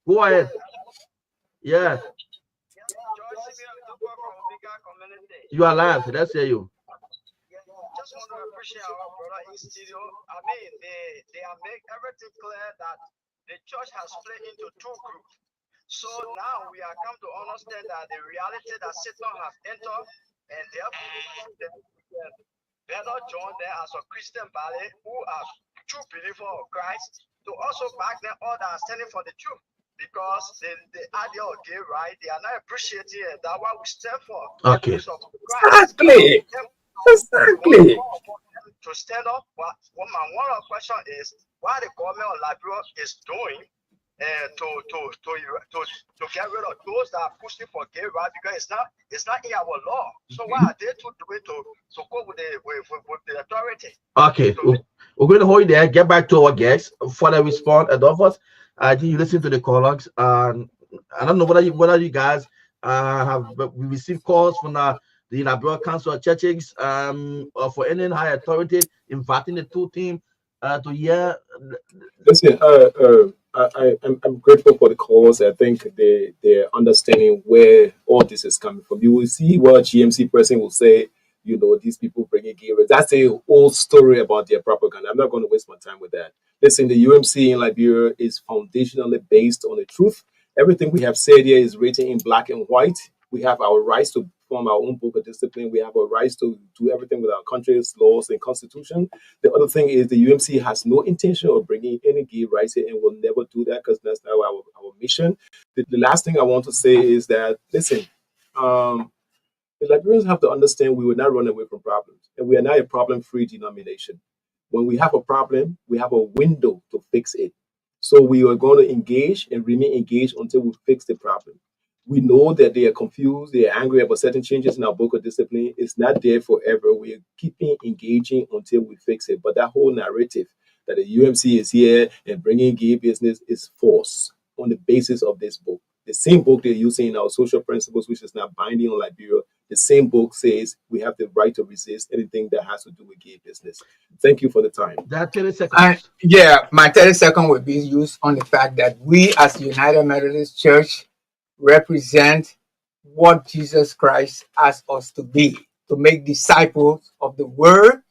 Go ahead. Yeah. You are live. Let's hear you. Just want to appreciate our brother in studio. I mean, they are make everything clear that the church has split into two groups. So now we are come to understand that the reality that Satan has entered, and therefore better join them as a Christian body who are true believer of Christ to also back them all that are standing for the truth. Because the idea of gay right, they are not appreciating that what we stand for. Okay. Exactly. To stand up, but one of the question is why the government of Liberia is doing to get rid of those that are pushing for gay rights, because it's not in our law. So why are they doing to go with the authority? Okay, we're going to hold it there. Get back to our guests for the response. And of us, I think you listen to the callers. I don't know whether you guys we received calls from the Liberia Council of Churches for any high authority inviting the two team to hear. Listen, I'm grateful for the calls. I think they're understanding where all this is coming from. You will see what GMC person will say. You know, these people bringing gay rights. That's a whole story about their propaganda. I'm not going to waste my time with that. Listen, the UMC in Liberia is foundationally based on the truth. Everything we have said here is written in black and white. We have our rights to form our own book of discipline. We have a right to do everything with our country's laws and constitution. The other thing is the UMC has no intention of bringing any gay rights here and will never do that because that's not our mission. The last thing I want to say is that, listen, the Liberians have to understand we will not run away from problems, and we are not a problem-free denomination. When we have a problem, we have a window to fix it. So we are going to engage and remain engaged until we fix the problem. We know that they are confused, they are angry about certain changes in our book of discipline. It's not there forever. We are keeping engaging until we fix it. But that whole narrative that the UMC is here and bringing gay business is false on the basis of this book. The same book they're using in our social principles, which is not binding on Liberia, the same book says we have the right to resist anything that has to do with gay business. Thank you for the time. That 30 seconds. Yeah, my 30-second will be used on the fact that we as the United Methodist Church represent what Jesus Christ asked us to be, to make disciples of the word.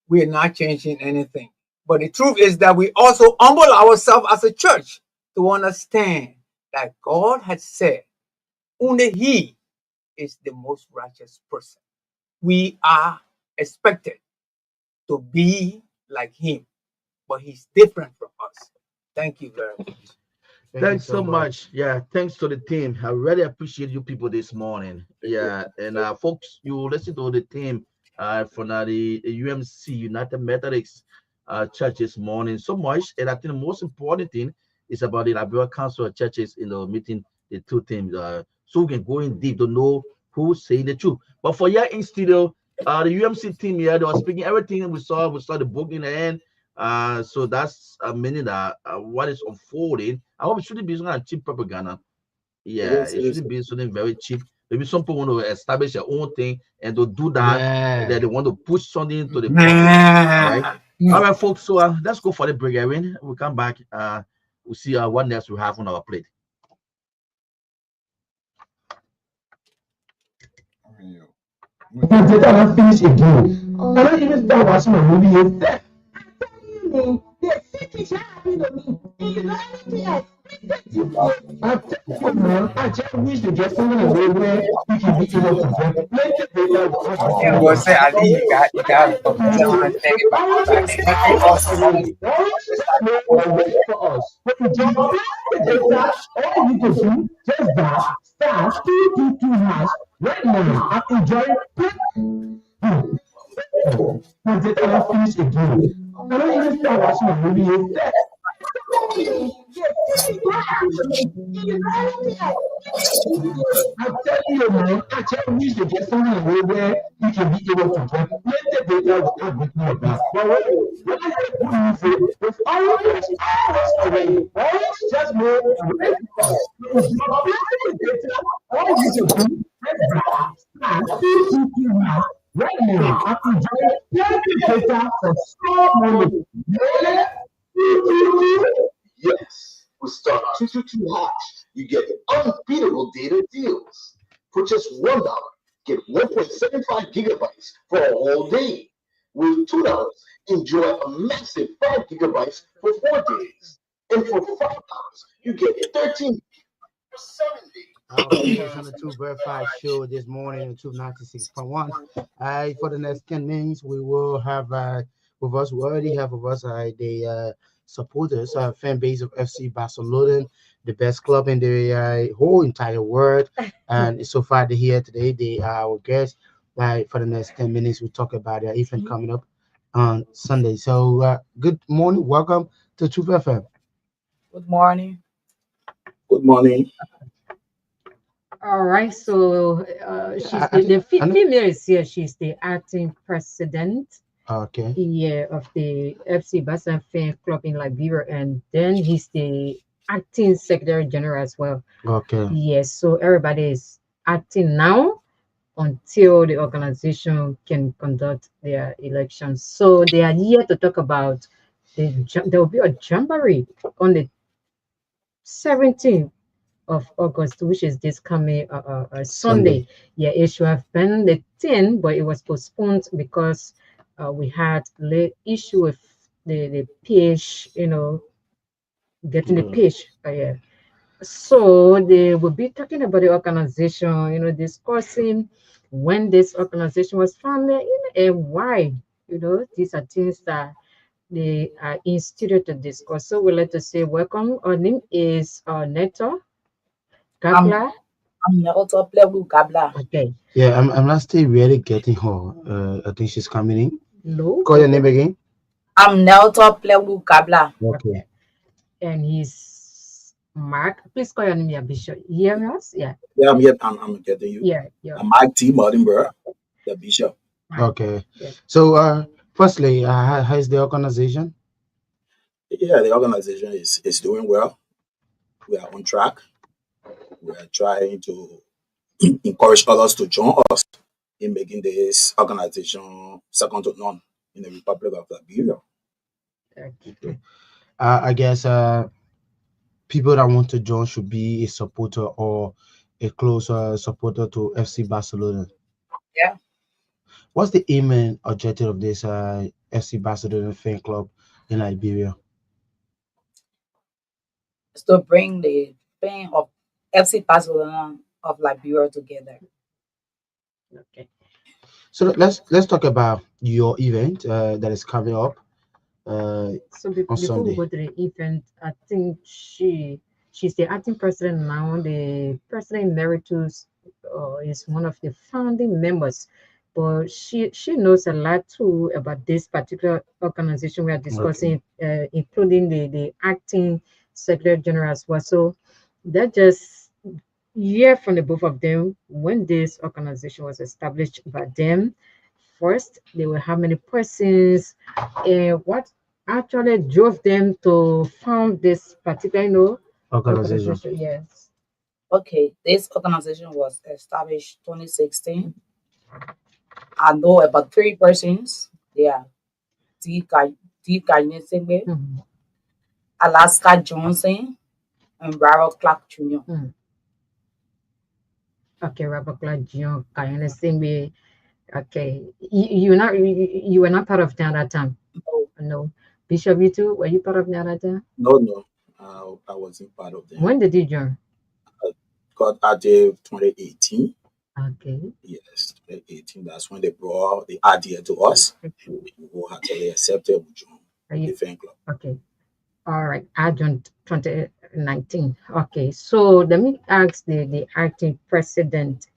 We are not changing anything. But the truth is that we also humble ourselves as a church to understand that God has said only He is the most righteous person. We are expected to be like Him, but He's different from us. Thank you very much. Thanks so much. Yeah, thanks to the team. I really appreciate you people this morning. Yeah, and folks, you listen to the team from the UMC United Methodist Church this morning so much. And I think the most important thing is about the Liberia Council of Churches meeting the two teams, so we can go in deep to know who's saying the truth. But for here in studio, the UMC team here, they were speaking everything we saw the book in the end. So that's a meaning that what is unfolding. I hope it shouldn't be some kind of cheap propaganda. Yeah, it shouldn't be something very cheap. Maybe some people want to establish their own thing and to do that, that they want to push something to the public. Right? All right, folks. So let's go for the break, Edwin. We'll come back. We'll see what next we have on our plate. But I finish again. I don't even start watching a movie yet. The city happened to me. And you know anything else? I tell you, man, I just wish to get something away where we can be able to get plenty of data. And we'll say, Ali, you got from 730 back. For us. But if you want the data, all you need to do, just that, star 222 hash. Right now, I'm enjoying my data finish again. I don't even start watching a movie yet. I'm telling you, man, I just wish to get something away where you can be able to get plenty of data without breaking your back. But when I get good with always away, always just more away. If you are plenty of data, all you need to do is right now, I'm enjoying plenty of data for small money. Yes, with star 222 hash, you get unbeatable data deals. For just $1, get 1.75 gigabytes for a whole day. With $2, enjoy a massive 5 gigabytes for 4 days. And for $5, you get 13 for 7 days. It's on the Two Verified show this morning, 296.1. For the next 10 minutes, we will have with us, we already have with us the supporters, fan base of FC Barcelona, the best club in the whole entire world. And so far, they're here today. They are our guests. For the next 10 minutes, we talk about their event coming up on Sunday. So, good morning. Welcome to Truth FM. Good morning. Good morning. All right, so she's the female is here. She's the acting president. Okay. Yeah, of the FC Barcelona fan club in Liberia, and then he's the acting secretary general as well. Okay. Yes, so everybody is acting now until the organization can conduct their elections. So they are here to talk about there will be a jamboree on the 17th of August, which is this coming Sunday. Yeah, it should have been the 10th, but it was postponed because we had late issue with the pitch, getting the pitch. Yeah. So they will be talking about the organization, discussing when this organization was founded, and why. These are things that they are instituted to discuss. So we'd like to say welcome. Our name is Neto Gabla. I'm Neto Plewu Gabla. Okay. Yeah, I'm not still really getting her. I think she's coming in. No. Call your name again. I'm Neto Plewu Gabla. Okay. And he's Mark. Please call your name, yeah, Bishop. You hear us? Yeah. Yeah, I'm here. I'm getting you. Yeah. I'm Mike T. Martinborough, the bishop. Okay. So, firstly, how's the organization? Yeah, the organization is doing well. We are on track. We are trying to encourage others to join us in making this organization second to none in the Republic of Liberia. Okay. I guess people that want to join should be a supporter or a close supporter to FC Barcelona. Yeah. What's the aim and objective of this FC Barcelona fan club in Liberia? It's to bring the fan of FC Barcelona of Liberia together. Okay. So let's talk about your event that is coming up So on before Sunday. we go to the event, I think she's the acting president now. The president emeritus is one of the founding members, but she knows a lot too about this particular organization we are discussing, including the acting secretary general as well. So that just hear from the both of them when this organization was established by them. First, they will have many persons, and what actually drove them to found this particular, Organization. Yes. Okay, this organization was established 2016. I know about 3 persons. They are D. Kainesebe, Alaska Johnson, and Robert Clark Jr. Okay, Robert Clark Jr. Kayane Singbe. Okay, you were not part of that at that time. No. Bishop, you too? Were you part of that at that time? No, I wasn't part of them. When did you join? Got added 2018. Okay. Yes, 2018. That's when they brought the idea to us. We wholeheartedly accepted. We joined the fan club. Okay. All right. I joined 2019. Okay. So let me ask the acting president.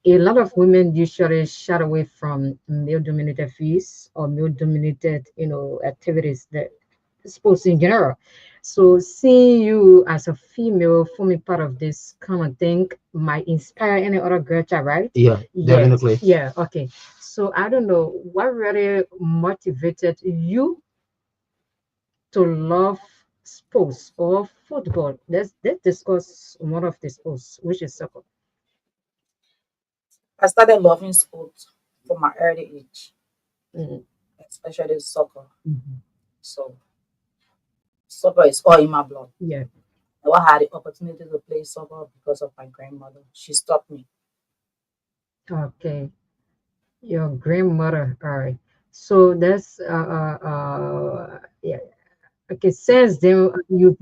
A lot of women usually shy away from male-dominated fields or male-dominated, activities, that sports in general. So seeing you as a female forming part of this kind of thing might inspire any other girl child, right? Yeah, definitely. Yeah. Okay. So I don't know what really motivated you to love sports or football. Let's discuss one of the sports, which is soccer. I started loving sports from my early age, especially soccer. So soccer is all in my blood. Yeah. I had the opportunity to play soccer because of my grandmother. She stopped me. Okay. Your grandmother. All right. So that's yeah. Okay. Since then you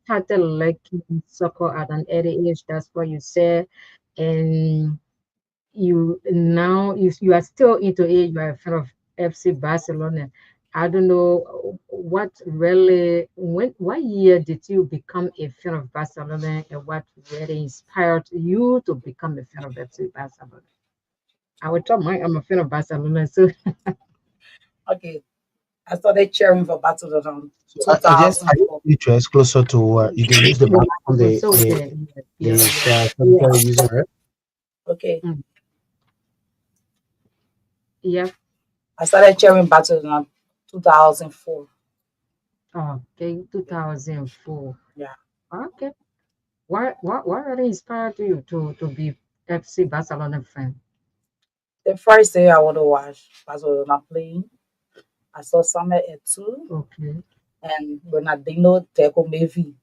started liking soccer at an early age. That's what you said, and you are still into it. You are a fan of FC Barcelona. I don't know what what year did you become a fan of Barcelona, and what really inspired you to become a fan of FC Barcelona? I will tell I'm a fan of Barcelona, so Okay, I started cheering for Barcelona. I just interest closer to you can use the microphone the user. Okay. Yeah. I started cheering Barcelona 2004. Okay, 2004. Yeah. Okay. What really inspired you to be FC Barcelona fan? The first day I want to watch Barcelona playing, I saw Samuel Eto'o Okay. and Bernardino Teco Mevi.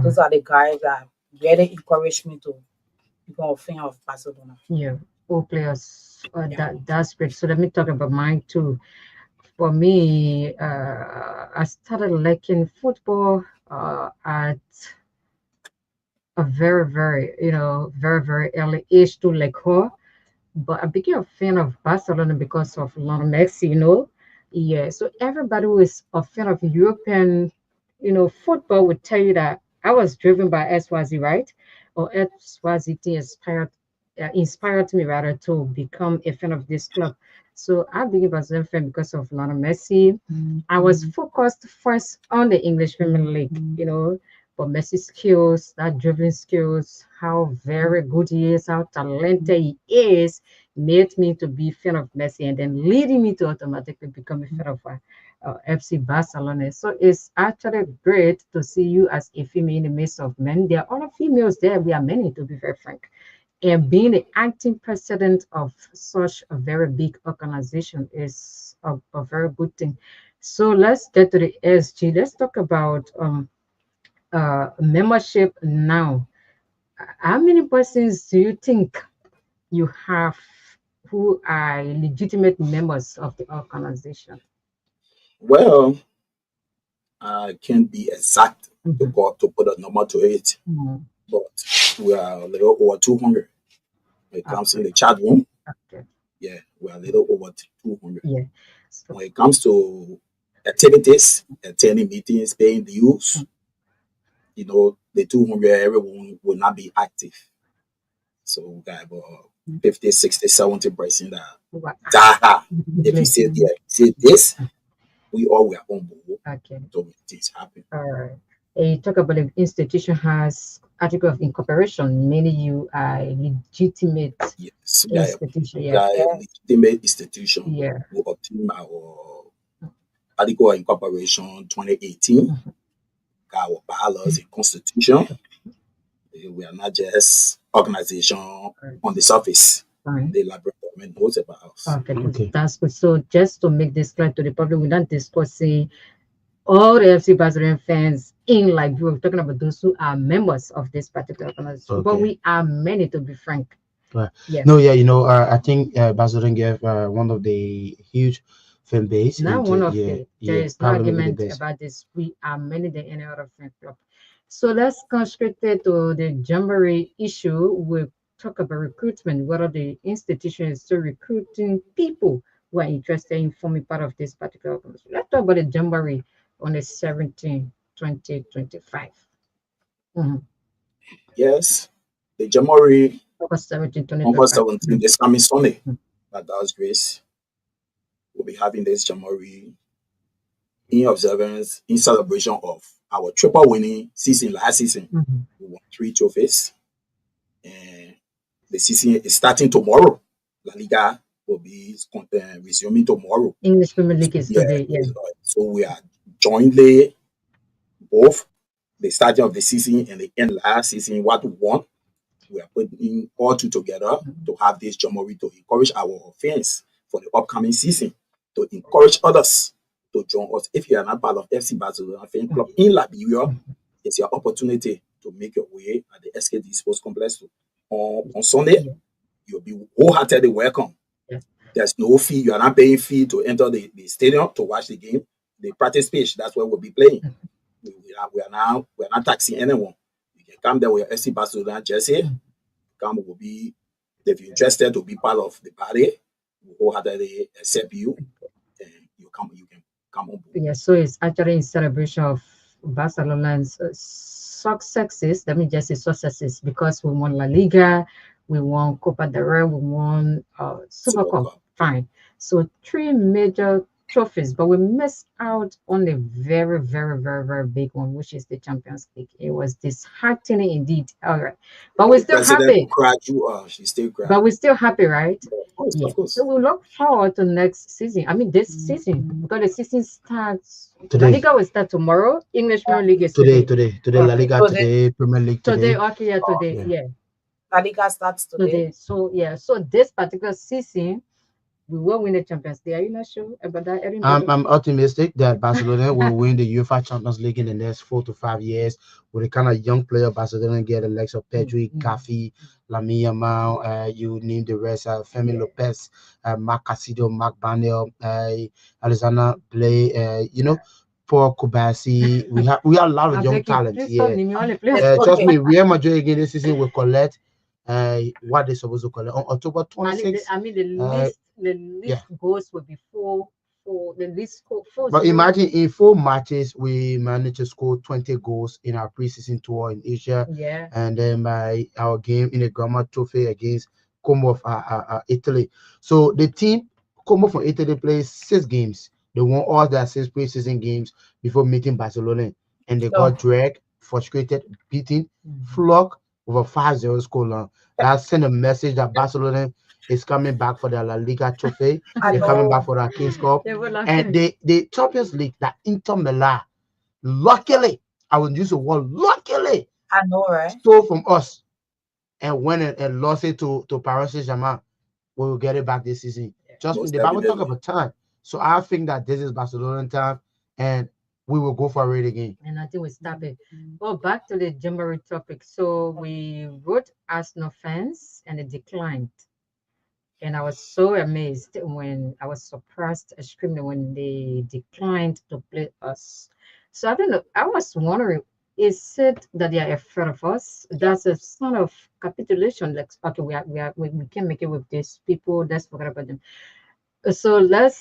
Those are the guys that really encouraged me to become a fan of Barcelona. Yeah, all players. That's great. So let me talk about mine too. For me, I started liking football at a very, very, very, very early age to like her. but I became a fan of Barcelona because of Lionel Messi, you know. Yeah, so everybody who is a fan of European, football would tell you that I was driven by SYZ, right? Or SYZ inspired me rather to become a fan of this club. So I became a Barcelona fan because of Lionel Messi. I was focused first on the English Premier League, but Messi's skills, that dribbling skills, how very good he is, how talented he is, made me to be fan of Messi, and then leading me to automatically become a fan of FC Barcelona. So it's actually great to see you as a female in the midst of men. There are other females there. We are many, to be very frank. And being the acting president of such a very big organization is a very good thing. So let's get to the SG. Let's talk about membership now. How many persons do you think you have who are legitimate members of the organization? Well, I can't be exact to put a number to it, but we are a little over 200 when it comes in the chat room. Okay. Yeah, we are a little over 200. Yeah. When it comes to activities, attending meetings, paying dues, the 200, everyone will not be active. So we got about 50, 60, 70% that if you say this, we all were on board. Okay. So things happen. All right. You talk about the institution has article of incorporation, meaning you are legitimate institution. We are a legitimate institution. Yeah. We obtained our article of incorporation 2018. Got our bylaws and constitution. We are not just organization on the surface. The Liberia government knows about us. Okay, that's good. So just to make this clear to the public, we're not discussing all the FC Barcelona fans in Liberia. We're talking about those who are members of this particular organization. But we are many, to be frank. Right. Yeah. No, yeah, I think Barcelona gave one of the huge fan base. Not one of the. There is no argument about this. We are many than any other fan club. So let's concentrate to the Jamboree issue. We'll talk about recruitment, whether the institution is still recruiting people who are interested in forming part of this particular organization. Let's talk about the Jamboree on the 17th, 2025. Yes, the Jamboree August 17, August 17, this coming Sunday, by God's grace, we'll be having this Jamboree in observance, in celebration of our triple winning season last season. We won 3 trophies, and the season is starting tomorrow. La Liga will be resuming tomorrow. English Premier League is today. Yeah. So we are jointly both the starting of the season and the end last season. What we want, we are putting all two together to have this Jamboree to encourage our fans for the upcoming season, to encourage others to join us. If you are not part of FC Barcelona fan club in Liberia, it's your opportunity to make your way at the SKD Sports Complex on Sunday. You'll be wholeheartedly welcome. There's no fee. You are not paying fee to enter the stadium to watch the game. The practice pitch, that's where we'll be playing. We are not taxing anyone. You can come there with your FC Barcelona jersey. Come will be, if you're interested to be part of the party, we'll wholeheartedly accept you, and you can come on board. Yeah, so it's actually in celebration of Barcelona's successes. Let me just say successes, because we won La Liga, we won Copa del Rey, we won Super Cup. Fine. So 3 major trophies, but we missed out on a very, very, very, very big one, which is the Champions League. It was disheartening indeed. All right, but we're still happy. She's still crying. But we're still happy, right? Of course. So we look forward to next season. I mean, this season, because the season starts today. La Liga will start tomorrow. English Premier League is today. Okay. La Liga today, Premier League today. Okay, yeah, today, yeah. La Liga starts today. So yeah, so this particular season, we will win the Champions League. Are you not sure about that? I'm optimistic that Barcelona will win the UEFA Champions League in the next 4 to 5 years. With the kind of young player Barcelona get, the likes of Pedri, Gavi, Lamine Yamal, you name the rest, Femi Lopez, Marc Casido, Marc Barnell, Alexander Blay, Paul Kubasi. We have a lot of young talent. Yeah. Trust me, Real Madrid again this season will collect what they supposed to call it on October 26th. I mean, the list goes will be four. The list four. But imagine in 4 matches we managed to score 20 goals in our preseason tour in Asia. Yeah. And then by our game in the Gamma Trophy against Como of Italy. So the team Como from Italy plays 6 games. They won all their 6 preseason games before meeting Barcelona, and they got dragged, frustrated, beaten, flogged with a 5-0 scoreline. That sent a message that Barcelona is coming back for their La Liga trophy. They're coming back for their Kings Cup. And the Champions League, that Inter Milan, luckily, I would use the word luckily, I know, right? stole from us and went and lost it to Paris Saint-Germain. We will get it back this season. Just the Bible talk about time. So I think that this is Barcelona time, and we will go for it again. And I think we stop it. Well, back to the Jamboree topic. So we wrote Arsenal fans, and it declined. And I was so amazed when I was surprised, extremely, when they declined to play us. So I don't know. I was wondering, is it that they are afraid of us? That's a sort of capitulation. Like, okay, we can make it with these people. Let's forget about them. So let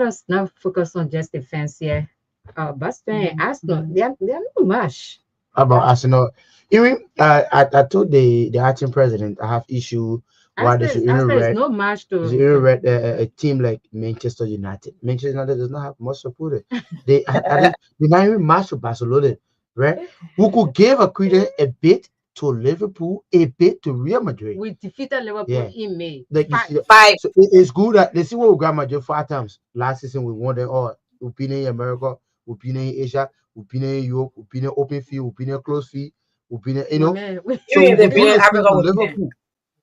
us now focus on just the fans here. Barttafoyen, Arsenal, they are not much. About Arsenal, even I told the acting president I have issue. Why they should even read no match to a team like Manchester United. Manchester United does not have much support. They not even match to Barcelona, right? Who could give a credit a bit to Liverpool, a bit to Real Madrid. We defeated Liverpool in May. Like Five. So it's good that they see what we got Madrid 5 times. Last season we won them all. We've been in America, we've been in Asia, we've been in Europe, we've been in open field, we've been in closed field, we've been in, so we've been in Liverpool.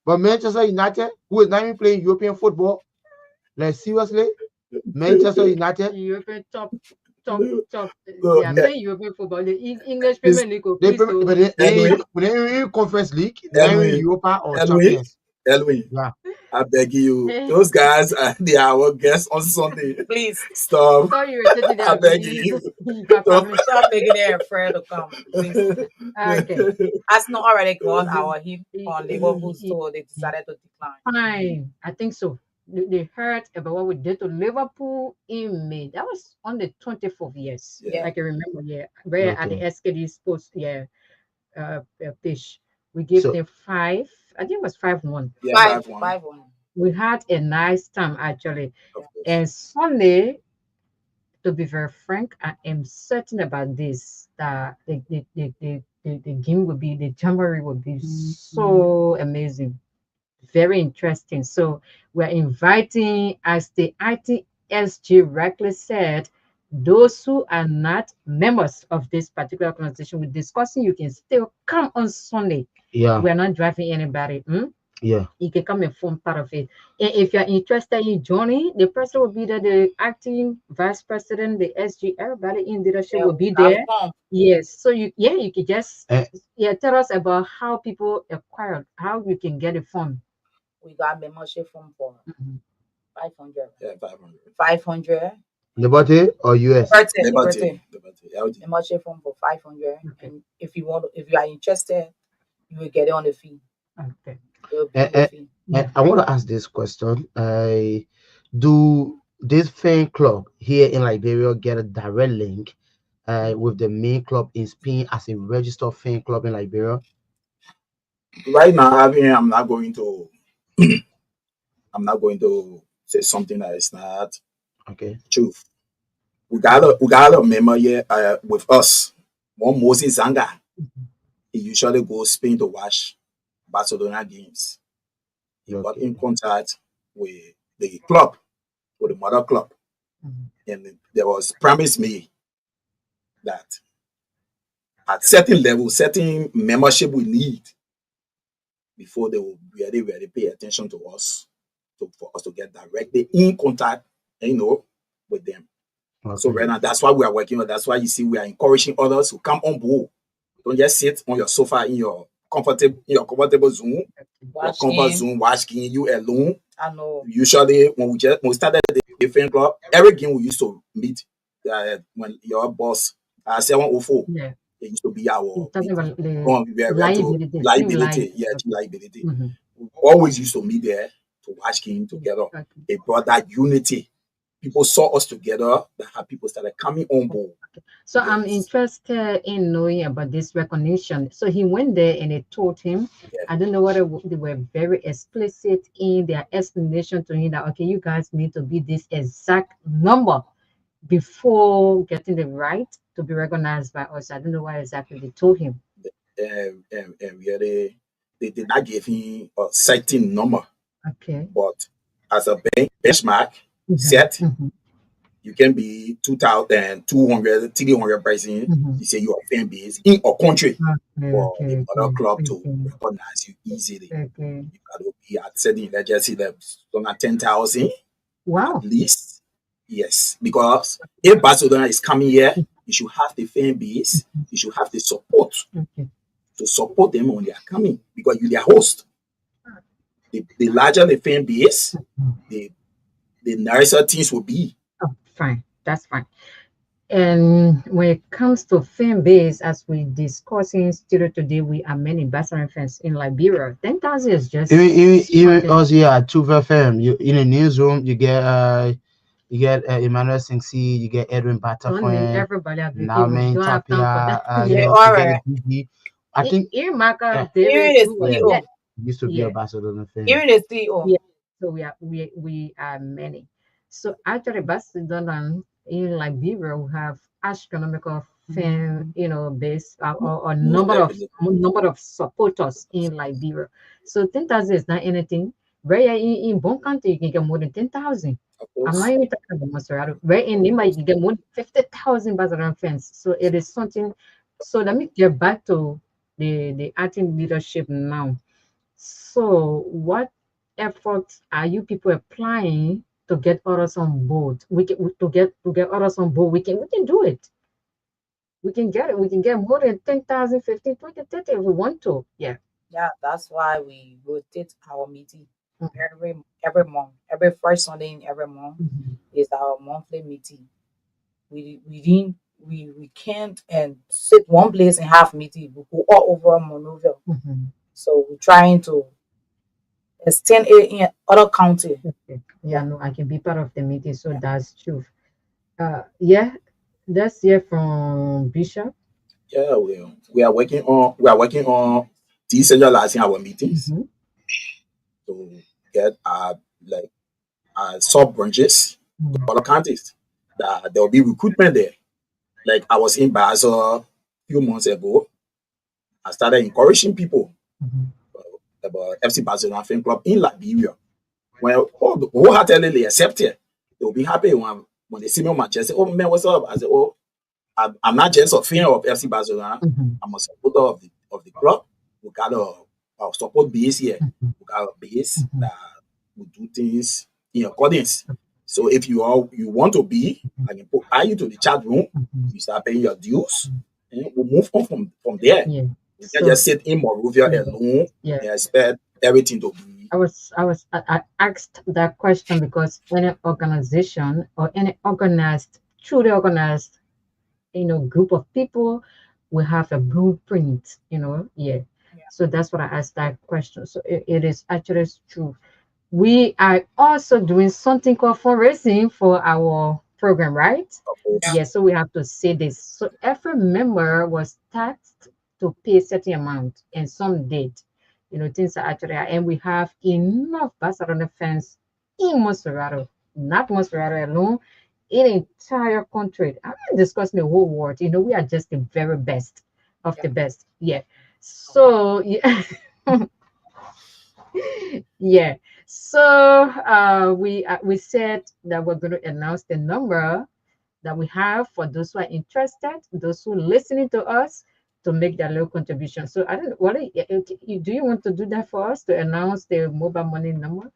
But Manchester United, who is not even playing European football, like seriously, Manchester United, European top. They are playing European football. The English Premier League. They in Conference League, they in Europa or Champions. Edwin, yeah. I beg you, those guys they are our guests on Sunday. Please stop. I beg you. Stop making them afraid to come. Please. Okay. Arsenal already got our hit on Liverpool, so they decided to decline. Fine, I think so. They heard about what we did to Liverpool in May. That was on the 24th, yes. Yeah. I can remember, where at the SKD Sports, pitch. We gave them 5. I think it was 5-1. Yeah, 5-1. We had a nice time actually. And Sunday, to be very frank, I am certain about this, that the game will be, the Jamboree will be so amazing. Very interesting. So we're inviting, as the ITSG rightly said, those who are not members of this particular organization, we're discussing, you can still come on Sunday. Yeah. We're not driving anybody. Yeah. You can come and form part of it. And if you're interested in joining, the person will be there, the acting vice president, the SG, everybody in leadership will be there. Yes. So you can just tell us about how people acquire, how you can get a form. We got membership form for 500. Yeah, 500. 500. Liberty or US? Liberty. Membership form for 500. Okay. And if you are interested, you will get it on the fee. Okay. And I want to ask this question. Do this fan club here in Liberia get a direct link with the main club in Spain as a registered fan club in Liberia? Right now, I'm not going to say something that is not truth. We got a member here with us. One Moses Zanga. He usually goes Spain to watch Barcelona games. He got in contact with the club, with the mother club, and there was promise made that at certain level, certain membership we need before they will really pay attention to us, for us to get directly in contact, with them. Okay. So right now, that's why we are working on. That's why you see we are encouraging others to come on board. Don't just sit on your sofa in your comfortable zone, watch game, you alone. I know. Usually, when we started the fan club, every game we used to meet when your boss 704. Yeah. It used to be our You're talking meeting. about the We were to liability, team liability, yeah, liability. team liability. Mhm. We always used to meet there to watch game together. Okay. It brought that unity. People saw us together. That how people started coming on board. So I'm interested in knowing about this recognition. So he went there and they told him, I don't know whether they were very explicit in their explanation to him that, okay, you guys need to be this exact number before getting the right to be recognized by us. I don't know what exactly they told him. They did not give him a certain number. Okay. But as a benchmark set, you can be 2,200, 300 person. You say you are fan base in a country for the mother club to recognize you easily. You got to be at certain legacy levels. So not 10,000 Wow. at least. Yes, because if Barcelona is coming here, you should have the fan base. You should have the support to support them when they are coming because you're their host. The larger the fan base, the nicer things will be. Oh, fine. That's fine. And when it comes to fan base, as we discussed in studio today, we are many Barcelona fans in Liberia. 10,000 is just even us here at Tuva FM. You in the newsroom, you get Emmanuel Singsi, you get Edwin Barttafoyen, everybody Namen don't have time for Tapia, that. you All get right. DG. I think used to be a Barcelona fan. Even the CEO. Yeah. So we are many. So actually, Barcelona in Liberia we have astronomical fan, base or number of supporters in Liberia. So 10,000 is not anything. Where in Bon County you can get more than 10,000. I'm not even talking about Monserrate. Where in Lima you can get more than 50,000 Barcelona fans. So it is something. So let me get back to the acting leadership now. So what efforts are you people applying to get others on board? To get others on board. We can do it. We can get it. We can get more than 10,000, 15, 20, 30 if we want to. Yeah. Yeah, that's why we rotate our meeting every month. Every first Sunday in every month is our monthly meeting. We can't and sit one place and have meeting. We go all over Monrovia. So we're trying to extend it in other county. Yeah, no, I can be part of the meeting, so that's true. Yeah, let's hear from Bishop. Yeah, we are working on decentralizing our meetings to get sub branches to other counties. That there will be recruitment there. Like I was in Basel a few months ago. I started encouraging people about FC Barcelona Fan Club in Liberia. When wholeheartedly accept it, they'll be happy when they see me on my chest. Say, "Oh man, what's up?" I say, "Oh, I'm not just a fan of FC Barcelona. I'm a supporter of the club. We got a support base here. We got a base that will do things in accordance. So if you want to be, I can add you to the chat room. You start paying your dues, and we'll move on from there. Yeah. We can just sit in Monrovia alone and expect everything to be." I asked that question because any organization or any truly organized, group of people will have a blueprint, So that's what I asked that question. So it is actually true. We are also doing something called fundraising for our program, right? Yeah. So we have to say this. So every member was taxed to pay a certain amount, and some did. Things are actually, and we have enough Barcelona fans in Monserrate, not Monserrate alone, in the entire country. I'm not discussing the whole world. We are just the very best of the best. Yeah. So yeah. Yeah. So we said that we're going to announce the number that we have for those who are interested, those who are listening to us to make their little contribution. So I don't know, do you want to do that for us to announce the mobile money number?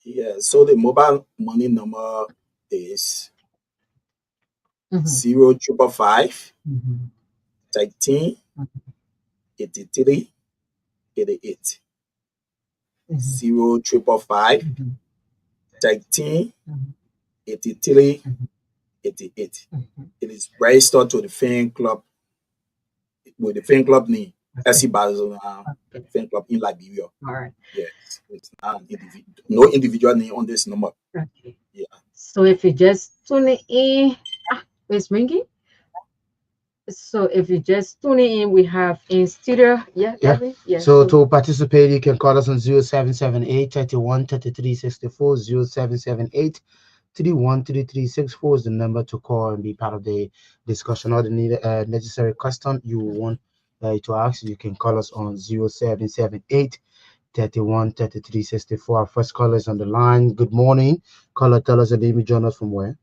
Yeah, so the mobile money number is 0555 13 83 88. 0555 13 83 88. It is registered to the fan club with the fan club name, SC Basel fan club in Liberia. All right. Yes, it's no individual name on this number. Okay. Yeah. So if you just tune in, it's ringing. So if you just tune in, we have in studio. Yeah. Yeah. Edwin? Yeah. So to participate, you can call us on 0778 31 33 64, 0778 313364 is the number to call and be part of the discussion or the necessary question you want to ask. You can call us on 0778 31 33 64. Our first caller is on the line. Good morning. Caller, tell us the name. You join us from where?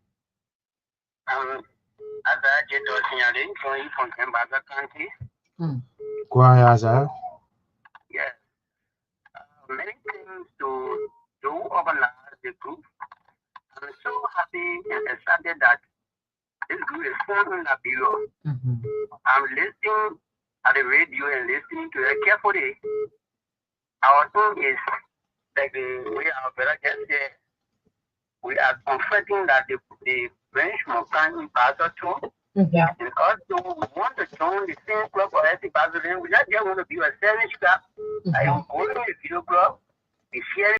Go ahead, Azar. Yes. Many things to organize the group. I'm so happy and excited that this group is formed in Liberia. I'm listening at the radio and listening to it carefully. Our thing is like the way our brother just said, we are confident that the bench will come in Basel too. And also, we want to join the same club or SC Basel. We not just want to be a service club. I am going to the video club. We share